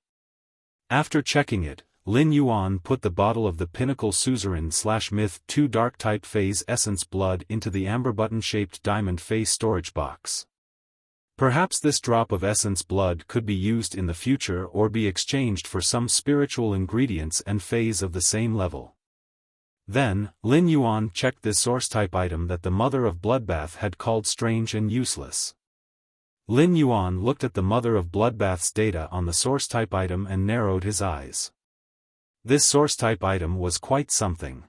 [SPEAKER 1] After checking it, Lin Yuan put the bottle of the pinnacle suzerain/myth 2 dark-type Fey's essence blood into the amber button-shaped diamond Fey storage box. Perhaps this drop of essence blood could be used in the future or be exchanged for some spiritual ingredients and Feys of the same level. Then, Lin Yuan checked this source-type item that the Mother of Bloodbath had called strange and useless. Lin Yuan looked at the Mother of Bloodbath's data on the source-type item and narrowed his eyes. This source-type item was quite something.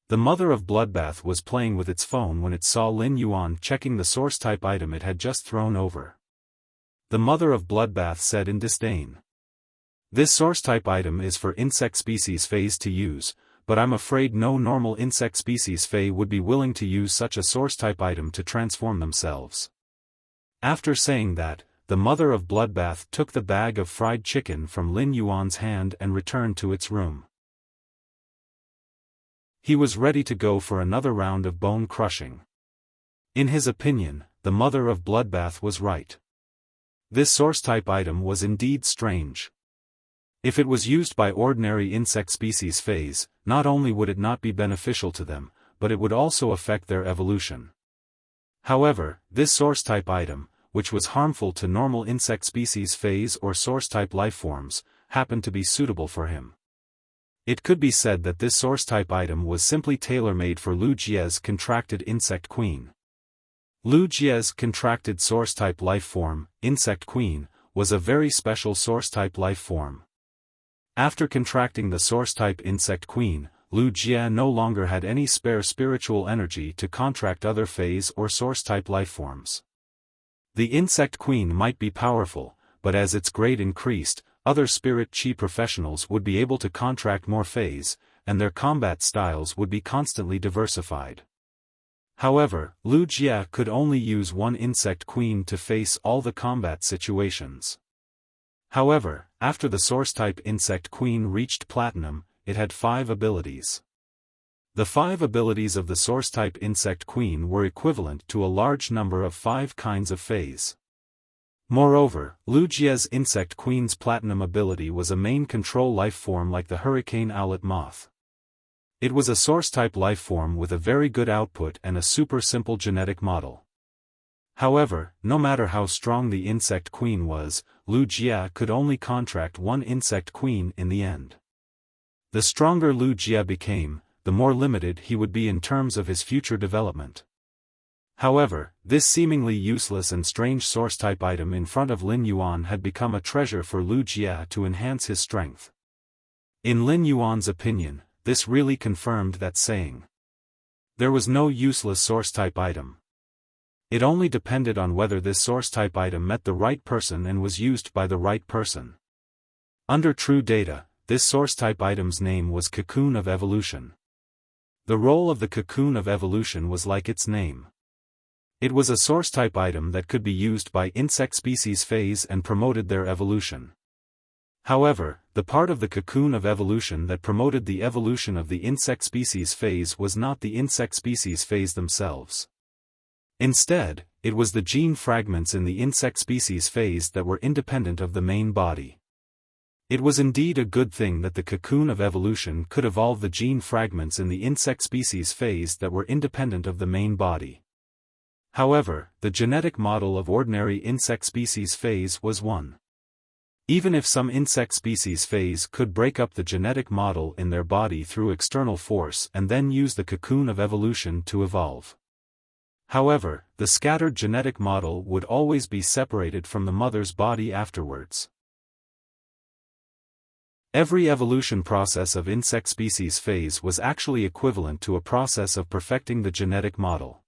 [SPEAKER 1] The Mother of Bloodbath was playing with its phone when it saw Lin Yuan checking the source-type item it had just thrown over. The Mother of Bloodbath said in disdain, "This source-type item is for insect species Feys to use, but I'm afraid no normal insect species Fey would be willing to use such a source-type item to transform themselves." After saying that, the Mother of Bloodbath took the bag of fried chicken from Lin Yuan's hand and returned to its room. He was ready to go for another round of bone crushing. In his opinion, the Mother of Bloodbath was right. This source-type item was indeed strange. If it was used by ordinary insect species Feys, not only would it not be beneficial to them, but it would also affect their evolution. However, this source-type item, which was harmful to normal insect species Feys or source-type lifeforms, happened to be suitable for him. It could be said that this source-type item was simply tailor-made for Lu Jie's contracted insect queen. Lu Jie's contracted source-type lifeform, Insect Queen, was a very special source-type lifeform. After contracting the source-type Insect Queen, Lu Jie no longer had any spare spiritual energy to contract other Feys or source-type lifeforms. The Insect Queen might be powerful, but as its grade increased, other spirit chi professionals would be able to contract more Feys, and their combat styles would be constantly diversified. However, Lu Jie could only use one Insect Queen to face all the combat situations. However, after the source-type Insect Queen reached Platinum, it had 5 abilities. The 5 abilities of the source-type Insect Queen were equivalent to a large number of 5 kinds of Feys. Moreover, Lu Jie's Insect Queen's Platinum ability was a main control lifeform like the Hurricane Owlet Moth. It was a source-type lifeform with a very good output and a super simple genetic model. However, no matter how strong the Insect Queen was, Lu Jie could only contract one Insect Queen in the end. The stronger Lu Jie became, the more limited he would be in terms of his future development. However, this seemingly useless and strange source-type item in front of Lin Yuan had become a treasure for Lu Jie to enhance his strength. In Lin Yuan's opinion, this really confirmed that saying. There was no useless source-type item. It only depended on whether this source-type item met the right person and was used by the right person. Under true data, this source-type item's name was Cocoon of Evolution. The role of the Cocoon of Evolution was like its name. It was a source-type item that could be used by insect species Feys and promoted their evolution. However, the part of the Cocoon of Evolution that promoted the evolution of the insect species Feys was not the insect species Feys themselves. Instead, it was the gene fragments in the insect species Feys that were independent of the main body. It was indeed a good thing that the Cocoon of Evolution could evolve the gene fragments in the insect species Feys that were independent of the main body. However, the genetic model of ordinary insect species Feys was one. Even if some insect species Feys could break up the genetic model in their body through external force and then use the Cocoon of Evolution to evolve. However, the scattered genetic model would always be separated from the mother's body afterwards. Every evolution process of insect species Feys was actually equivalent to a process of perfecting the genetic model.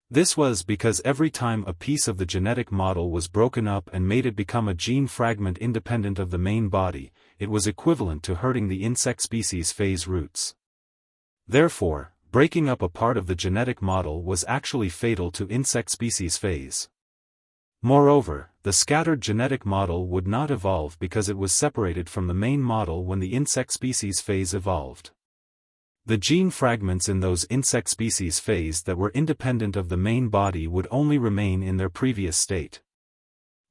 [SPEAKER 1] This was because every time a piece of the genetic model was broken up and made it become a gene fragment independent of the main body, it was equivalent to hurting the insect species Feys roots. Therefore, breaking up a part of the genetic model was actually fatal to insect species Feys. Moreover, the scattered genetic model would not evolve because it was separated from the main model when the insect species phase evolved. The gene fragments in those insect species phase that were independent of the main body would only remain in their previous state.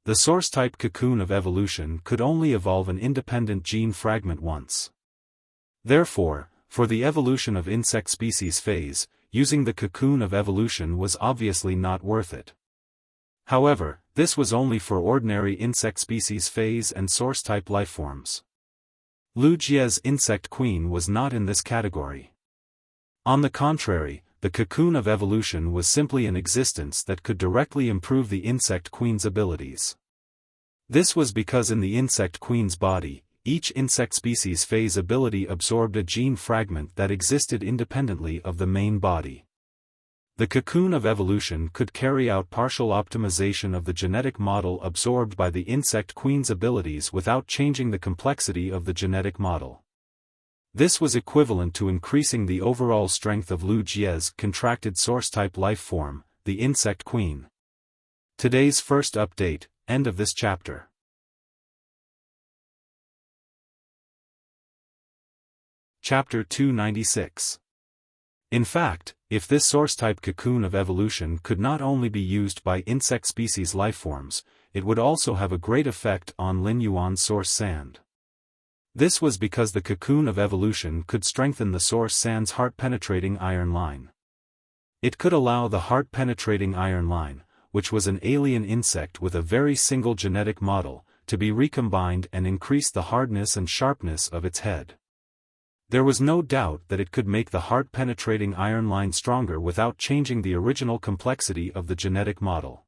[SPEAKER 1] The source-type cocoon of evolution could only evolve an independent gene fragment once. Therefore, for the evolution of insect species phase, using the cocoon of evolution was obviously not worth it. However, this was only for ordinary insect species phase and source-type lifeforms. Wuxia's insect queen was not in this category. On the contrary, the cocoon of evolution was simply an existence that could directly improve the insect queen's abilities. This was because in the insect queen's body, each insect species phase ability absorbed a gene fragment that existed independently of the main body. The cocoon of evolution could carry out partial optimization of the genetic model absorbed by the insect queen's abilities without changing the complexity of the genetic model. This was equivalent to increasing the overall strength of Wuxia's contracted source-type life form, the insect queen. Today's first update, end of this chapter. Chapter 296. In fact, if this source-type cocoon of evolution could not only be used by insect species lifeforms, it would also have a great effect on Lin Yuan's source sand. This was because the cocoon of evolution could strengthen the source sand's heart-penetrating iron line. It could allow the heart-penetrating iron line, which was an alien insect with a very single genetic model, to be recombined and increase the hardness and sharpness of its head. There was no doubt that it could make the heart-penetrating iron line stronger without changing the original complexity of the genetic model.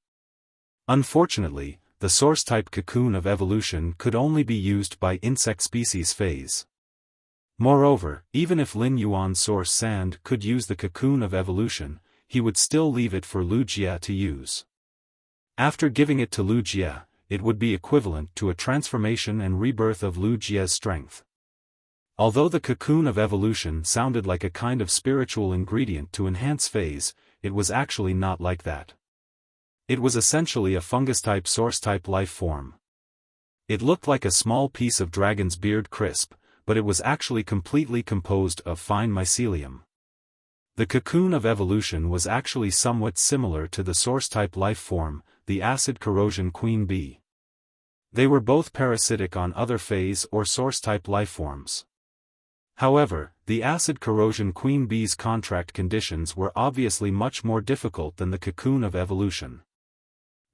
[SPEAKER 1] Unfortunately, the source-type cocoon of evolution could only be used by insect species phase. Moreover, even if Lin Yuan's source sand could use the cocoon of evolution, he would still leave it for Wuxia to use. After giving it to Wuxia, it would be equivalent to a transformation and rebirth of Wuxia's strength. Although the cocoon of evolution sounded like a kind of spiritual ingredient to enhance phase, it was actually not like that. It was essentially a fungus-type source-type life form. It looked like a small piece of dragon's beard crisp, but it was actually completely composed of fine mycelium. The cocoon of evolution was actually somewhat similar to the source-type life form, the acid corrosion queen bee. They were both parasitic on other phase or source-type lifeforms. However, the acid corrosion queen bee's contract conditions were obviously much more difficult than the cocoon of evolution.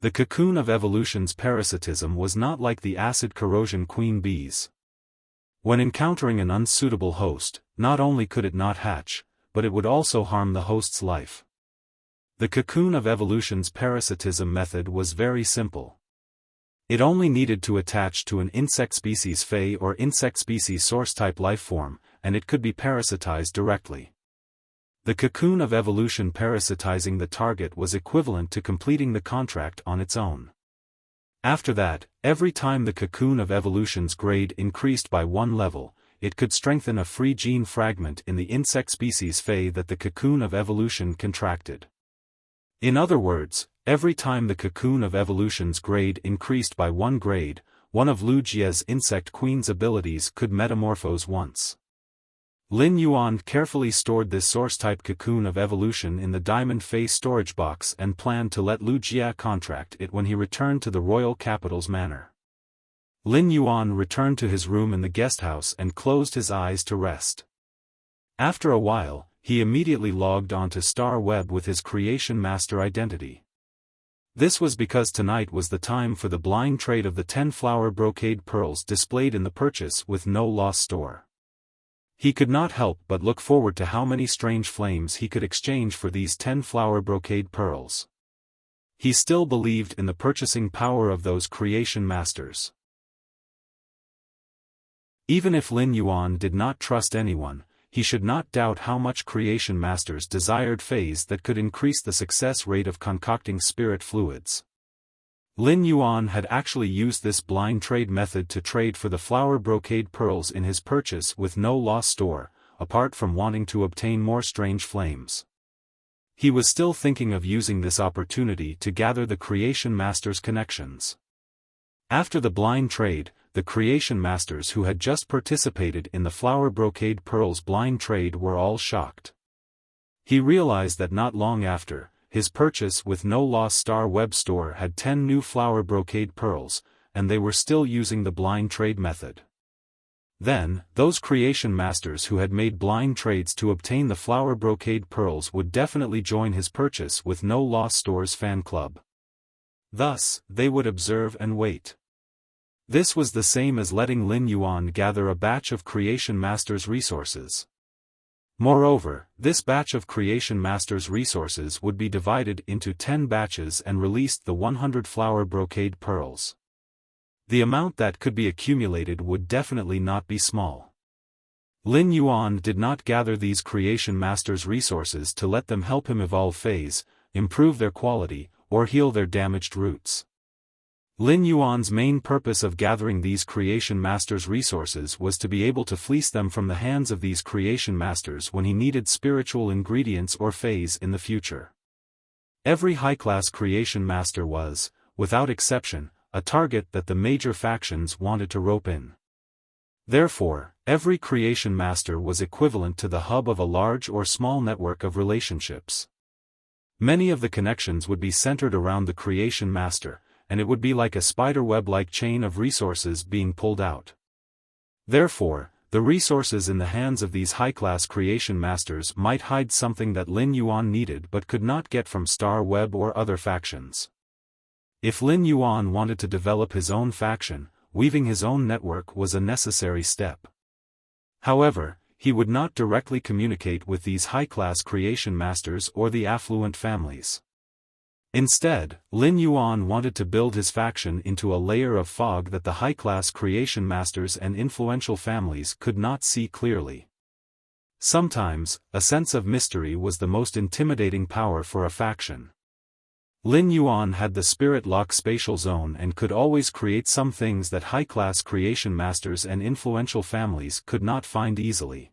[SPEAKER 1] The cocoon of evolution's parasitism was not like the acid corrosion queen bee's. When encountering an unsuitable host, not only could it not hatch, but it would also harm the host's life. The cocoon of evolution's parasitism method was very simple. It only needed to attach to an insect species Fey or insect species source-type lifeform, and it could be parasitized directly. The cocoon of evolution parasitizing the target was equivalent to completing the contract on its own. After that, every time the cocoon of evolution's grade increased by one level, it could strengthen a free gene fragment in the insect species Fey that the cocoon of evolution contracted. In other words, every time the cocoon of evolution's grade increased by one grade, one of Wuxia's insect queen's abilities could metamorphose once. Lin Yuan carefully stored this source-type cocoon of evolution in the diamond face storage box and planned to let Wuxia contract it when he returned to the royal capital's manor. Lin Yuan returned to his room in the guest house and closed his eyes to rest. After a while, he immediately logged onto Star Web with his creation master identity. This was because tonight was the time for the blind trade of the 10 flower brocade pearls displayed in the purchase with no loss store. He could not help but look forward to how many strange flames he could exchange for these 10 flower brocade pearls. He still believed in the purchasing power of those creation masters. Even if Lin Yuan did not trust anyone, he should not doubt how much creation masters desired phase that could increase the success rate of concocting spirit fluids. Lin Yuan had actually used this blind trade method to trade for the flower brocade pearls in his purchase with no loss store, apart from wanting to obtain more strange flames. He was still thinking of using this opportunity to gather the Creation Master's connections. After the blind trade, the Creation Masters who had just participated in the flower brocade pearls blind trade were all shocked. He realized that not long after, his purchase with No Loss Star web store had 10 new flower brocade pearls, and they were still using the blind trade method. Then, those Creation Masters who had made blind trades to obtain the flower brocade pearls would definitely join his purchase with No Loss Store's fan club. Thus, they would observe and wait. This was the same as letting Lin Yuan gather a batch of Creation Masters resources. Moreover, this batch of Creation Masters resources would be divided into 10 batches and released the 100 flower brocade pearls. The amount that could be accumulated would definitely not be small. Lin Yuan did not gather these Creation Masters resources to let them help him evolve phase, improve their quality, or heal their damaged roots. Lin Yuan's main purpose of gathering these Creation Masters resources was to be able to fleece them from the hands of these Creation Masters when he needed spiritual ingredients or phase in the future. Every high-class Creation Master was, without exception, a target that the major factions wanted to rope in. Therefore, every Creation Master was equivalent to the hub of a large or small network of relationships. Many of the connections would be centered around the Creation Master, and it would be like a spiderweb-like chain of resources being pulled out. Therefore, the resources in the hands of these high-class Creation Masters might hide something that Lin Yuan needed but could not get from Star Web or other factions. If Lin Yuan wanted to develop his own faction, weaving his own network was a necessary step. However, he would not directly communicate with these high-class Creation Masters or the affluent families. Instead, Lin Yuan wanted to build his faction into a layer of fog that the high-class Creation Masters and influential families could not see clearly. Sometimes, a sense of mystery was the most intimidating power for a faction. Lin Yuan had the Spirit Lock spatial zone and could always create some things that high-class Creation Masters and influential families could not find easily.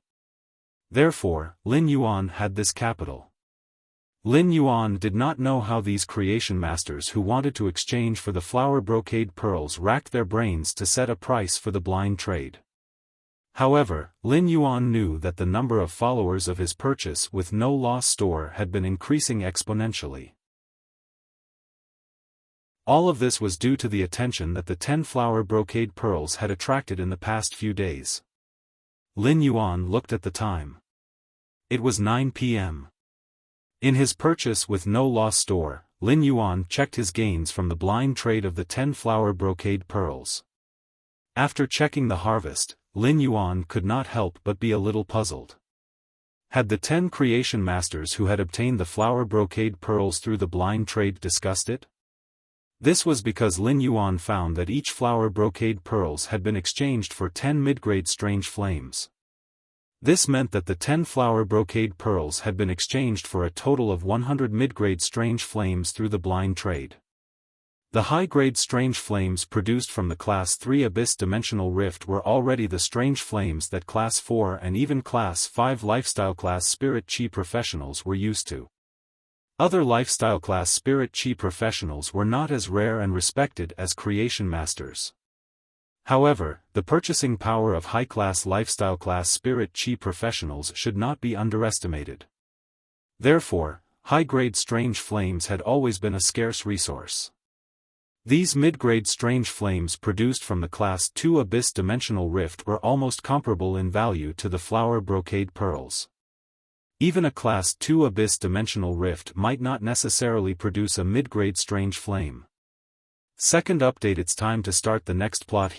[SPEAKER 1] Therefore, Lin Yuan had this capital. Lin Yuan did not know how these Creation Masters who wanted to exchange for the flower brocade pearls racked their brains to set a price for the blind trade. However, Lin Yuan knew that the number of followers of his purchase with No Loss Store had been increasing exponentially. All of this was due to the attention that the 10 flower brocade pearls had attracted in the past few days. Lin Yuan looked at the time. It was 9 p.m. In his purchase with No Loss Store, Lin Yuan checked his gains from the blind trade of the 10 flower brocade pearls. After checking the harvest, Lin Yuan could not help but be a little puzzled. Had the 10 Creation Masters who had obtained the flower brocade pearls through the blind trade discussed it? This was because Lin Yuan found that each flower brocade pearls had been exchanged for 10 mid-grade strange flames. This meant that the 10 flower brocade pearls had been exchanged for a total of 100 mid-grade strange flames through the blind trade. The high-grade strange flames produced from the Class 3 Abyss Dimensional Rift were already the strange flames that Class 4 and even Class 5 Lifestyle Class Spirit Chi professionals were used to. Other Lifestyle Class Spirit Chi professionals were not as rare and respected as Creation Masters. However, the purchasing power of high-class Lifestyle Class Spirit Chi professionals should not be underestimated. Therefore, high-grade strange flames had always been a scarce resource. These mid-grade strange flames produced from the Class 2 Abyss Dimensional Rift were almost comparable in value to the flower brocade pearls. Even a Class 2 Abyss Dimensional Rift might not necessarily produce a mid-grade strange flame. Second update. It's time to start the next plot.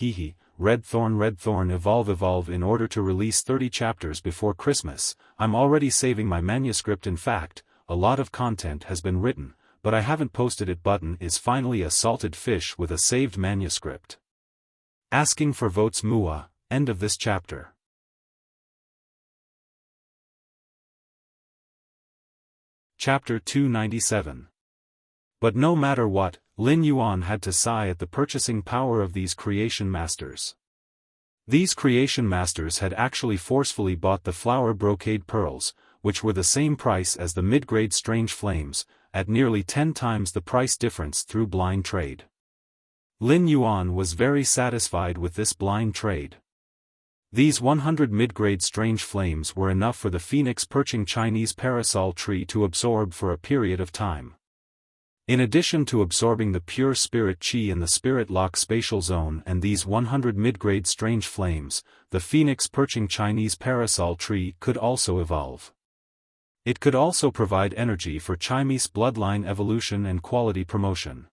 [SPEAKER 1] Red Thorn evolve in order to release 30 chapters before Christmas. I'm already saving my manuscript. In fact, a lot of content has been written, but I haven't posted it. Button is finally a salted fish with a saved manuscript. Asking for votes. Mua, end of this chapter. Chapter 297. But no matter what, Lin Yuan had to sigh at the purchasing power of these Creation Masters. These Creation Masters had actually forcefully bought the flower brocade pearls, which were the same price as the mid-grade strange flames, at nearly 10 times the price difference through blind trade. Lin Yuan was very satisfied with this blind trade. These 100 mid-grade strange flames were enough for the phoenix perching Chinese parasol tree to absorb for a period of time. In addition to absorbing the pure spirit qi in the spirit lock spatial zone and these 100 mid-grade strange flames, the phoenix perching Chinese parasol tree could also evolve. It could also provide energy for Chinese bloodline evolution and quality promotion.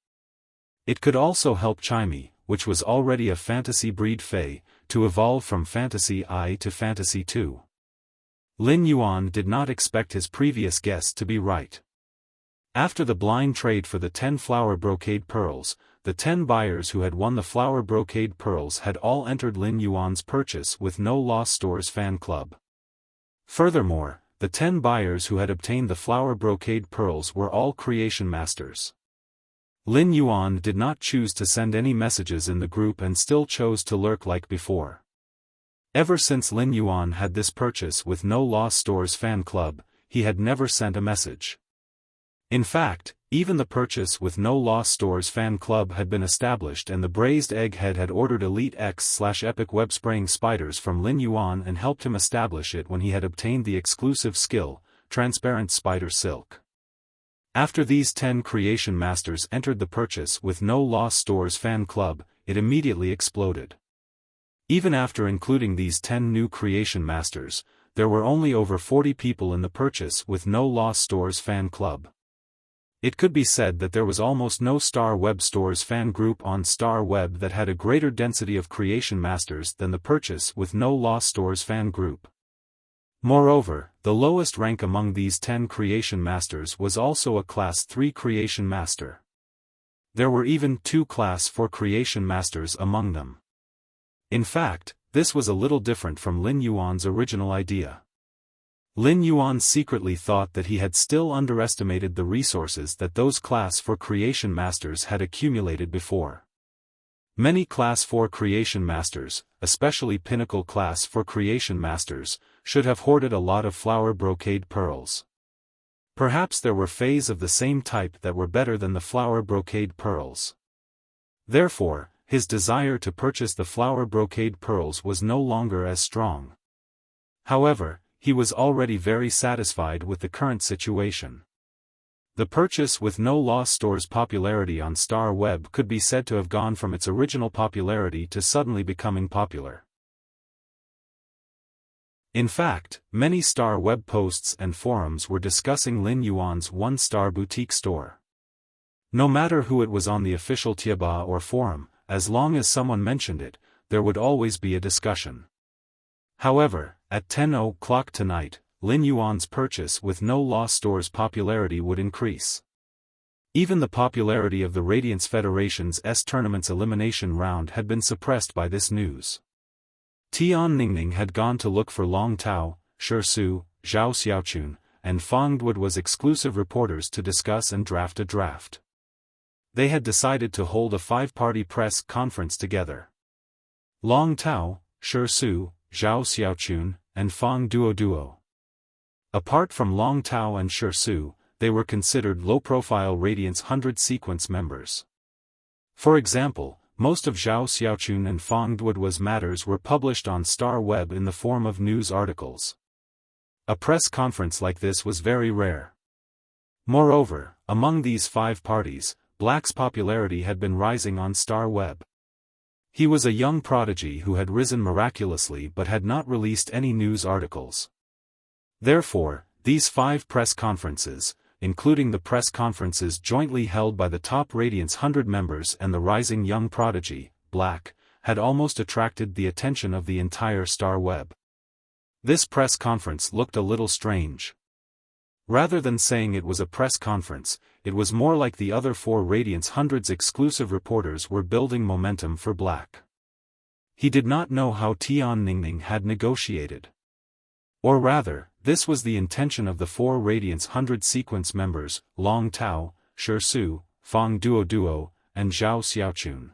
[SPEAKER 1] It could also help Chime, which was already a fantasy breed Fei, to evolve from Fantasy I to Fantasy II. Lin Yuan did not expect his previous guess to be right. After the blind trade for the 10 flower brocade pearls, the 10 buyers who had won the flower brocade pearls had all entered Lin Yuan's purchase with no loss stores fan club. Furthermore, the 10 buyers who had obtained the flower brocade pearls were all creation masters. Lin Yuan did not choose to send any messages in the group and still chose to lurk like before. Ever since Lin Yuan had this purchase with no loss stores fan club, he had never sent a message. In fact, even the purchase with no loss stores fan club had been established and the braised egghead had ordered Elite X/Epic web spraying spiders from Lin Yuan and helped him establish it when he had obtained the exclusive skill, Transparent Spider Silk. After these 10 creation masters entered the purchase with no loss stores fan club, it immediately exploded. Even after including these 10 new creation masters, there were only over 40 people in the purchase with no loss stores fan club. It could be said that there was almost no Star Web Stores fan group on Star Web that had a greater density of creation masters than the purchase with no loss stores fan group. Moreover, the lowest rank among these 10 creation masters was also a Class 3 creation master. There were even 2 Class 4 creation masters among them. In fact, this was a little different from Lin Yuan's original idea. Lin Yuan secretly thought that he had still underestimated the resources that those Class 4 creation masters had accumulated before. Many Class 4 creation masters, especially Pinnacle Class 4 creation masters, should have hoarded a lot of flower brocade pearls. Perhaps there were Fays of the same type that were better than the flower brocade pearls. Therefore, his desire to purchase the flower brocade pearls was no longer as strong. However, he was already very satisfied with the current situation. The purchase with no loss stores popularity on Star Web could be said to have gone from its original popularity to suddenly becoming popular. In fact, many Star Web posts and forums were discussing Lin Yuan's one-star boutique store. No matter who it was on the official Tieba or forum, as long as someone mentioned it, there would always be a discussion. However, at 10 o'clock tonight, Lin Yuan's purchase with no loss stores popularity would increase. Even the popularity of the Radiance Federation's tournament's elimination round had been suppressed by this news. Tian Ningning had gone to look for Long Tao, Shi Su, Zhao Xiaochun, and Fang Duod was exclusive reporters to discuss and draft a draft. They had decided to hold a 5-party press conference together. Long Tao, Shi Su, Zhao Xiaochun, and Fang Duo. Apart from Long Tao and Shi Su, they were considered low-profile Radiance 100 sequence members. For example, most of Zhao Xiaochun and Fang Duo's matters were published on Star Web in the form of news articles. A press conference like this was very rare. Moreover, among these 5 parties, Black's popularity had been rising on Star Web. He was a young prodigy who had risen miraculously but had not released any news articles. Therefore, these 5 press conferences, including the press conferences jointly held by the top Radiance 100 members and the rising young prodigy, Black, had almost attracted the attention of the entire Star Web. This press conference looked a little strange. Rather than saying it was a press conference, it was more like the other 4 Radiance 100's exclusive reporters were building momentum for Black. He did not know how Tian Ningning had negotiated. Or rather, this was the intention of the 4 Radiance 100 sequence members, Long Tao, Shi Su, Fang Duo, and Zhao Xiaochun.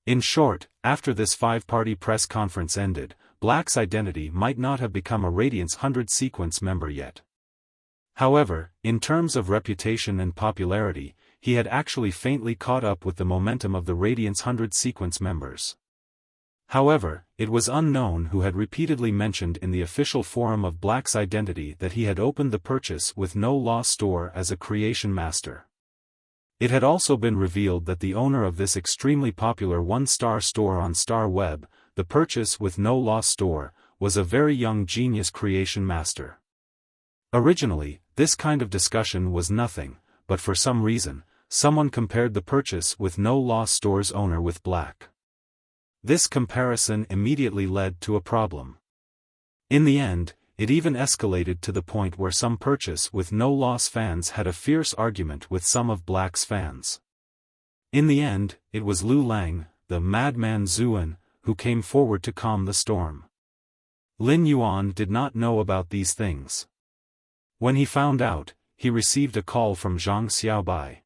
[SPEAKER 1] In short, after this 5-party press conference ended, Black's identity might not have become a Radiance 100 sequence member yet. However, in terms of reputation and popularity, he had actually faintly caught up with the momentum of the Radiance 100 sequence members. However, it was unknown who had repeatedly mentioned in the official forum of Black's identity that he had opened the Purchase with No Loss store as a creation master. It had also been revealed that the owner of this extremely popular one-star store on Star Web, the Purchase with No Loss store, was a very young genius creation master. Originally, this kind of discussion was nothing, but for some reason, someone compared the Purchase with No Loss store's owner with Black. This comparison immediately led to a problem. In the end, it even escalated to the point where some Purchase with No Loss fans had a fierce argument with some of Black's fans. In the end, it was Lu Lang, the madman Zuan, who came forward to calm the storm. Lin Yuan did not know about these things. When he found out, he received a call from Zhang Xiaobai.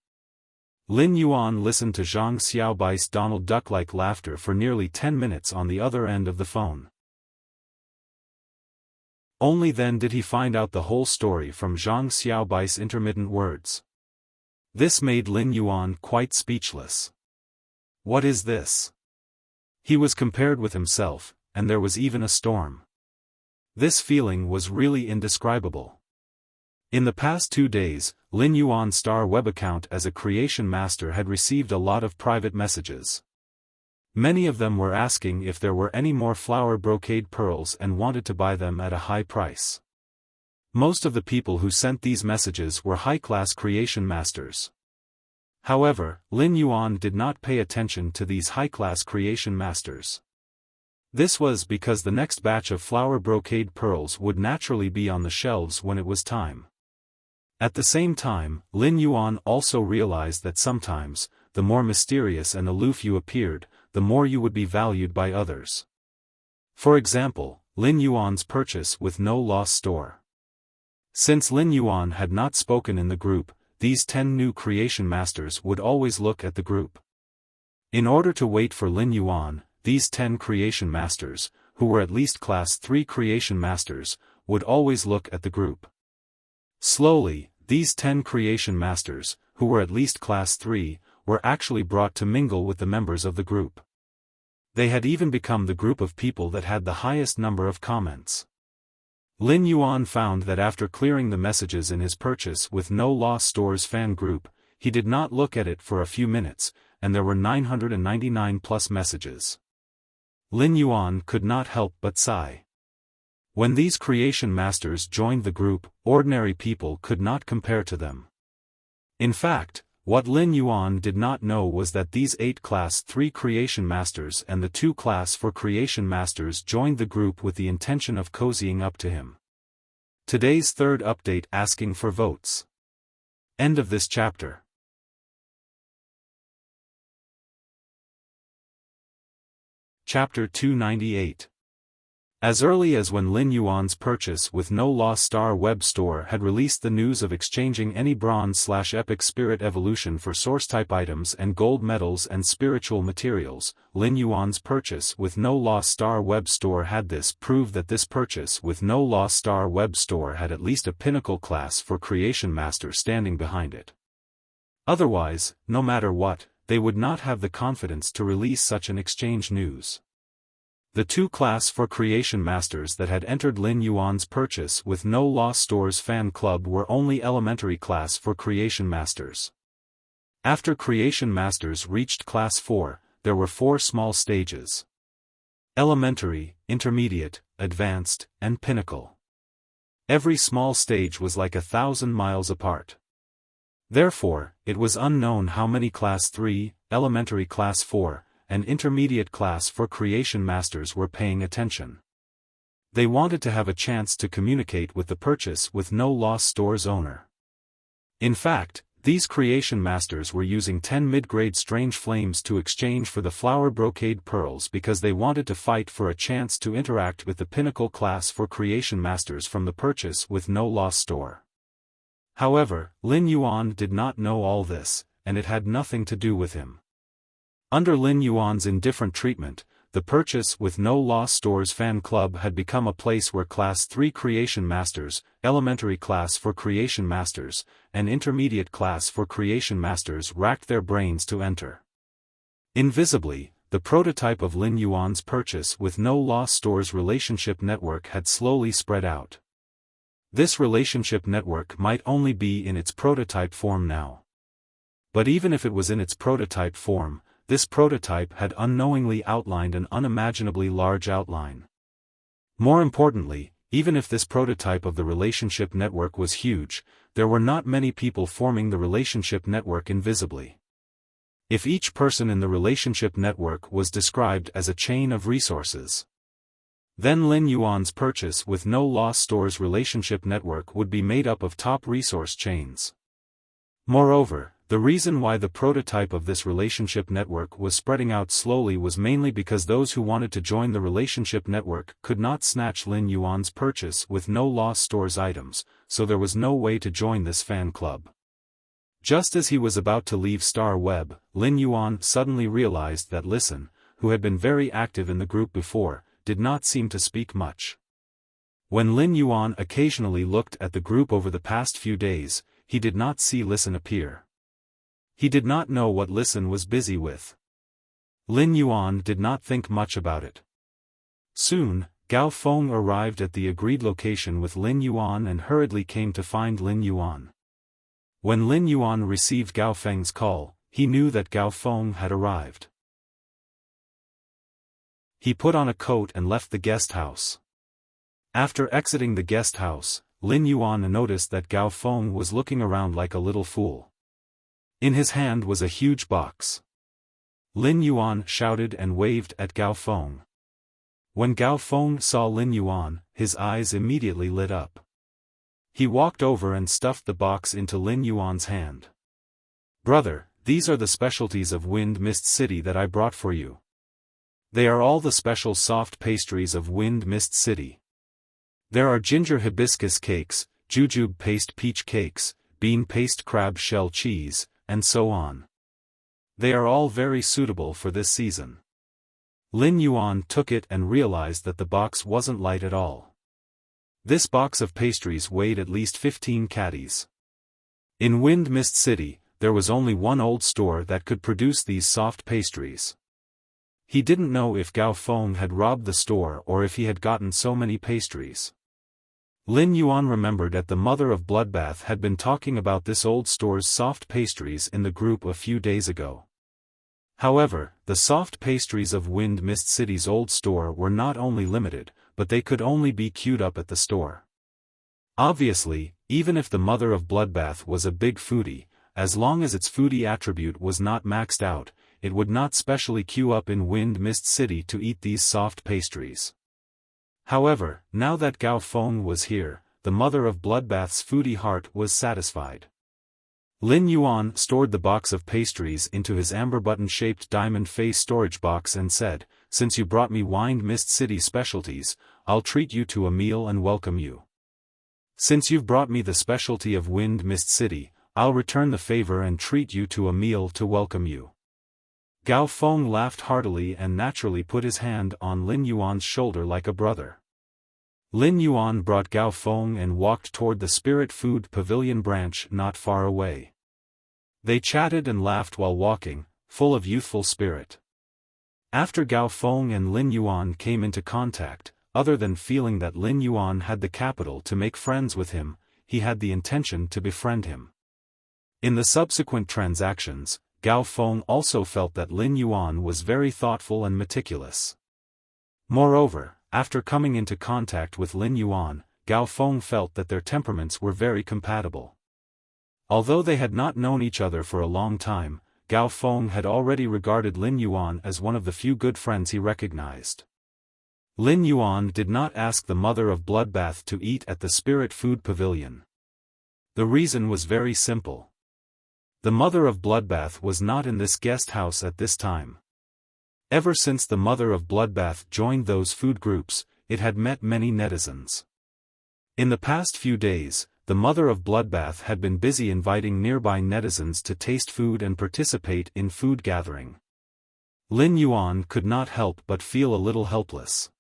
[SPEAKER 1] Lin Yuan listened to Zhang Xiaobai's Donald Duck-like laughter for nearly 10 minutes on the other end of the phone. Only then did he find out the whole story from Zhang Xiaobai's intermittent words. This made Lin Yuan quite speechless. What is this? He was compared with himself, and there was even a storm. This feeling was really indescribable. In the past 2 days, Lin Yuan's Star Web account as a creation master had received a lot of private messages. Many of them were asking if there were any more flower brocade pearls and wanted to buy them at a high price. Most of the people who sent these messages were high-class creation masters. However, Lin Yuan did not pay attention to these high-class creation masters. This was because the next batch of flower brocade pearls would naturally be on the shelves when it was time. At the same time, Lin Yuan also realized that sometimes, the more mysterious and aloof you appeared, the more you would be valued by others. For example, Lin Yuan's Purchase with No Loss store. Since Lin Yuan had not spoken in the group, these 10 new creation masters would always look at the group. In order to wait for Lin Yuan, these 10 creation masters, who were at least class 3 creation masters, would always look at the group. Slowly, these 10 creation masters, who were at least class 3, were actually brought to mingle with the members of the group. They had even become the group of people that had the highest number of comments. Lin Yuan found that after clearing the messages in his Purchase with No Loss store's fan group, he did not look at it for a few minutes, and there were 999 plus messages. Lin Yuan could not help but sigh. When these creation masters joined the group, ordinary people could not compare to them. In fact, what Lin Yuan did not know was that these 8 class 3 creation masters and the 2 class 4 creation masters joined the group with the intention of cozying up to him. Today's third update asking for votes. End of this chapter. Chapter 298. As early as when Lin Yuan's Purchase with No Loss Star Web Store had released the news of exchanging any bronze/epic spirit evolution for source-type items and gold medals and spiritual materials, Lin Yuan's Purchase with No Loss Star Web Store had this prove that this Purchase with No Loss Star Web Store had at least a pinnacle class for creation master standing behind it. Otherwise, no matter what, they would not have the confidence to release such an exchange news. The 2 class 4 creation masters that had entered Lin Yuan's Purchase with No Loss store's fan club were only elementary class 4 creation masters. After creation masters reached class 4, there were 4 small stages: elementary, intermediate, advanced, and pinnacle. Every small stage was like 1,000 miles apart. Therefore, it was unknown how many class 3, elementary class 4, and intermediate class 4 creation masters were paying attention. They wanted to have a chance to communicate with the Purchase with No Loss store's owner. In fact, these creation masters were using 10 mid-grade strange flames to exchange for the flower brocade pearls because they wanted to fight for a chance to interact with the pinnacle class 4 creation masters from the Purchase with No Loss store. However, Lin Yuan did not know all this, and it had nothing to do with him. Under Lin Yuan's indifferent treatment, the Purchase with No Loss Stores fan club had become a place where Class 3 Creation Masters, Elementary Class for Creation Masters, and Intermediate Class for Creation Masters racked their brains to enter. Invisibly, the prototype of Lin Yuan's Purchase with No Loss Stores relationship network had slowly spread out. This relationship network might only be in its prototype form now. But even if it was in its prototype form, this prototype had unknowingly outlined an unimaginably large outline. More importantly, even if this prototype of the relationship network was huge, there were not many people forming the relationship network invisibly. If each person in the relationship network was described as a chain of resources, then Lin Yuan's Purchase with No Loss Stores relationship network would be made up of top resource chains. Moreover, the reason why the prototype of this relationship network was spreading out slowly was mainly because those who wanted to join the relationship network could not snatch Lin Yuan's Purchase with No Loss Stores items, so there was no way to join this fan club. Just as he was about to leave Star Web, Lin Yuan suddenly realized that Listen, who had been very active in the group before, did not seem to speak much. When Lin Yuan occasionally looked at the group over the past few days, he did not see Listen appear. He did not know what Listen was busy with. Lin Yuan did not think much about it. Soon, Gao Feng arrived at the agreed location with Lin Yuan and hurriedly came to find Lin Yuan. When Lin Yuan received Gao Feng's call, he knew that Gao Feng had arrived. He put on a coat and left the guest house. After exiting the guest house, Lin Yuan noticed that Gao Feng was looking around like a little fool. In his hand was a huge box. Lin Yuan shouted and waved at Gao Feng. When Gao Feng saw Lin Yuan, his eyes immediately lit up. He walked over and stuffed the box into Lin Yuan's hand. "Brother, these are the specialties of Wind Mist City that I brought for you. They are all the special soft pastries of Wind Mist City. There are ginger hibiscus cakes, jujube paste peach cakes, bean paste crab shell cheese, and so on. They are all very suitable for this season." Lin Yuan took it and realized that the box wasn't light at all. This box of pastries weighed at least 15 caddies. In Wind Mist City, there was only one old store that could produce these soft pastries. He didn't know if Gao Feng had robbed the store or if he had gotten so many pastries. Lin Yuan remembered that the mother of Bloodbath had been talking about this old store's soft pastries in the group a few days ago. However, the soft pastries of Wind Mist City's old store were not only limited, but they could only be queued up at the store. Obviously, even if the mother of Bloodbath was a big foodie, as long as its foodie attribute was not maxed out, it would not specially queue up in Wind Mist City to eat these soft pastries. However, now that Gao Feng was here, the mother of Bloodbath's foodie heart was satisfied. Lin Yuan stored the box of pastries into his amber button-shaped diamond face storage box and said, "Since you brought me Wind Mist City specialties, I'll treat you to a meal and welcome you. Since you've brought me the specialty of Wind Mist City, I'll return the favor and treat you to a meal to welcome you." Gao Feng laughed heartily and naturally put his hand on Lin Yuan's shoulder like a brother. Lin Yuan brought Gao Feng and walked toward the Spirit Food Pavilion branch not far away. They chatted and laughed while walking, full of youthful spirit. After Gao Feng and Lin Yuan came into contact, other than feeling that Lin Yuan had the capital to make friends with him, he had the intention to befriend him. In the subsequent transactions, Gao Feng also felt that Lin Yuan was very thoughtful and meticulous. Moreover, after coming into contact with Lin Yuan, Gao Feng felt that their temperaments were very compatible. Although they had not known each other for a long time, Gao Feng had already regarded Lin Yuan as one of the few good friends he recognized. Lin Yuan did not ask the mother of Bloodbath to eat at the Spirit Food Pavilion. The reason was very simple. The mother of Bloodbath was not in this guest house at this time. Ever since the mother of Bloodbath joined those food groups, it had met many netizens. In the past few days, the mother of Bloodbath had been busy inviting nearby netizens to taste food and participate in food gathering. Lin Yuan could not help but feel a little helpless.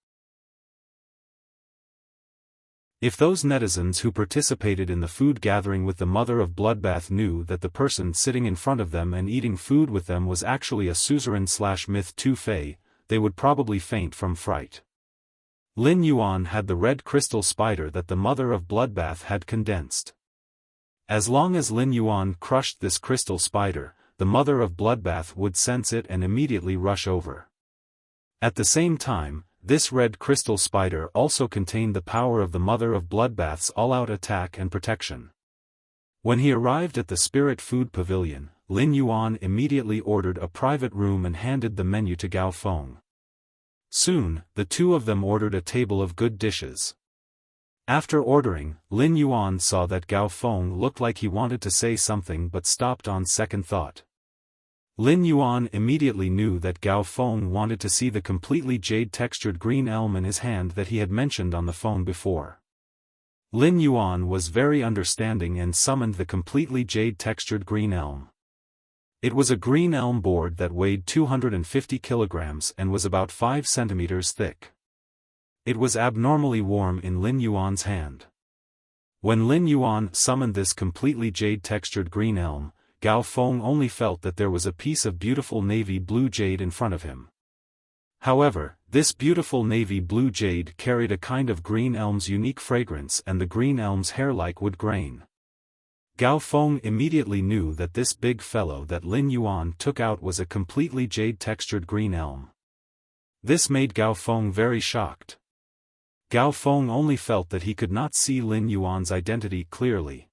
[SPEAKER 1] If those netizens who participated in the food gathering with the mother of Bloodbath knew that the person sitting in front of them and eating food with them was actually a suzerain/myth 2 Fei, they would probably faint from fright. Lin Yuan had the red crystal spider that the mother of Bloodbath had condensed. As long as Lin Yuan crushed this crystal spider, the mother of Bloodbath would sense it and immediately rush over. At the same time, this red crystal spider also contained the power of the mother of Bloodbath's all-out attack and protection. When he arrived at the Spirit Food Pavilion, Lin Yuan immediately ordered a private room and handed the menu to Gao Feng. Soon, the two of them ordered a table of good dishes. After ordering, Lin Yuan saw that Gao Feng looked like he wanted to say something but stopped on second thought. Lin Yuan immediately knew that Gao Feng wanted to see the completely jade-textured green elm in his hand that he had mentioned on the phone before. Lin Yuan was very understanding and summoned the completely jade-textured green elm. It was a green elm board that weighed 250 kilograms and was about 5 centimeters thick. It was abnormally warm in Lin Yuan's hand. When Lin Yuan summoned this completely jade-textured green elm, Gao Feng only felt that there was a piece of beautiful navy blue jade in front of him. However, this beautiful navy blue jade carried a kind of green elm's unique fragrance and the green elm's hair-like wood grain. Gao Feng immediately knew that this big fellow that Lin Yuan took out was a completely jade-textured green elm. This made Gao Feng very shocked. Gao Feng only felt that he could not see Lin Yuan's identity clearly.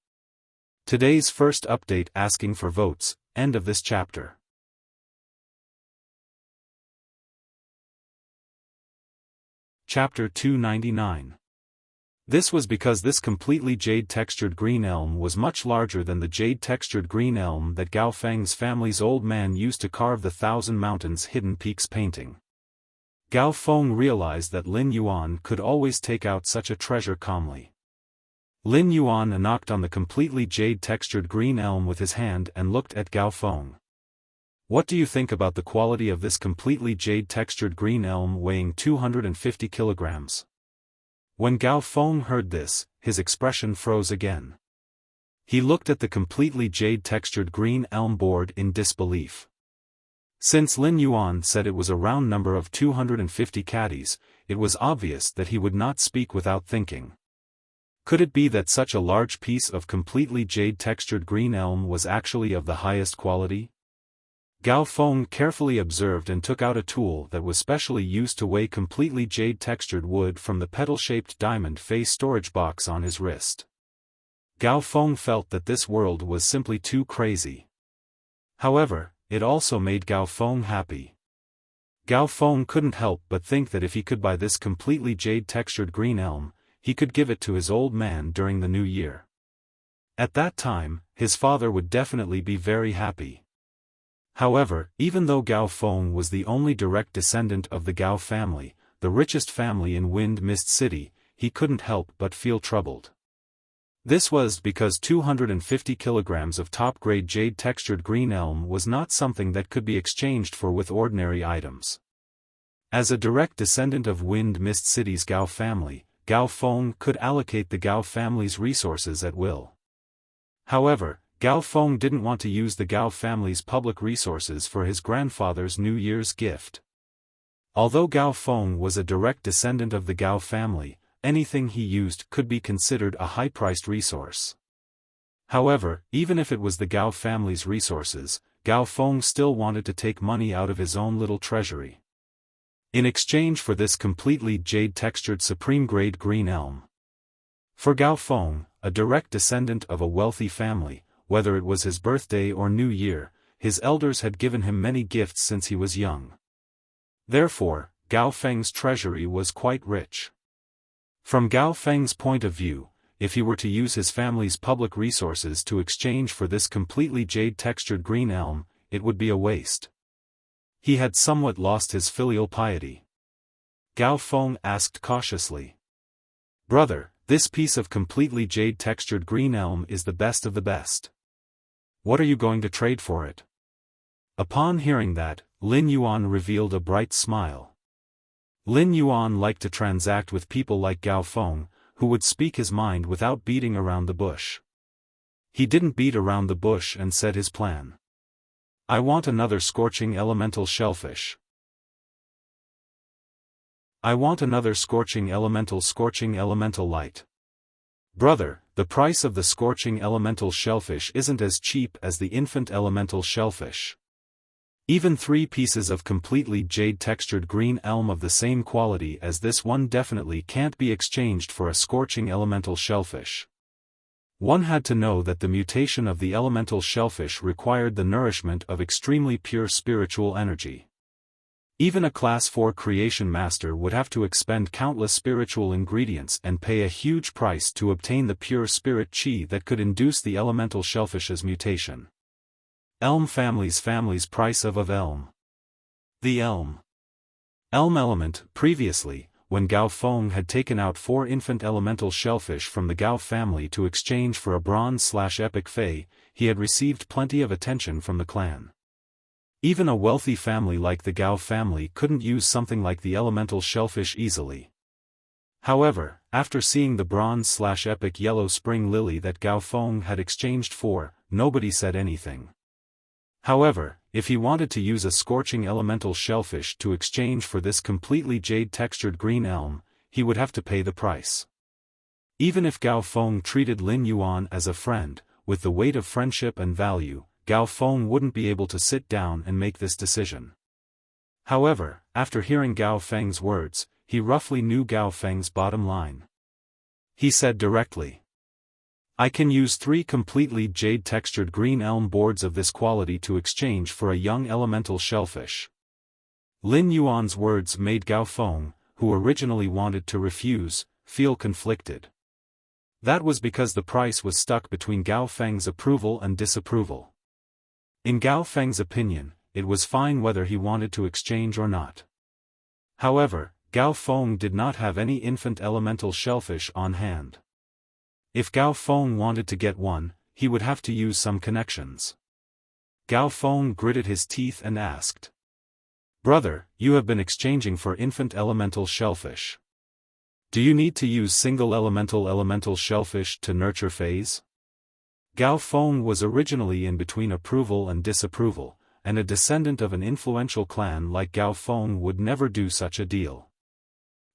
[SPEAKER 1] Today's first update asking for votes, end of this chapter. Chapter 299. This was because this completely jade-textured green elm was much larger than the jade-textured green elm that Gao Feng's family's old man used to carve the Thousand Mountains Hidden Peaks painting. Gao Feng realized that Lin Yuan could always take out such a treasure calmly. Lin Yuan knocked on the completely jade-textured green elm with his hand and looked at Gao Feng. What do you think about the quality of this completely jade-textured green elm weighing 250 kilograms? When Gao Feng heard this, his expression froze again. He looked at the completely jade-textured green elm board in disbelief. Since Lin Yuan said it was a round number of 250 caddies, it was obvious that he would not speak without thinking. Could it be that such a large piece of completely jade-textured green elm was actually of the highest quality? Gao Feng carefully observed and took out a tool that was specially used to weigh completely jade-textured wood from the petal-shaped diamond face storage box on his wrist. Gao Feng felt that this world was simply too crazy. However, it also made Gao Feng happy. Gao Feng couldn't help but think that if he could buy this completely jade-textured green elm, he could give it to his old man during the new year. At that time, his father would definitely be very happy. However, even though Gao Feng was the only direct descendant of the Gao family, the richest family in Wind Mist City, he couldn't help but feel troubled. This was because 250 kilograms of top-grade jade-textured green elm was not something that could be exchanged for with ordinary items. As a direct descendant of Wind Mist City's Gao family, Gao Feng could allocate the Gao family's resources at will. However, Gao Feng didn't want to use the Gao family's public resources for his grandfather's New Year's gift. Although Gao Feng was a direct descendant of the Gao family, anything he used could be considered a high-priced resource. However, even if it was the Gao family's resources, Gao Feng still wanted to take money out of his own little treasury. In exchange for this completely jade-textured supreme-grade green elm. For Gao Feng, a direct descendant of a wealthy family, whether it was his birthday or New Year, his elders had given him many gifts since he was young. Therefore, Gao Feng's treasury was quite rich. From Gao Feng's point of view, if he were to use his family's public resources to exchange for this completely jade-textured green elm, it would be a waste. He had somewhat lost his filial piety. Gao Feng asked cautiously. "Brother, this piece of completely jade-textured green elm is the best of the best. What are you going to trade for it?" Upon hearing that, Lin Yuan revealed a bright smile. Lin Yuan liked to transact with people like Gao Feng, who would speak his mind without beating around the bush. He didn't beat around the bush and said his plan. I want another scorching elemental shellfish. I want another scorching elemental light. Brother, the price of the scorching elemental shellfish isn't as cheap as the infant elemental shellfish. Even 3 pieces of completely jade-textured green elm of the same quality as this one definitely can't be exchanged for a scorching elemental shellfish. One had to know that the mutation of the elemental shellfish required the nourishment of extremely pure spiritual energy. Even a Class 4 creation master would have to expend countless spiritual ingredients and pay a huge price to obtain the pure spirit chi that could induce the elemental shellfish's mutation. Elm families price of elm. The elm element. Previously, when Gao Feng had taken out 4 infant elemental shellfish from the Gao family to exchange for a bronze/epic fei, he had received plenty of attention from the clan. Even a wealthy family like the Gao family couldn't use something like the elemental shellfish easily. However, after seeing the bronze/epic yellow spring lily that Gao Feng had exchanged for, nobody said anything. However, if he wanted to use a scorching elemental shellfish to exchange for this completely jade-textured green elm, he would have to pay the price. Even if Gao Feng treated Lin Yuan as a friend, with the weight of friendship and value, Gao Feng wouldn't be able to sit down and make this decision. However, after hearing Gao Feng's words, he roughly knew Gao Feng's bottom line. He said directly, I can use 3 completely jade-textured green elm boards of this quality to exchange for a young elemental shellfish. Lin Yuan's words made Gao Feng, who originally wanted to refuse, feel conflicted. That was because the price was stuck between Gao Feng's approval and disapproval. In Gao Feng's opinion, it was fine whether he wanted to exchange or not. However, Gao Feng did not have any infant elemental shellfish on hand. If Gao Feng wanted to get one, he would have to use some connections. Gao Feng gritted his teeth and asked, Brother, you have been exchanging for infant elemental shellfish. Do you need to use single elemental shellfish to nurture phase? Gao Feng was originally in between approval and disapproval, and a descendant of an influential clan like Gao Feng would never do such a deal.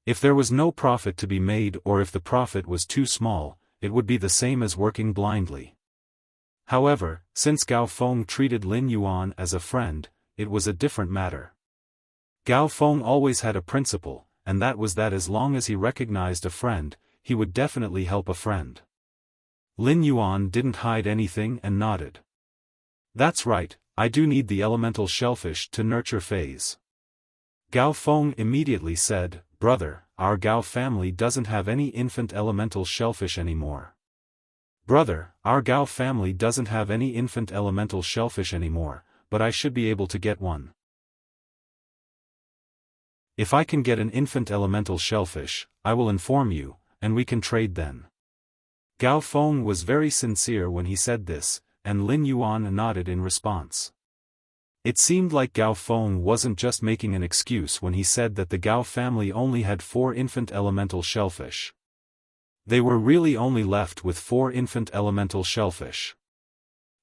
[SPEAKER 1] If there was no profit to be made or if the profit was too small, it would be the same as working blindly. However, since Gao Feng treated Lin Yuan as a friend, it was a different matter. Gao Feng always had a principle, and that was that as long as he recognized a friend, he would definitely help a friend. Lin Yuan didn't hide anything and nodded. That's right, I do need the elemental shellfish to nurture phase. Gao Feng immediately said, Brother, our Gao family doesn't have any infant elemental shellfish anymore. Brother, our Gao family doesn't have any infant elemental shellfish anymore, but I should be able to get one. If I can get an infant elemental shellfish, I will inform you, and we can trade then. Gao Feng was very sincere when he said this, and Lin Yuan nodded in response. It seemed like Gao Feng wasn't just making an excuse when he said that the Gao family only had 4 infant elemental shellfish. They were really only left with 4 infant elemental shellfish.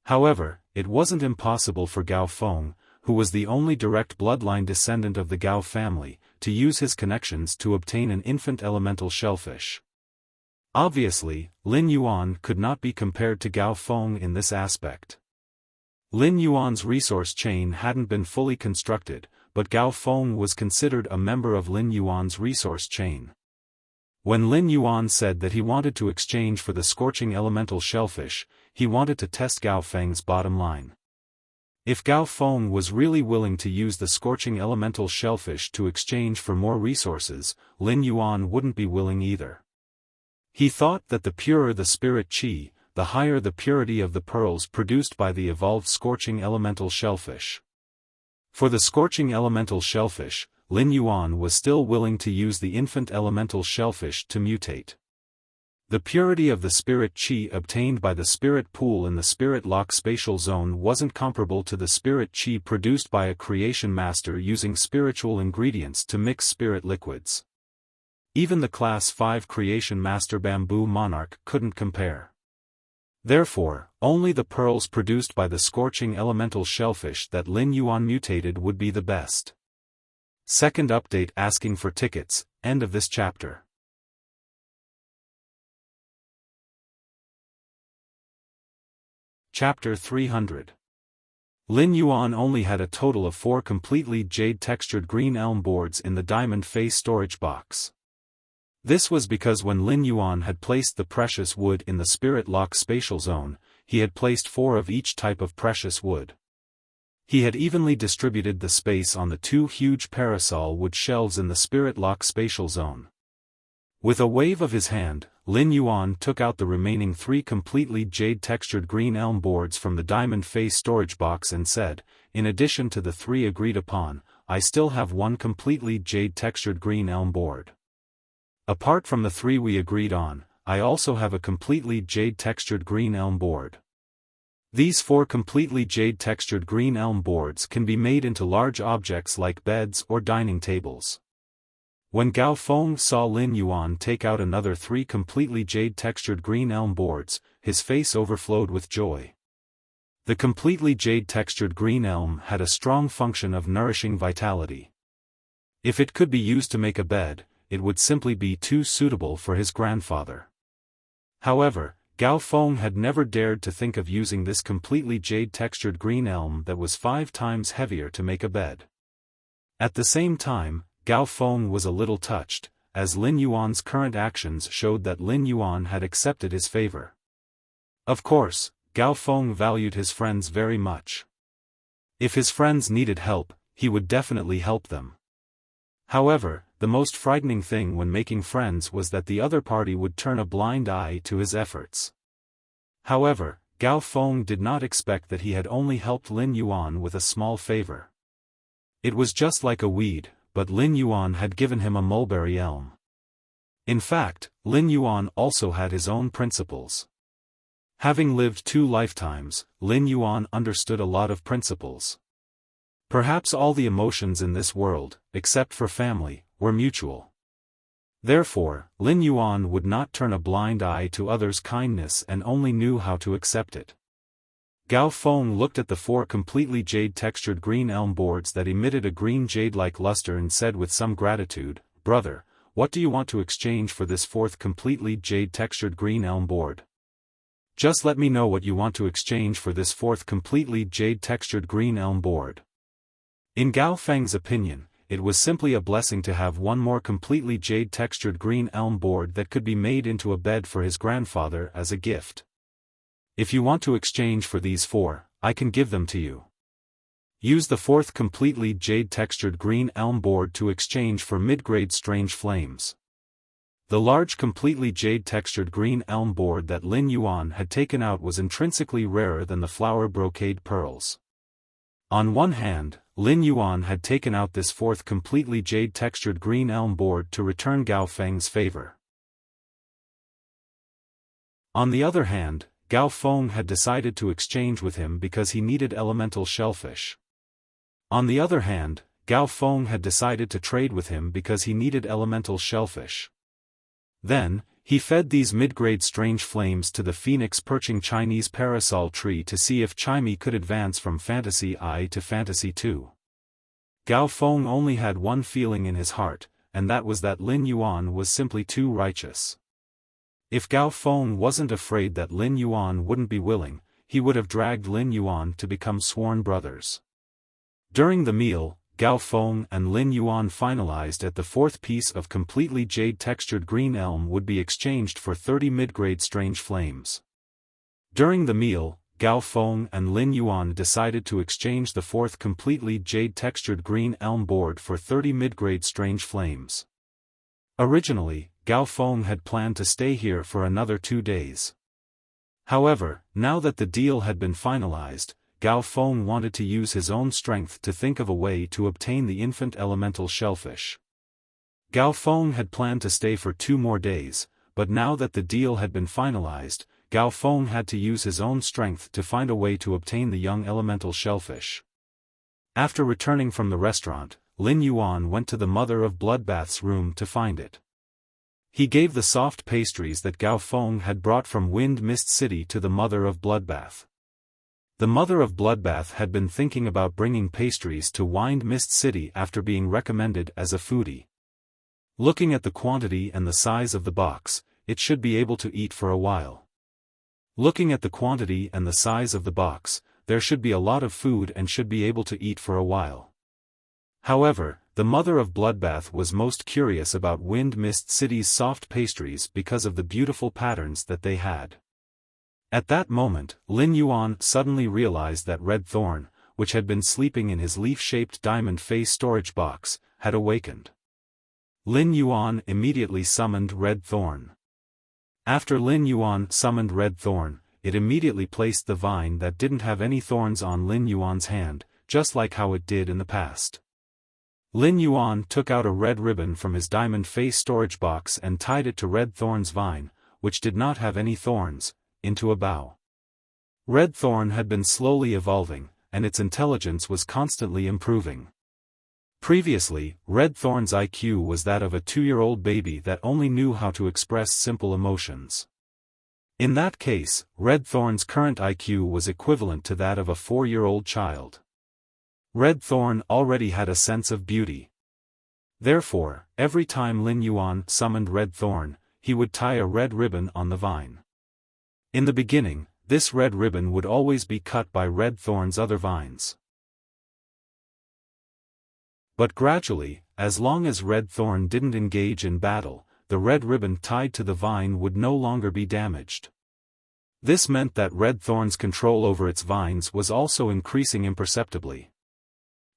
[SPEAKER 1] However, it wasn't impossible for Gao Feng, who was the only direct bloodline descendant of the Gao family, to use his connections to obtain an infant elemental shellfish. Obviously, Lin Yuan could not be compared to Gao Feng in this aspect. Lin Yuan's resource chain hadn't been fully constructed, but Gao Feng was considered a member of Lin Yuan's resource chain. When Lin Yuan said that he wanted to exchange for the scorching elemental shellfish, he wanted to test Gao Feng's bottom line. If Gao Feng was really willing to use the scorching elemental shellfish to exchange for more resources, Lin Yuan wouldn't be willing either. He thought that the purer the spirit chi, the higher the purity of the pearls produced by the evolved scorching elemental shellfish. For the scorching elemental shellfish, Lin Yuan was still willing to use the infant elemental shellfish to mutate. The purity of the spirit qi obtained by the spirit pool in the spirit lock spatial zone wasn't comparable to the spirit qi produced by a creation master using spiritual ingredients to mix spirit liquids. Even the Class 5 creation master bamboo monarch couldn't compare. Therefore, only the pearls produced by the scorching elemental shellfish that Lin Yuan mutated would be the best. Second update asking for tickets, end of this chapter. Chapter 300. Lin Yuan only had a total of 4 completely jade-textured green elm boards in the diamond face storage box. This was because when Lin Yuan had placed the precious wood in the spirit lock spatial zone, he had placed 4 of each type of precious wood. He had evenly distributed the space on the 2 huge parasol wood shelves in the spirit lock spatial zone. With a wave of his hand, Lin Yuan took out the remaining 3 completely jade-textured green elm boards from the diamond face storage box and said, "In addition to the 3 agreed upon, I still have 1 completely jade-textured green elm board. Apart from the 3 we agreed on, I also have a completely jade-textured green elm board." These 4 completely jade-textured green elm boards can be made into large objects like beds or dining tables. When Gao Feng saw Lin Yuan take out another 3 completely jade-textured green elm boards, his face overflowed with joy. The completely jade-textured green elm had a strong function of nourishing vitality. If it could be used to make a bed, it would simply be too suitable for his grandfather. However, Gao Feng had never dared to think of using this completely jade-textured green elm that was 5 times heavier to make a bed. At the same time, Gao Feng was a little touched, as Lin Yuan's current actions showed that Lin Yuan had accepted his favor. Of course, Gao Feng valued his friends very much. If his friends needed help, he would definitely help them. However, the most frightening thing when making friends was that the other party would turn a blind eye to his efforts. However, Gao Feng did not expect that he had only helped Lin Yuan with a small favor. It was just like a weed, but Lin Yuan had given him a mulberry elm. In fact, Lin Yuan also had his own principles. Having lived 2 lifetimes, Lin Yuan understood a lot of principles. Perhaps all the emotions in this world, except for family, were mutual. Therefore, Lin Yuan would not turn a blind eye to others' kindness and only knew how to accept it. Gao Feng looked at the 4 completely jade-textured green elm boards that emitted a green jade-like luster and said with some gratitude, "Brother, what do you want to exchange for this 4th completely jade-textured green elm board? Just let me know what you want to exchange for this 4th completely jade-textured green elm board." In Gao Feng's opinion, it was simply a blessing to have 1 more completely jade-textured green elm board that could be made into a bed for his grandfather as a gift. "If you want to exchange for these 4, I can give them to you. Use the 4th completely jade-textured green elm board to exchange for mid-grade strange flames." The large completely jade-textured green elm board that Lin Yuan had taken out was intrinsically rarer than the flower brocade pearls. On one hand, Lin Yuan had taken out this 4th completely jade-textured green elm board to return Gao Feng's favor. On the other hand, Gao Feng had decided to exchange with him because he needed elemental shellfish. On the other hand, Gao Feng had decided to trade with him because he needed elemental shellfish. Then, he fed these mid-grade strange flames to the phoenix perching Chinese parasol tree to see if Chimey could advance from Fantasy I to Fantasy II. Gao Feng only had one feeling in his heart, and that was that Lin Yuan was simply too righteous. If Gao Feng wasn't afraid that Lin Yuan wouldn't be willing, he would have dragged Lin Yuan to become sworn brothers. During the meal, Gao Feng and Lin Yuan finalized that the 4th piece of completely jade-textured green elm would be exchanged for 30 mid-grade strange flames. During the meal, Gao Feng and Lin Yuan decided to exchange the 4th completely jade-textured green elm board for 30 mid-grade strange flames. Originally, Gao Feng had planned to stay here for another 2 days. However, now that the deal had been finalized, Gao Feng wanted to use his own strength to think of a way to obtain the infant elemental shellfish. Gao Feng had planned to stay for 2 more days, but now that the deal had been finalized, Gao Feng had to use his own strength to find a way to obtain the young elemental shellfish. After returning from the restaurant, Lin Yuan went to the Mother of Bloodbath's room to find it. He gave the soft pastries that Gao Feng had brought from Wind Mist City to the Mother of Bloodbath. The Mother of Bloodbath had been thinking about bringing pastries to Wind Mist City after being recommended as a foodie. Looking at the quantity and the size of the box, it should be able to eat for a while. Looking at the quantity and the size of the box, there should be a lot of food and should be able to eat for a while. However, the Mother of Bloodbath was most curious about Wind Mist City's soft pastries because of the beautiful patterns that they had. At that moment, Lin Yuan suddenly realized that Red Thorn, which had been sleeping in his leaf-shaped diamond face storage box, had awakened. Lin Yuan immediately summoned Red Thorn. After Lin Yuan summoned Red Thorn, it immediately placed the vine that didn't have any thorns on Lin Yuan's hand, just like how it did in the past. Lin Yuan took out a red ribbon from his diamond face storage box and tied it to Red Thorn's vine, which did not have any thorns, into a bough. Red Thorn had been slowly evolving, and its intelligence was constantly improving. Previously, Red Thorn's IQ was that of a 2-year-old baby that only knew how to express simple emotions. In that case, Red Thorn's current IQ was equivalent to that of a 4-year-old child. Red Thorn already had a sense of beauty. Therefore, every time Lin Yuan summoned Red Thorn, he would tie a red ribbon on the vine. In the beginning, this red ribbon would always be cut by Red Thorn's other vines. But gradually, as long as Red Thorn didn't engage in battle, the red ribbon tied to the vine would no longer be damaged. This meant that Red Thorn's control over its vines was also increasing imperceptibly.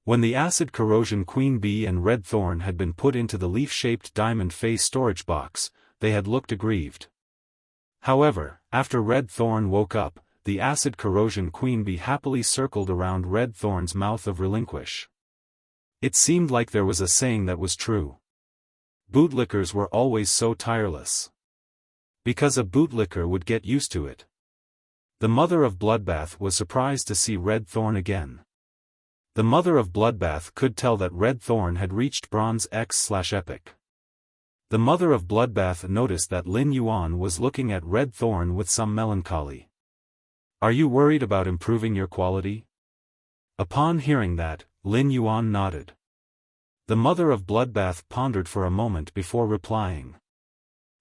[SPEAKER 1] When the acid corrosion queen bee and Red Thorn had been put into the leaf-shaped diamond face storage box, they had looked aggrieved. However, after Red Thorn woke up, the acid corrosion queen bee happily circled around Red Thorn's mouth of relinquish. It seemed like there was a saying that was true. Bootlickers were always so tireless. Because a bootlicker would get used to it. The Mother of Bloodbath was surprised to see Red Thorn again. The Mother of Bloodbath could tell that Red Thorn had reached Bronze X/Epic. The Mother of Bloodbath noticed that Lin Yuan was looking at Red Thorn with some melancholy. "Are you worried about improving your quality?" Upon hearing that, Lin Yuan nodded. The Mother of Bloodbath pondered for a moment before replying.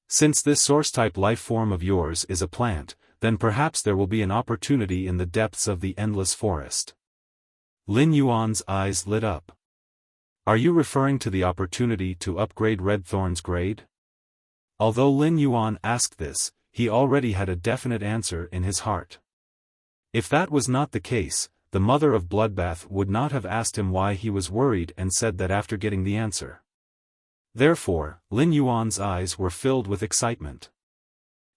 [SPEAKER 1] "Since this source-type life form of yours is a plant, then perhaps there will be an opportunity in the depths of the endless forest." Lin Yuan's eyes lit up. "Are you referring to the opportunity to upgrade Red Thorn's grade?" Although Lin Yuan asked this, he already had a definite answer in his heart. If that was not the case, the Mother of Bloodbath would not have asked him why he was worried and said that after getting the answer. Therefore, Lin Yuan's eyes were filled with excitement.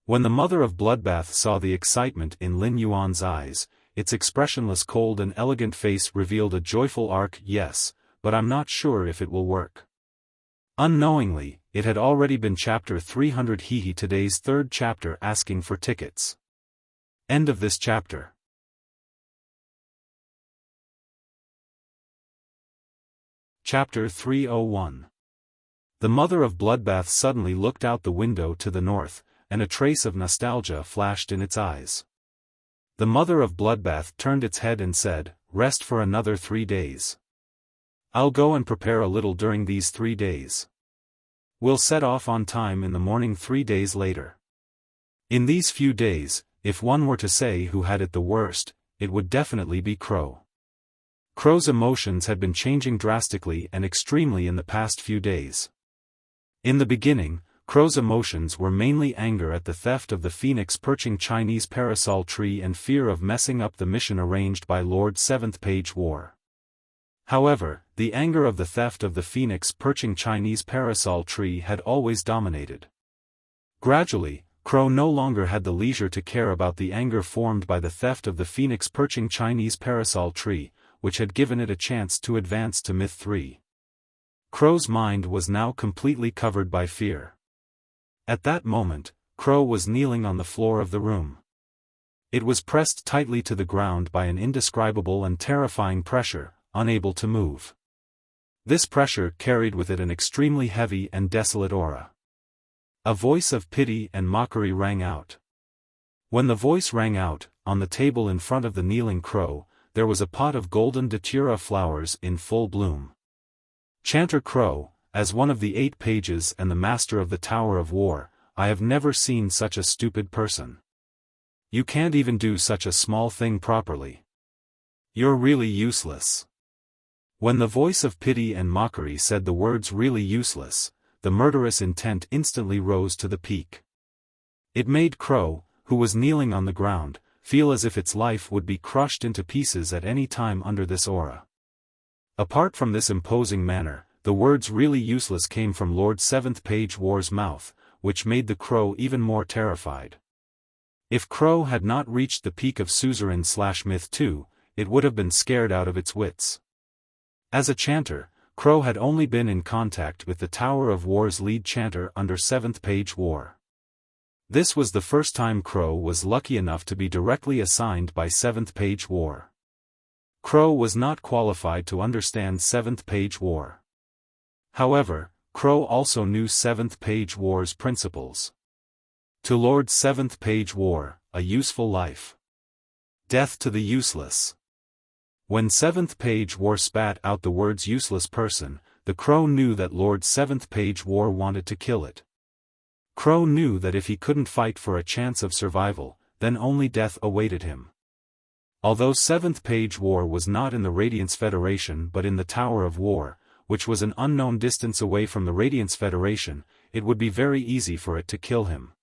[SPEAKER 1] When the Mother of Bloodbath saw the excitement in Lin Yuan's eyes, its expressionless cold and elegant face revealed a joyful arc. "Yes, but I'm not sure if it will work." Unknowingly, it had already been chapter 300 today's third chapter asking for tickets. End of this chapter. Chapter 301. The Mother of Bloodbath suddenly looked out the window to the north, and a trace of nostalgia flashed in its eyes. The Mother of Bloodbath turned its head and said, "Rest for another 3 days. I'll go and prepare a little during these 3 days. We'll set off on time in the morning 3 days later." In these few days, if one were to say who had it the worst, it would definitely be Crow. Crow's emotions had been changing drastically and extremely in the past few days. In the beginning, Crow's emotions were mainly anger at the theft of the phoenix perching Chinese parasol tree and fear of messing up the mission arranged by Lord Seventh Page War. However, the anger of the theft of the phoenix perching Chinese parasol tree had always dominated. Gradually, Crow no longer had the leisure to care about the anger formed by the theft of the phoenix perching Chinese parasol tree, which had given it a chance to advance to Myth 3. Crow's mind was now completely covered by fear. At that moment, Crow was kneeling on the floor of the room. It was pressed tightly to the ground by an indescribable and terrifying pressure, unable to move. This pressure carried with it an extremely heavy and desolate aura. A voice of pity and mockery rang out. When the voice rang out, on the table in front of the kneeling Crow, there was a pot of golden datura flowers in full bloom. Chanter Crow, as one of the 8 pages and the master of the Tower of War, I have never seen such a stupid person. You can't even do such a small thing properly. You're really useless. When the voice of pity and mockery said the words really useless, the murderous intent instantly rose to the peak. It made Crow, who was kneeling on the ground, feel as if its life would be crushed into pieces at any time under this aura. Apart from this imposing manner, the words really useless came from Lord 7th Page War's mouth, which made the Crow even more terrified. If Crow had not reached the peak of suzerain/myth 2, it would have been scared out of its wits. As a chanter, Crow had only been in contact with the Tower of War's lead chanter under 7th Page War. This was the first time Crow was lucky enough to be directly assigned by 7th Page War. Crow was not qualified to understand 7th Page War. However, Crow also knew 7th Page War's principles. To Lord 7th Page War, a useful life. Death to the useless. When 7th Page War spat out the words useless person, the Crow knew that Lord 7th Page War wanted to kill it. Crow knew that if he couldn't fight for a chance of survival, then only death awaited him. Although 7th Page War was not in the Radiance Federation but in the Tower of War, which was an unknown distance away from the Radiance Federation, it would be very easy for it to kill him.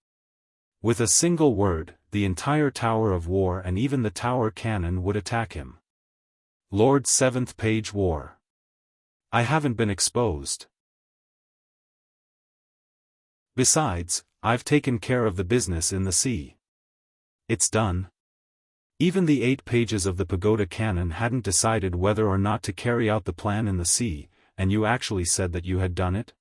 [SPEAKER 1] With a single word, the entire Tower of War and even the Tower Cannon would attack him. Lord 7th Page War. I haven't been exposed. Besides, I've taken care of the business in the sea. It's done. Even the 8 pages of the Pagoda Cannon hadn't decided whether or not to carry out the plan in the sea, and you actually said that you had done it?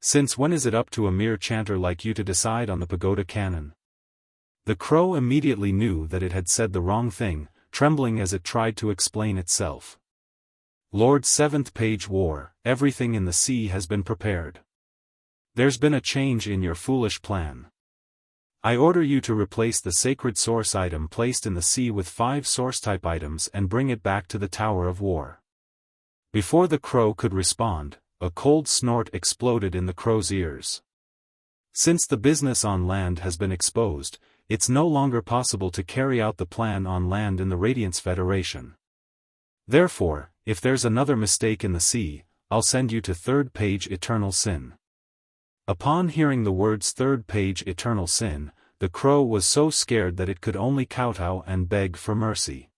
[SPEAKER 1] Since when is it up to a mere chanter like you to decide on the Pagoda Cannon? The Crow immediately knew that it had said the wrong thing, trembling as it tried to explain itself. Lord 7th Page War, everything in the sea has been prepared. There's been a change in your foolish plan. I order you to replace the sacred source item placed in the sea with 5 source-type items and bring it back to the Tower of War. Before the Crow could respond, a cold snort exploded in the Crow's ears. Since the business on land has been exposed, it's no longer possible to carry out the plan on land in the Radiance Federation. Therefore, if there's another mistake in the sea, I'll send you to 3rd Page Eternal Sin. Upon hearing the words 3rd Page Eternal Sin, the Crow was so scared that it could only kowtow and beg for mercy.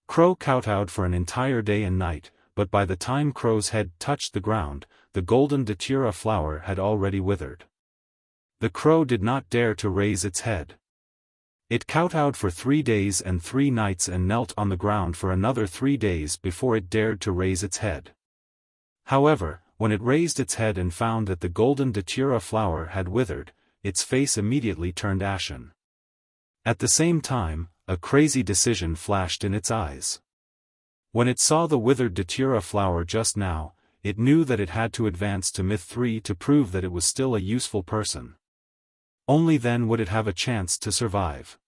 [SPEAKER 1] Crow kowtowed for an entire day and night, but by the time Crow's head touched the ground, the golden datura flower had already withered. The Crow did not dare to raise its head. It kowtowed for 3 days and 3 nights and knelt on the ground for another 3 days before it dared to raise its head. However, when it raised its head and found that the golden datura flower had withered, its face immediately turned ashen. At the same time, a crazy decision flashed in its eyes. When it saw the withered datura flower just now, it knew that it had to advance to Myth 3 to prove that it was still a useful person. Only then would it have a chance to survive.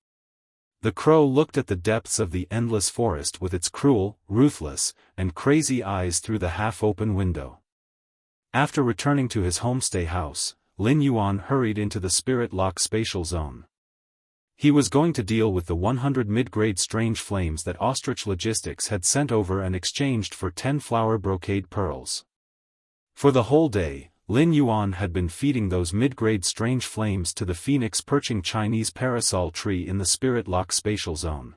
[SPEAKER 1] The Crow looked at the depths of the endless forest with its cruel, ruthless, and crazy eyes through the half-open window. After returning to his homestay house, Lin Yuan hurried into the Spirit Lock spatial zone. He was going to deal with the 100 mid-grade strange flames that Ostrich Logistics had sent over and exchanged for 10 flower brocade pearls. For the whole day, Lin Yuan had been feeding those mid-grade strange flames to the phoenix perching Chinese parasol tree in the Spirit Lock spatial zone.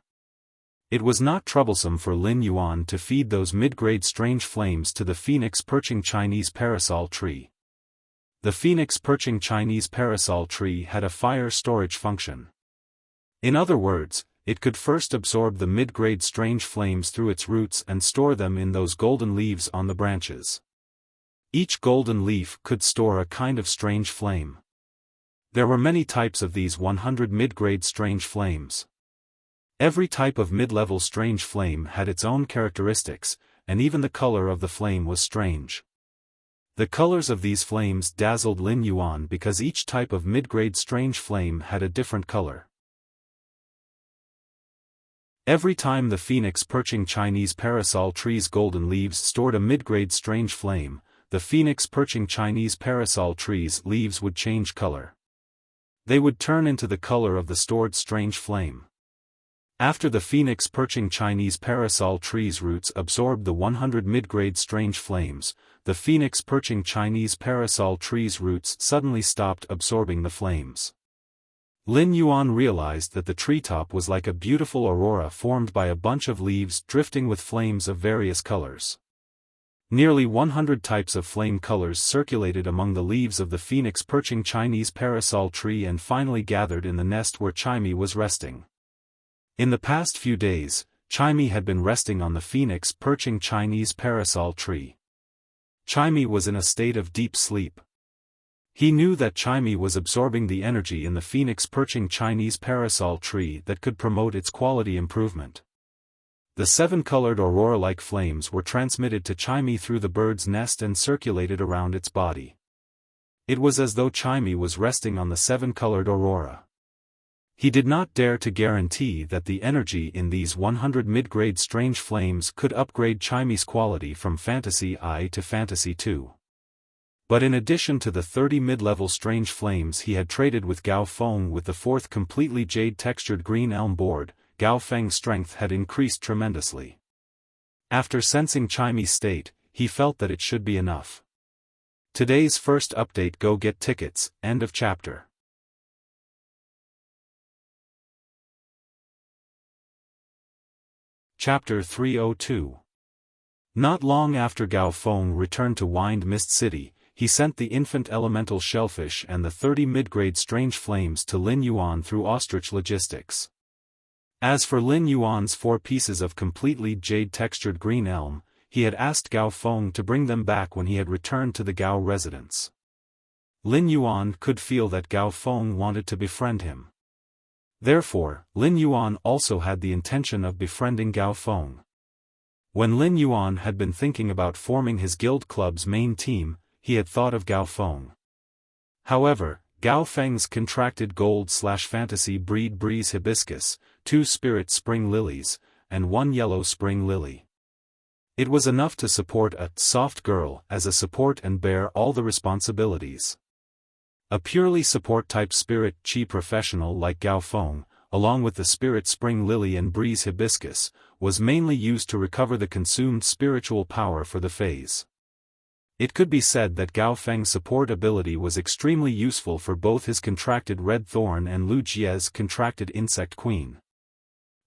[SPEAKER 1] It was not troublesome for Lin Yuan to feed those mid-grade strange flames to the phoenix perching Chinese parasol tree. The phoenix perching Chinese parasol tree had a fire storage function. In other words, it could first absorb the mid-grade strange flames through its roots and store them in those golden leaves on the branches. Each golden leaf could store a kind of strange flame. There were many types of these 100 mid-grade strange flames. Every type of mid-level strange flame had its own characteristics, and even the color of the flame was strange. The colors of these flames dazzled Lin Yuan because each type of mid-grade strange flame had a different color. Every time the phoenix perching Chinese parasol tree's golden leaves stored a mid-grade strange flame, the phoenix perching Chinese parasol tree's leaves would change color. They would turn into the color of the stored strange flame. After the phoenix perching Chinese parasol tree's roots absorbed the 100 mid-grade strange flames, the phoenix perching Chinese parasol tree's roots suddenly stopped absorbing the flames. Lin Yuan realized that the treetop was like a beautiful aurora formed by a bunch of leaves drifting with flames of various colors. Nearly 100 types of flame colors circulated among the leaves of the phoenix perching Chinese parasol tree and finally gathered in the nest where Chimey was resting. In the past few days, Chimey had been resting on the phoenix perching Chinese parasol tree. Chimey was in a state of deep sleep. He knew that Chimey was absorbing the energy in the phoenix perching Chinese parasol tree that could promote its quality improvement. The 7-colored aurora-like flames were transmitted to Chimey through the bird's nest and circulated around its body. It was as though Chimey was resting on the 7-colored aurora. He did not dare to guarantee that the energy in these 100 mid-grade strange flames could upgrade Chimey's quality from Fantasy I to Fantasy II. But in addition to the 30 mid-level strange flames he had traded with Gao Feng with the 4th completely jade-textured green elm board, Gao Feng's strength had increased tremendously. After sensing Chimey's state, he felt that it should be enough. Today's first update. Go get tickets. End of chapter. Chapter 302. Not long after Gao Feng returned to Wind Mist City, he sent the infant elemental shellfish and the 30 mid-grade strange flames to Lin Yuan through ostrich logistics. As for Lin Yuan's 4 pieces of completely jade-textured green elm, he had asked Gao Feng to bring them back when he had returned to the Gao residence. Lin Yuan could feel that Gao Feng wanted to befriend him. Therefore, Lin Yuan also had the intention of befriending Gao Feng. When Lin Yuan had been thinking about forming his guild club's main team, he had thought of Gao Feng. However, Gao Feng's contracted gold/fantasy breed breeze hibiscus, 2 spirit spring lilies, and 1 yellow spring lily. It was enough to support a soft girl as a support and bear all the responsibilities. A purely support-type spirit chi professional like Gao Feng, along with the spirit spring lily and breeze hibiscus, was mainly used to recover the consumed spiritual power for the phase. It could be said that Gao Feng's support ability was extremely useful for both his contracted red thorn and Lu Jie's contracted insect queen.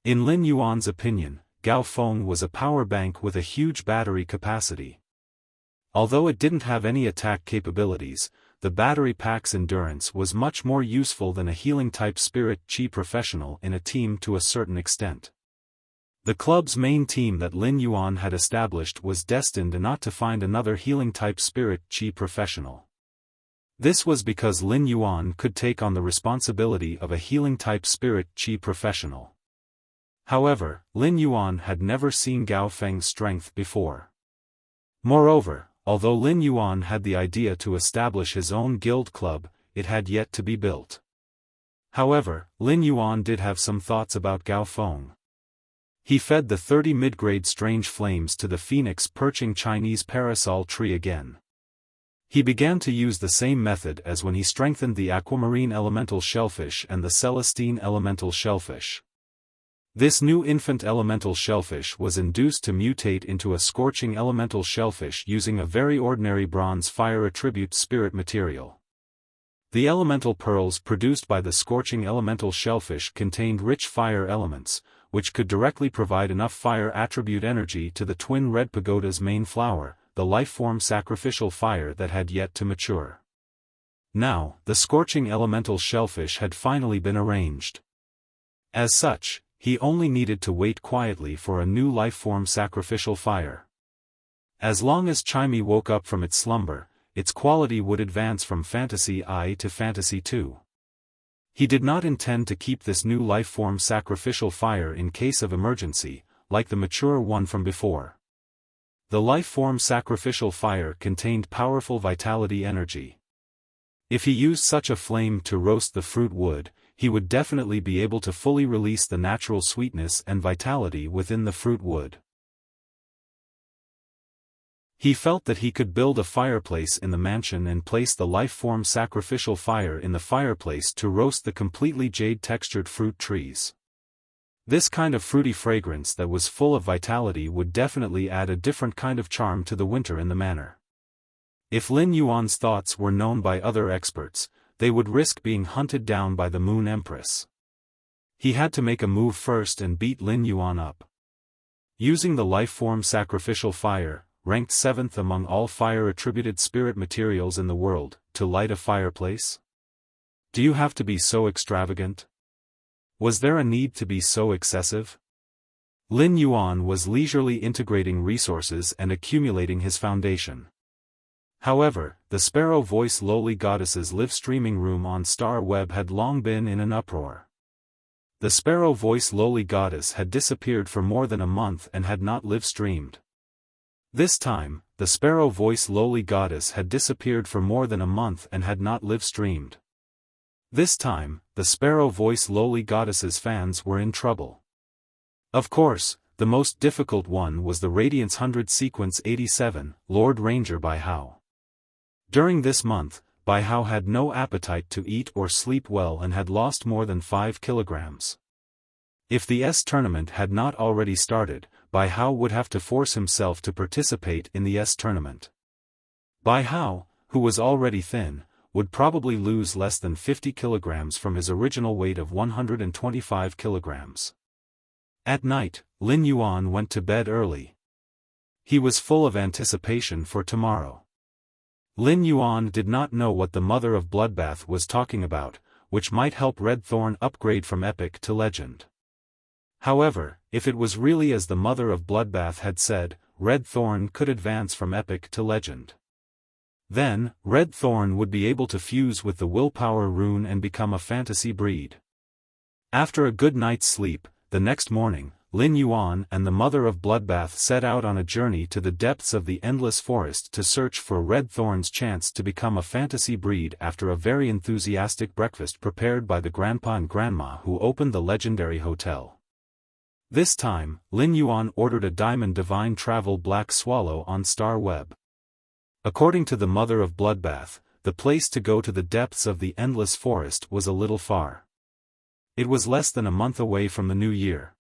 [SPEAKER 1] In Lin Yuan's opinion, Gao Feng was a power bank with a huge battery capacity. Although it didn't have any attack capabilities, the battery pack's endurance was much more useful than a healing-type spirit chi professional in a team to a certain extent. The club's main team that Lin Yuan had established was destined not to find another healing-type spirit chi professional. This was because Lin Yuan could take on the responsibility of a healing-type spirit chi professional. However, Lin Yuan had never seen Gao Feng's strength before. Moreover, although Lin Yuan had the idea to establish his own guild club, it had yet to be built. However, Lin Yuan did have some thoughts about Gao Feng. He fed the 30 mid-grade strange flames to the phoenix perching Chinese parasol tree again. He began to use the same method as when he strengthened the aquamarine elemental shellfish and the celestine elemental shellfish. This new infant elemental shellfish was induced to mutate into a scorching elemental shellfish using a very ordinary bronze fire attribute spirit material. The elemental pearls produced by the scorching elemental shellfish contained rich fire elements, which could directly provide enough fire attribute energy to the twin red pagoda's main flower, the lifeform sacrificial fire that had yet to mature. Now, the scorching elemental shellfish had finally been arranged. As such, he only needed to wait quietly for a new lifeform sacrificial fire. As long as Chimey woke up from its slumber, its quality would advance from Fantasy I to Fantasy II. He did not intend to keep this new life-form sacrificial fire in case of emergency, like the mature one from before. The life-form sacrificial fire contained powerful vitality energy. If he used such a flame to roast the fruit wood, he would definitely be able to fully release the natural sweetness and vitality within the fruit wood. He felt that he could build a fireplace in the mansion and place the life-form sacrificial fire in the fireplace to roast the completely jade-textured fruit trees. This kind of fruity fragrance that was full of vitality would definitely add a different kind of charm to the winter in the manor. If Lin Yuan's thoughts were known by other experts, they would risk being hunted down by the Moon Empress. He had to make a move first and beat Lin Yuan up. Using the life-form sacrificial fire, ranked 7th among all fire-attributed spirit materials in the world, to light a fireplace? Do you have to be so extravagant? Was there a need to be so excessive? Lin Yuan was leisurely integrating resources and accumulating his foundation. However, the Sparrow Voice Lowly Goddess's live-streaming room on Star Web had long been in an uproar. The Sparrow Voice Lowly Goddess had disappeared for more than a month and had not live-streamed. This time, the Sparrow Voice Lowly Goddess had disappeared for more than a month and had not live-streamed. This time, the Sparrow Voice Lowly Goddess's fans were in trouble. Of course, the most difficult one was the Radiance 100 Sequence 87, Lord Ranger Bai Hao. During this month, Bai Hao had no appetite to eat or sleep well and had lost more than 5 kilograms. If the S tournament had not already started, Bai Hao would have to force himself to participate in the S tournament. Bai Hao, who was already thin, would probably lose less than 50 kilograms from his original weight of 125 kilograms. At night, Lin Yuan went to bed early. He was full of anticipation for tomorrow. Lin Yuan did not know what the Mother of Bloodbath was talking about, which might help Red Thorn upgrade from Epic to Legend. However, if it was really as the Mother of Bloodbath had said, Red Thorn could advance from Epic to Legend. Then, Red Thorn would be able to fuse with the Willpower Rune and become a fantasy breed. After a good night's sleep, the next morning, Lin Yuan and the Mother of Bloodbath set out on a journey to the depths of the Endless Forest to search for Red Thorn's chance to become a fantasy breed after a very enthusiastic breakfast prepared by the Grandpa and Grandma who opened the legendary hotel. This time, Lin Yuan ordered a Diamond Divine Travel Black Swallow on Star Web. According to the Mother of Bloodbath, the place to go to the depths of the Endless Forest was a little far. It was less than a month away from the new year.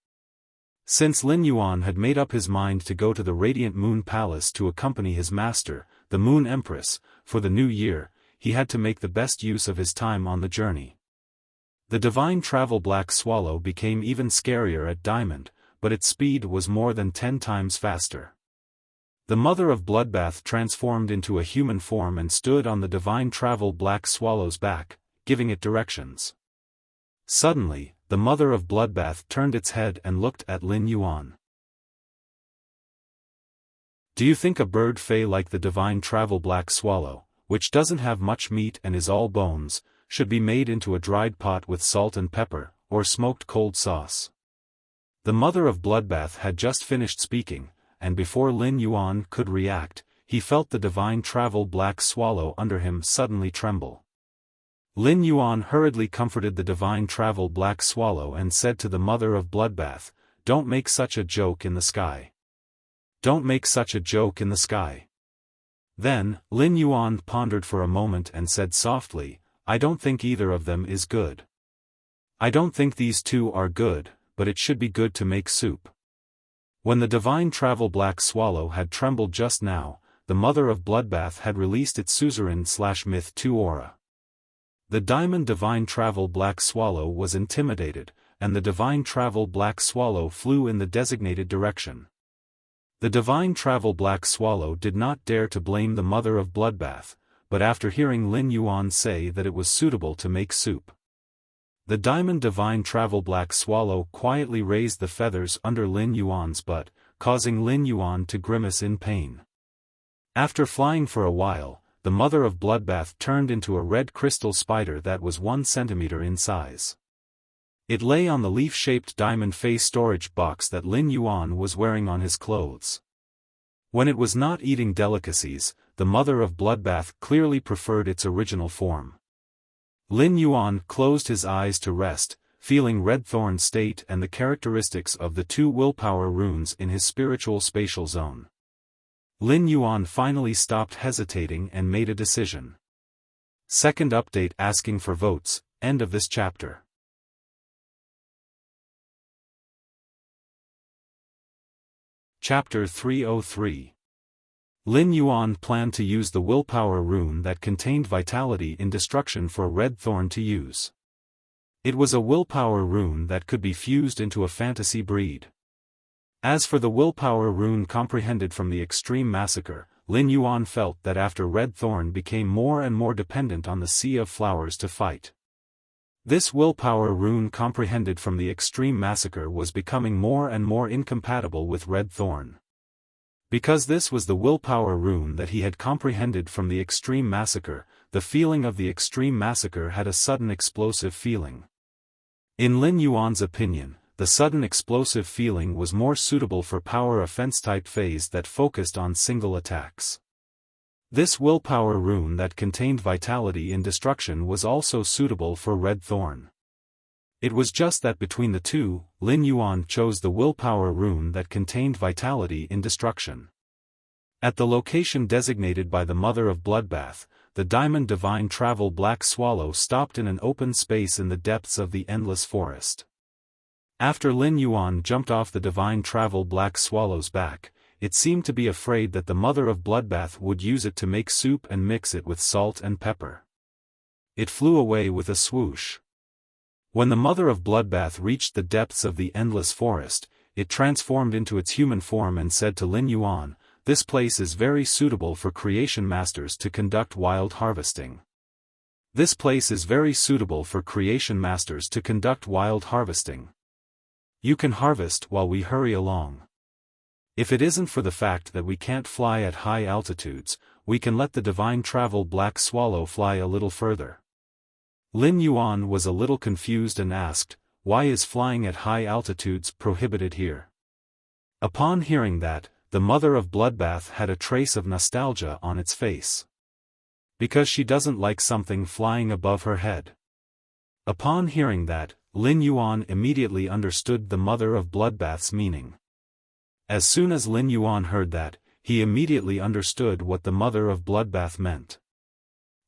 [SPEAKER 1] Since Lin Yuan had made up his mind to go to the Radiant Moon Palace to accompany his master, the Moon Empress, for the new year, he had to make the best use of his time on the journey. The Divine Travel Black Swallow became even scarier at Diamond, but its speed was more than 10 times faster. The Mother of Bloodbath transformed into a human form and stood on the Divine Travel Black Swallow's back, giving it directions. Suddenly, the Mother of Bloodbath turned its head and looked at Lin Yuan. Do you think a bird fey like the Divine Travel Black Swallow, which doesn't have much meat and is all bones, should be made into a dried pot with salt and pepper, or smoked cold sauce? The Mother of Bloodbath had just finished speaking, and before Lin Yuan could react, he felt the Divine Travel Black Swallow under him suddenly tremble. Lin Yuan hurriedly comforted the Divine Travel Black Swallow and said to the Mother of Bloodbath, "Don't make such a joke in the sky. Don't make such a joke in the sky." Then, Lin Yuan pondered for a moment and said softly, "I don't think either of them is good. I don't think these two are good, but it should be good to make soup." When the Divine Travel Black Swallow had trembled just now, the Mother of Bloodbath had released its Suzerain/Myth 2 aura. The Diamond Divine Travel Black Swallow was intimidated, and the Divine Travel Black Swallow flew in the designated direction. The Divine Travel Black Swallow did not dare to blame the Mother of Bloodbath, but after hearing Lin Yuan say that it was suitable to make soup, the Diamond Divine Travel Black Swallow quietly raised the feathers under Lin Yuan's butt, causing Lin Yuan to grimace in pain. After flying for a while, the mother of bloodbath turned into a red crystal spider that was 1 centimeter in size. It lay on the leaf-shaped diamond face storage box that Lin Yuan was wearing on his clothes. When it was not eating delicacies, the mother of bloodbath clearly preferred its original form. Lin Yuan closed his eyes to rest, feeling red thorn state and the characteristics of the 2 willpower runes in his spiritual spatial zone. Lin Yuan finally stopped hesitating and made a decision. Second update asking for votes, end of this chapter. Chapter 303. Lin Yuan planned to use the willpower rune that contained vitality in destruction for Red Thorn to use. It was a willpower rune that could be fused into a fantasy breed. As for the willpower rune comprehended from the extreme massacre, Lin Yuan felt that after Red Thorn became more and more dependent on the Sea of Flowers to fight. This willpower rune comprehended from the extreme massacre was becoming more and more incompatible with Red Thorn. Because this was the willpower rune that he had comprehended from the extreme massacre, the feeling of the extreme massacre had a sudden explosive feeling. In Lin Yuan's opinion, the sudden explosive feeling was more suitable for power offense-type phase that focused on single attacks. This willpower rune that contained vitality in destruction was also suitable for Red Thorn. It was just that between the two, Lin Yuan chose the willpower rune that contained vitality in destruction. At the location designated by the Mother of Bloodbath, the Diamond Divine Travel Black Swallow stopped in an open space in the depths of the endless forest. After Lin Yuan jumped off the Divine Travel Black Swallow's back, it seemed to be afraid that the Mother of Bloodbath would use it to make soup and mix it with salt and pepper. It flew away with a swoosh. When the Mother of Bloodbath reached the depths of the endless forest, it transformed into its human form and said to Lin Yuan, "This place is very suitable for creation masters to conduct wild harvesting. This place is very suitable for creation masters to conduct wild harvesting. You can harvest while we hurry along. If it isn't for the fact that we can't fly at high altitudes, we can let the Divine Travel Black Swallow fly a little further." Lin Yuan was a little confused and asked, "Why is flying at high altitudes prohibited here?" Upon hearing that, the Mother of Bloodbath had a trace of nostalgia on its face. Because she doesn't like something flying above her head. Upon hearing that, Lin Yuan immediately understood the Mother of Bloodbath's meaning. As soon as Lin Yuan heard that, he immediately understood what the Mother of Bloodbath meant.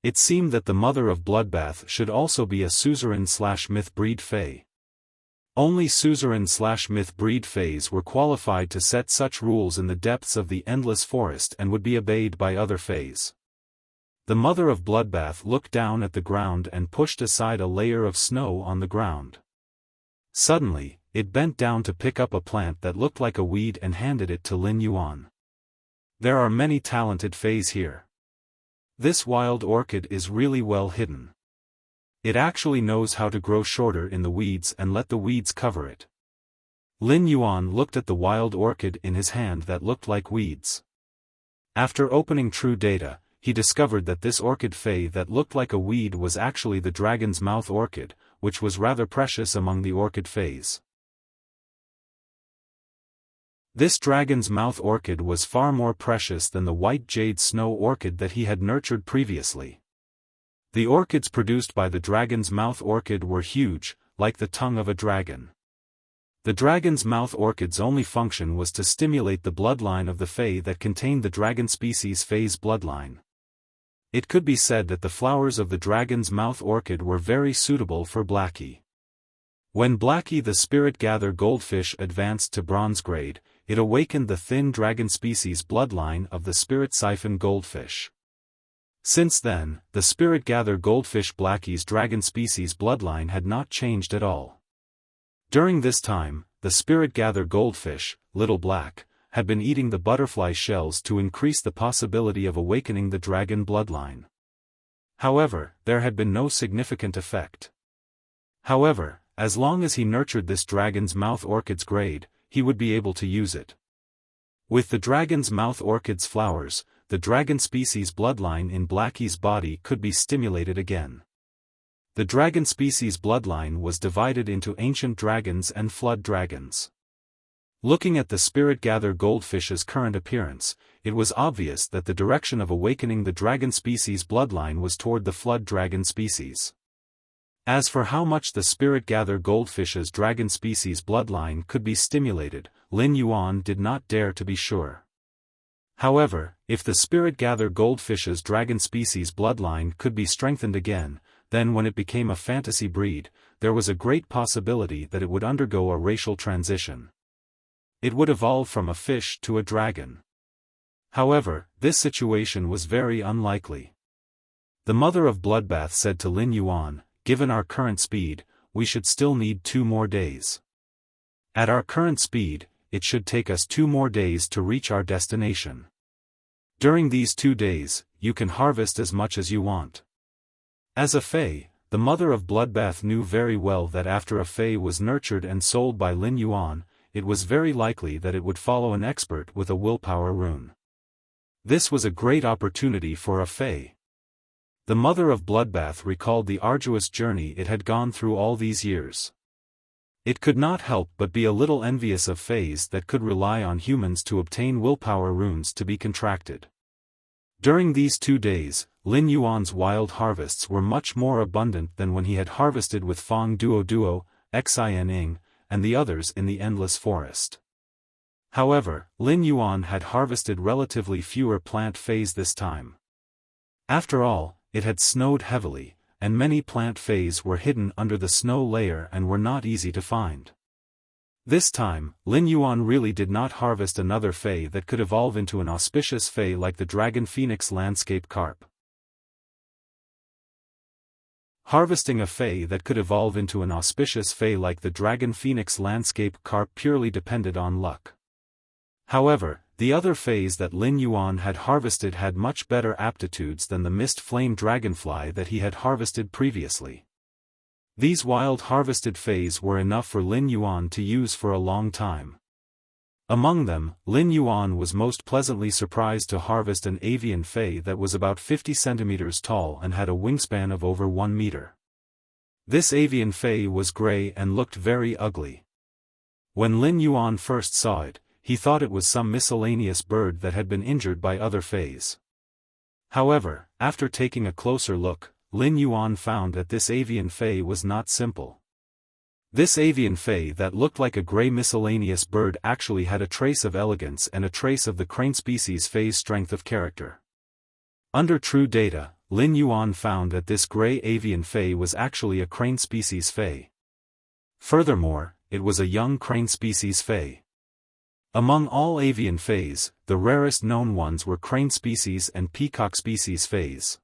[SPEAKER 1] It seemed that the Mother of Bloodbath should also be a suzerain/myth breed fae. Only suzerain/myth breed fays were qualified to set such rules in the depths of the endless forest and would be obeyed by other fays. The Mother of Bloodbath looked down at the ground and pushed aside a layer of snow on the ground. Suddenly, it bent down to pick up a plant that looked like a weed and handed it to Lin Yuan. "There are many talented fays here. This wild orchid is really well hidden. It actually knows how to grow shorter in the weeds and let the weeds cover it." Lin Yuan looked at the wild orchid in his hand that looked like weeds. After opening True Data, he discovered that this orchid fae that looked like a weed was actually the Dragon's Mouth orchid, which was rather precious among the orchid fays. This Dragon's Mouth orchid was far more precious than the white jade snow orchid that he had nurtured previously. The orchids produced by the Dragon's Mouth orchid were huge, like the tongue of a dragon. The Dragon's Mouth orchid's only function was to stimulate the bloodline of the fae that contained the dragon species fae's bloodline. It could be said that the flowers of the Dragon's Mouth orchid were very suitable for Blackie. When Blackie the Spirit Gather goldfish advanced to bronze grade, it awakened the thin dragon species bloodline of the Spirit Siphon goldfish. Since then, the Spirit Gather goldfish Blackie's dragon species bloodline had not changed at all. During this time, the Spirit Gather goldfish, Little Black, had been eating the butterfly shells to increase the possibility of awakening the dragon bloodline. However, there had been no significant effect. However, as long as he nurtured this Dragon's Mouth orchid's grade, he would be able to use it. With the Dragon's Mouth orchid's flowers, the dragon species bloodline in Blackie's body could be stimulated again. The dragon species bloodline was divided into ancient dragons and flood dragons. Looking at the Spirit Gather goldfish's current appearance, it was obvious that the direction of awakening the dragon species bloodline was toward the flood dragon species. As for how much the Spirit Gather goldfish's dragon species bloodline could be stimulated, Lin Yuan did not dare to be sure. However, if the Spirit Gather goldfish's dragon species bloodline could be strengthened again, then when it became a fantasy breed, there was a great possibility that it would undergo a racial transition. It would evolve from a fish to a dragon. However, this situation was very unlikely. The mother of Bloodbath said to Lin Yuan, "Given our current speed, we should still need 2 more days. At our current speed, it should take us 2 more days to reach our destination. During these 2 days, you can harvest as much as you want." As a Fae, the mother of Bloodbath knew very well that after a Fae was nurtured and sold by Lin Yuan, it was very likely that it would follow an expert with a willpower rune. This was a great opportunity for a Fae. The mother of Bloodbath recalled the arduous journey it had gone through all these years. It could not help but be a little envious of Faes that could rely on humans to obtain willpower runes to be contracted. During these 2 days, Lin Yuan's wild harvests were much more abundant than when he had harvested with Fong Duo, Xin Ing, and the others in the Endless Forest. However, Lin Yuan had harvested relatively fewer plant Faes this time. After all, it had snowed heavily, and many plant Faes were hidden under the snow layer and were not easy to find. This time, Lin Yuan really did not harvest another Fae that could evolve into an auspicious Fae like the Dragon Phoenix Landscape Carp. Harvesting a Fae that could evolve into an auspicious Fae like the Dragon Phoenix Landscape Carp purely depended on luck. However, the other Faes that Lin Yuan had harvested had much better aptitudes than the Mist Flame Dragonfly that he had harvested previously. These wild harvested Faes were enough for Lin Yuan to use for a long time. Among them, Lin Yuan was most pleasantly surprised to harvest an avian Fae that was about 50 centimeters tall and had a wingspan of over 1 meter. This avian Fae was gray and looked very ugly. When Lin Yuan first saw it, he thought it was some miscellaneous bird that had been injured by other Faes. However, after taking a closer look, Lin Yuan found that this avian Fae was not simple. This avian Fae that looked like a gray miscellaneous bird actually had a trace of elegance and a trace of the crane species Fae's strength of character. Under true data, Lin Yuan found that this gray avian Fae was actually a crane species Fae. Furthermore, it was a young crane species Fae. Among all avian Faes, the rarest known ones were crane species and peacock species Faes.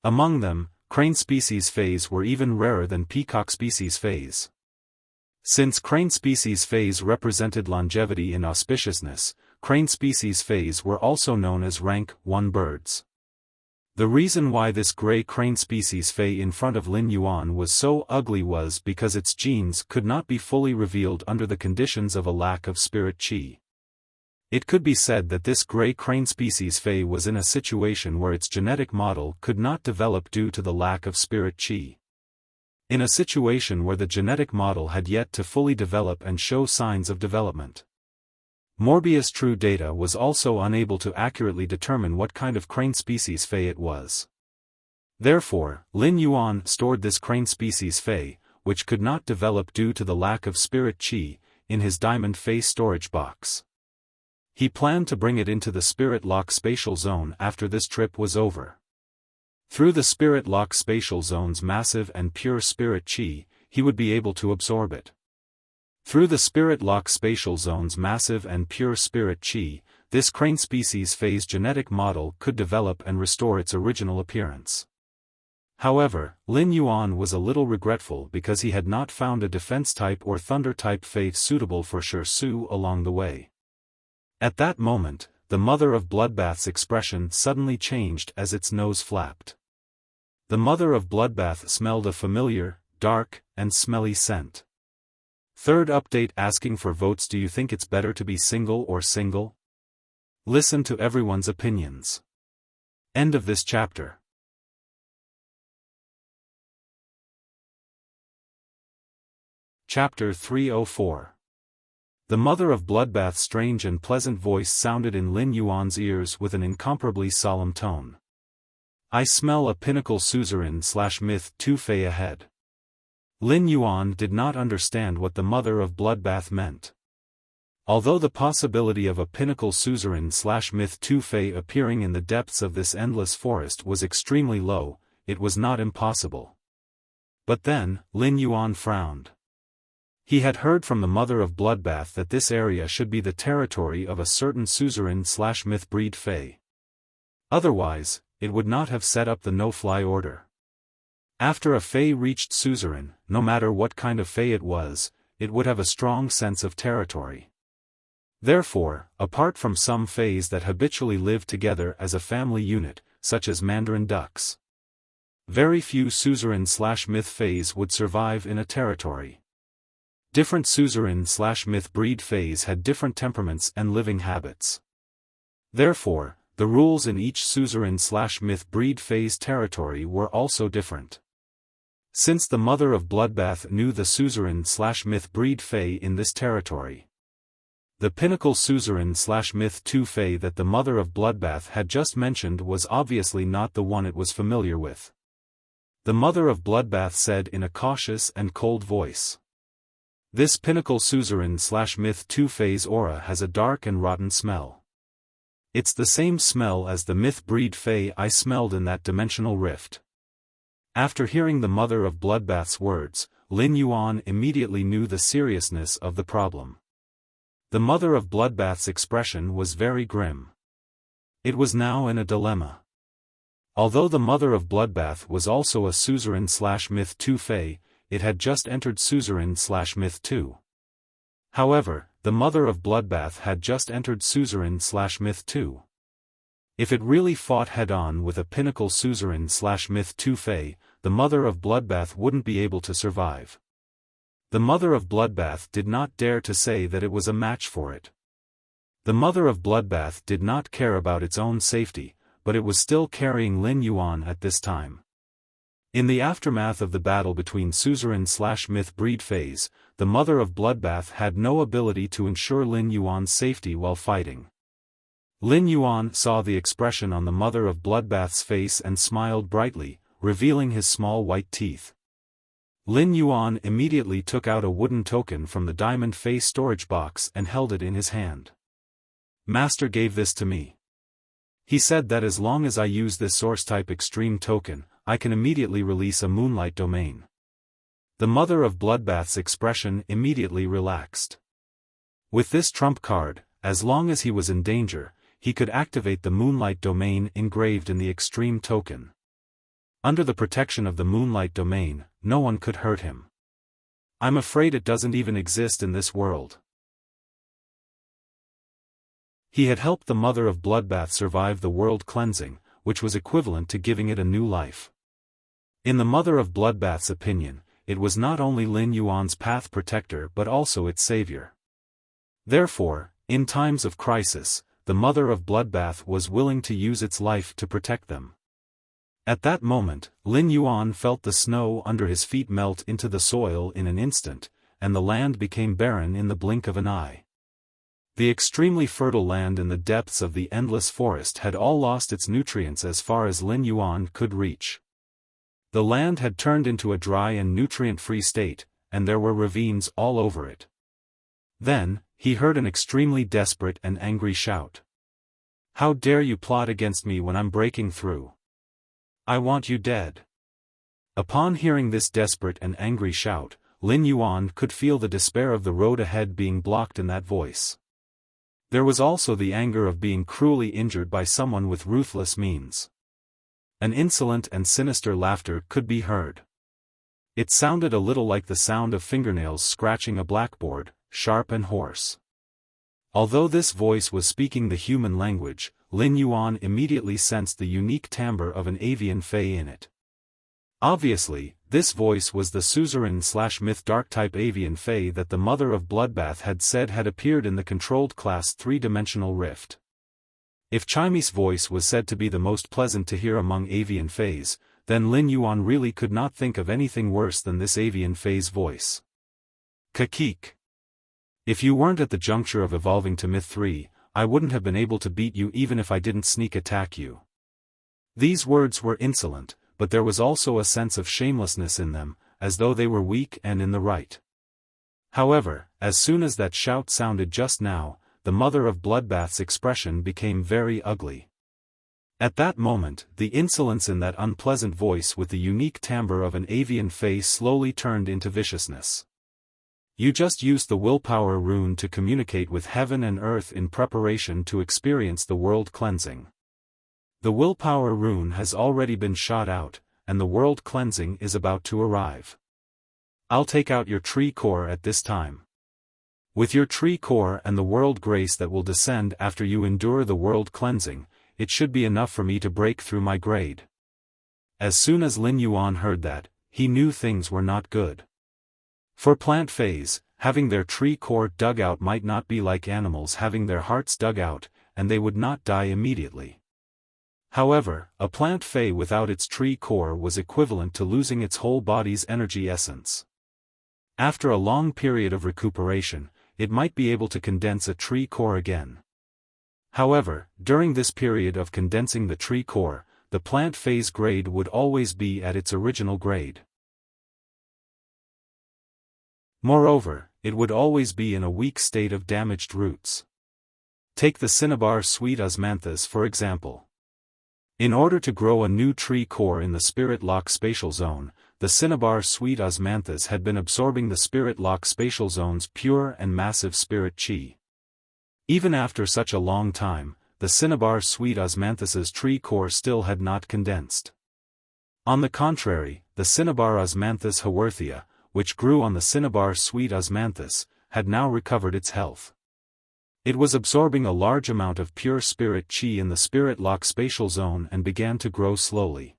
[SPEAKER 1] Among them, crane species Faes were even rarer than peacock species Faes. Since crane species Faes represented longevity and auspiciousness, crane species Faes were also known as rank 1 birds. The reason why this gray crane species Fae in front of Lin Yuan was so ugly was because its genes could not be fully revealed under the conditions of a lack of spirit chi. It could be said that this gray crane species Fae was in a situation where its genetic model could not develop due to the lack of spirit chi. In a situation where the genetic model had yet to fully develop and show signs of development. Morbius True Data was also unable to accurately determine what kind of crane species Fae it was. Therefore, Lin Yuan stored this crane species Fae, which could not develop due to the lack of spirit chi, in his diamond Fae storage box. He planned to bring it into the Spirit Lock Spatial Zone after this trip was over. Through the Spirit Lock Spatial Zone's massive and pure spirit chi, he would be able to absorb it. Through the Spirit Lock Spatial Zone's massive and pure spirit chi, this crane species Fae's genetic model could develop and restore its original appearance. However, Lin Yuan was a little regretful because he had not found a defense-type or thunder-type Fae suitable for Shirsu along the way. At that moment, the mother of Bloodbath's expression suddenly changed as its nose flapped. The mother of Bloodbath smelled a familiar, dark, and smelly scent. Third update asking for votes. Do you think it's better to be single or single? Listen to everyone's opinions. End of this chapter. Chapter 304. The mother of Bloodbath's strange and pleasant voice sounded in Lin Yuan's ears with an incomparably solemn tone. I smell a pinnacle suzerain/myth Tu Fei ahead. Lin Yuan did not understand what the mother of Bloodbath meant. Although the possibility of a pinnacle suzerain/myth Tu Fei appearing in the depths of this endless forest was extremely low, it was not impossible. But then, Lin Yuan frowned. He had heard from the mother of Bloodbath that this area should be the territory of a certain suzerain/myth breed Fei. Otherwise, it would not have set up the no-fly order. After a Fei reached suzerain, no matter what kind of Fei it was, it would have a strong sense of territory. Therefore, apart from some Feis that habitually live together as a family unit, such as mandarin ducks, very few suzerain/myth Feis would survive in a territory. Different suzerain/myth breed Feis had different temperaments and living habits. Therefore, the rules in each suzerain/myth breed Fei's territory were also different. Since the mother of Bloodbath knew the suzerain/myth breed Fei in this territory, the pinnacle suzerain/myth Tu Fei that the mother of Bloodbath had just mentioned was obviously not the one it was familiar with. The mother of Bloodbath said in a cautious and cold voice, "This pinnacle suzerain/myth Tu Fei's aura has a dark and rotten smell. It's the same smell as the myth breed Fei I smelled in that dimensional rift." After hearing the mother of Bloodbath's words, Lin Yuan immediately knew the seriousness of the problem. The mother of Bloodbath's expression was very grim. It was now in a dilemma. Although the mother of Bloodbath was also a suzerain/myth Tu Fei, it had just entered suzerain/myth Tu. However, the mother of Bloodbath had just entered suzerain/myth Tu. If it really fought head-on with a pinnacle suzerain/myth Tu Fei, the mother of Bloodbath wouldn't be able to survive. The mother of Bloodbath did not dare to say that it was a match for it. The mother of Bloodbath did not care about its own safety, but it was still carrying Lin Yuan at this time. In the aftermath of the battle between suzerain/myth breed Feis, the mother of Bloodbath had no ability to ensure Lin Yuan's safety while fighting. Lin Yuan saw the expression on the mother of Bloodbath's face and smiled brightly, revealing his small white teeth. Lin Yuan immediately took out a wooden token from the diamond Fei storage box and held it in his hand. "Master gave this to me. He said that as long as I use this source-type extreme token, I can immediately release a moonlight domain." The mother of Bloodbath's expression immediately relaxed. With this trump card, as long as he was in danger, he could activate the moonlight domain engraved in the extreme token. Under the protection of the moonlight domain, no one could hurt him. "I'm afraid it doesn't even exist in this world." He had helped the mother of Bloodbath survive the world cleansing, which was equivalent to giving it a new life. In the mother of Bloodbath's opinion, it was not only Lin Yuan's path protector but also its savior. Therefore, in times of crisis, the mother of Bloodbath was willing to use its life to protect them. At that moment, Lin Yuan felt the snow under his feet melt into the soil in an instant, and the land became barren in the blink of an eye. The extremely fertile land in the depths of the endless forest had all lost its nutrients as far as Lin Yuan could reach. The land had turned into a dry and nutrient-free state, and there were ravines all over it. Then, he heard an extremely desperate and angry shout. "How dare you plot against me when I'm breaking through? I want you dead." Upon hearing this desperate and angry shout, Lin Yuan could feel the despair of the road ahead being blocked in that voice. There was also the anger of being cruelly injured by someone with ruthless means. An insolent and sinister laughter could be heard. It sounded a little like the sound of fingernails scratching a blackboard, sharp and hoarse. Although this voice was speaking the human language, Lin Yuan immediately sensed the unique timbre of an avian Fei in it. Obviously, this voice was the suzerain/myth dark-type avian Fei that the mother of Bloodbath had said had appeared in the controlled class 3-dimensional rift. If Chimy's voice was said to be the most pleasant to hear among avian fays, then Lin Yuan really could not think of anything worse than this avian fay's voice. Kakik. If you weren't at the juncture of evolving to Myth 3, I wouldn't have been able to beat you even if I didn't sneak attack you. These words were insolent, but there was also a sense of shamelessness in them, as though they were weak and in the right. However, as soon as that shout sounded just now, the mother of Bloodbath's expression became very ugly. At that moment, the insolence in that unpleasant voice with the unique timbre of an avian fay slowly turned into viciousness. You just used the willpower rune to communicate with heaven and earth in preparation to experience the world cleansing. The willpower rune has already been shot out, and the world cleansing is about to arrive. I'll take out your tree core at this time. With your tree core and the world grace that will descend after you endure the world cleansing, it should be enough for me to break through my grade. As soon as Lin Yuan heard that, he knew things were not good. For plant fays, having their tree core dug out might not be like animals having their hearts dug out, and they would not die immediately. However, a plant fay without its tree core was equivalent to losing its whole body's energy essence. After a long period of recuperation, it might be able to condense a tree core again. However, during this period of condensing the tree core, the plant phase grade would always be at its original grade. Moreover, it would always be in a weak state of damaged roots. Take the cinnabar sweet osmanthus for example. In order to grow a new tree core in the spirit lock spatial zone, the cinnabar sweet osmanthus had been absorbing the spirit lock spatial zone's pure and massive spirit chi. Even after such a long time, the cinnabar sweet osmanthus's tree core still had not condensed. On the contrary, the cinnabar osmanthus haworthia, which grew on the cinnabar sweet osmanthus, had now recovered its health. It was absorbing a large amount of pure spirit chi in the spirit lock spatial zone and began to grow slowly.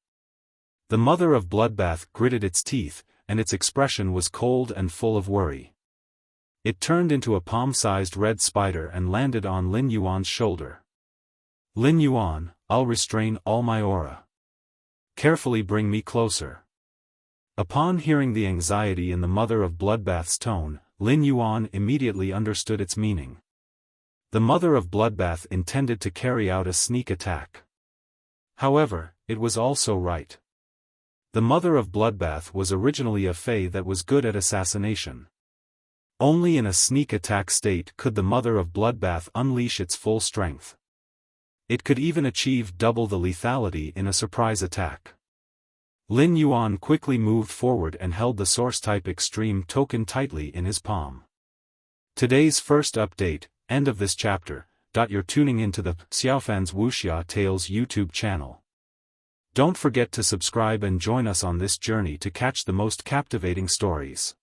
[SPEAKER 1] The mother of Bloodbath gritted its teeth, and its expression was cold and full of worry. It turned into a palm-sized red spider and landed on Lin Yuan's shoulder. Lin Yuan, I'll restrain all my aura. Carefully bring me closer. Upon hearing the anxiety in the mother of Bloodbath's tone, Lin Yuan immediately understood its meaning. The mother of Bloodbath intended to carry out a sneak attack. However, it was also right. The mother of Bloodbath was originally a fae that was good at assassination. Only in a sneak attack state could the mother of Bloodbath unleash its full strength. It could even achieve double the lethality in a surprise attack. Lin Yuan quickly moved forward and held the source-type extreme token tightly in his palm. Today's first update, end of this chapter. You're tuning into the Xiaofan's Wuxia Tales YouTube channel. Don't forget to subscribe and join us on this journey to catch the most captivating stories.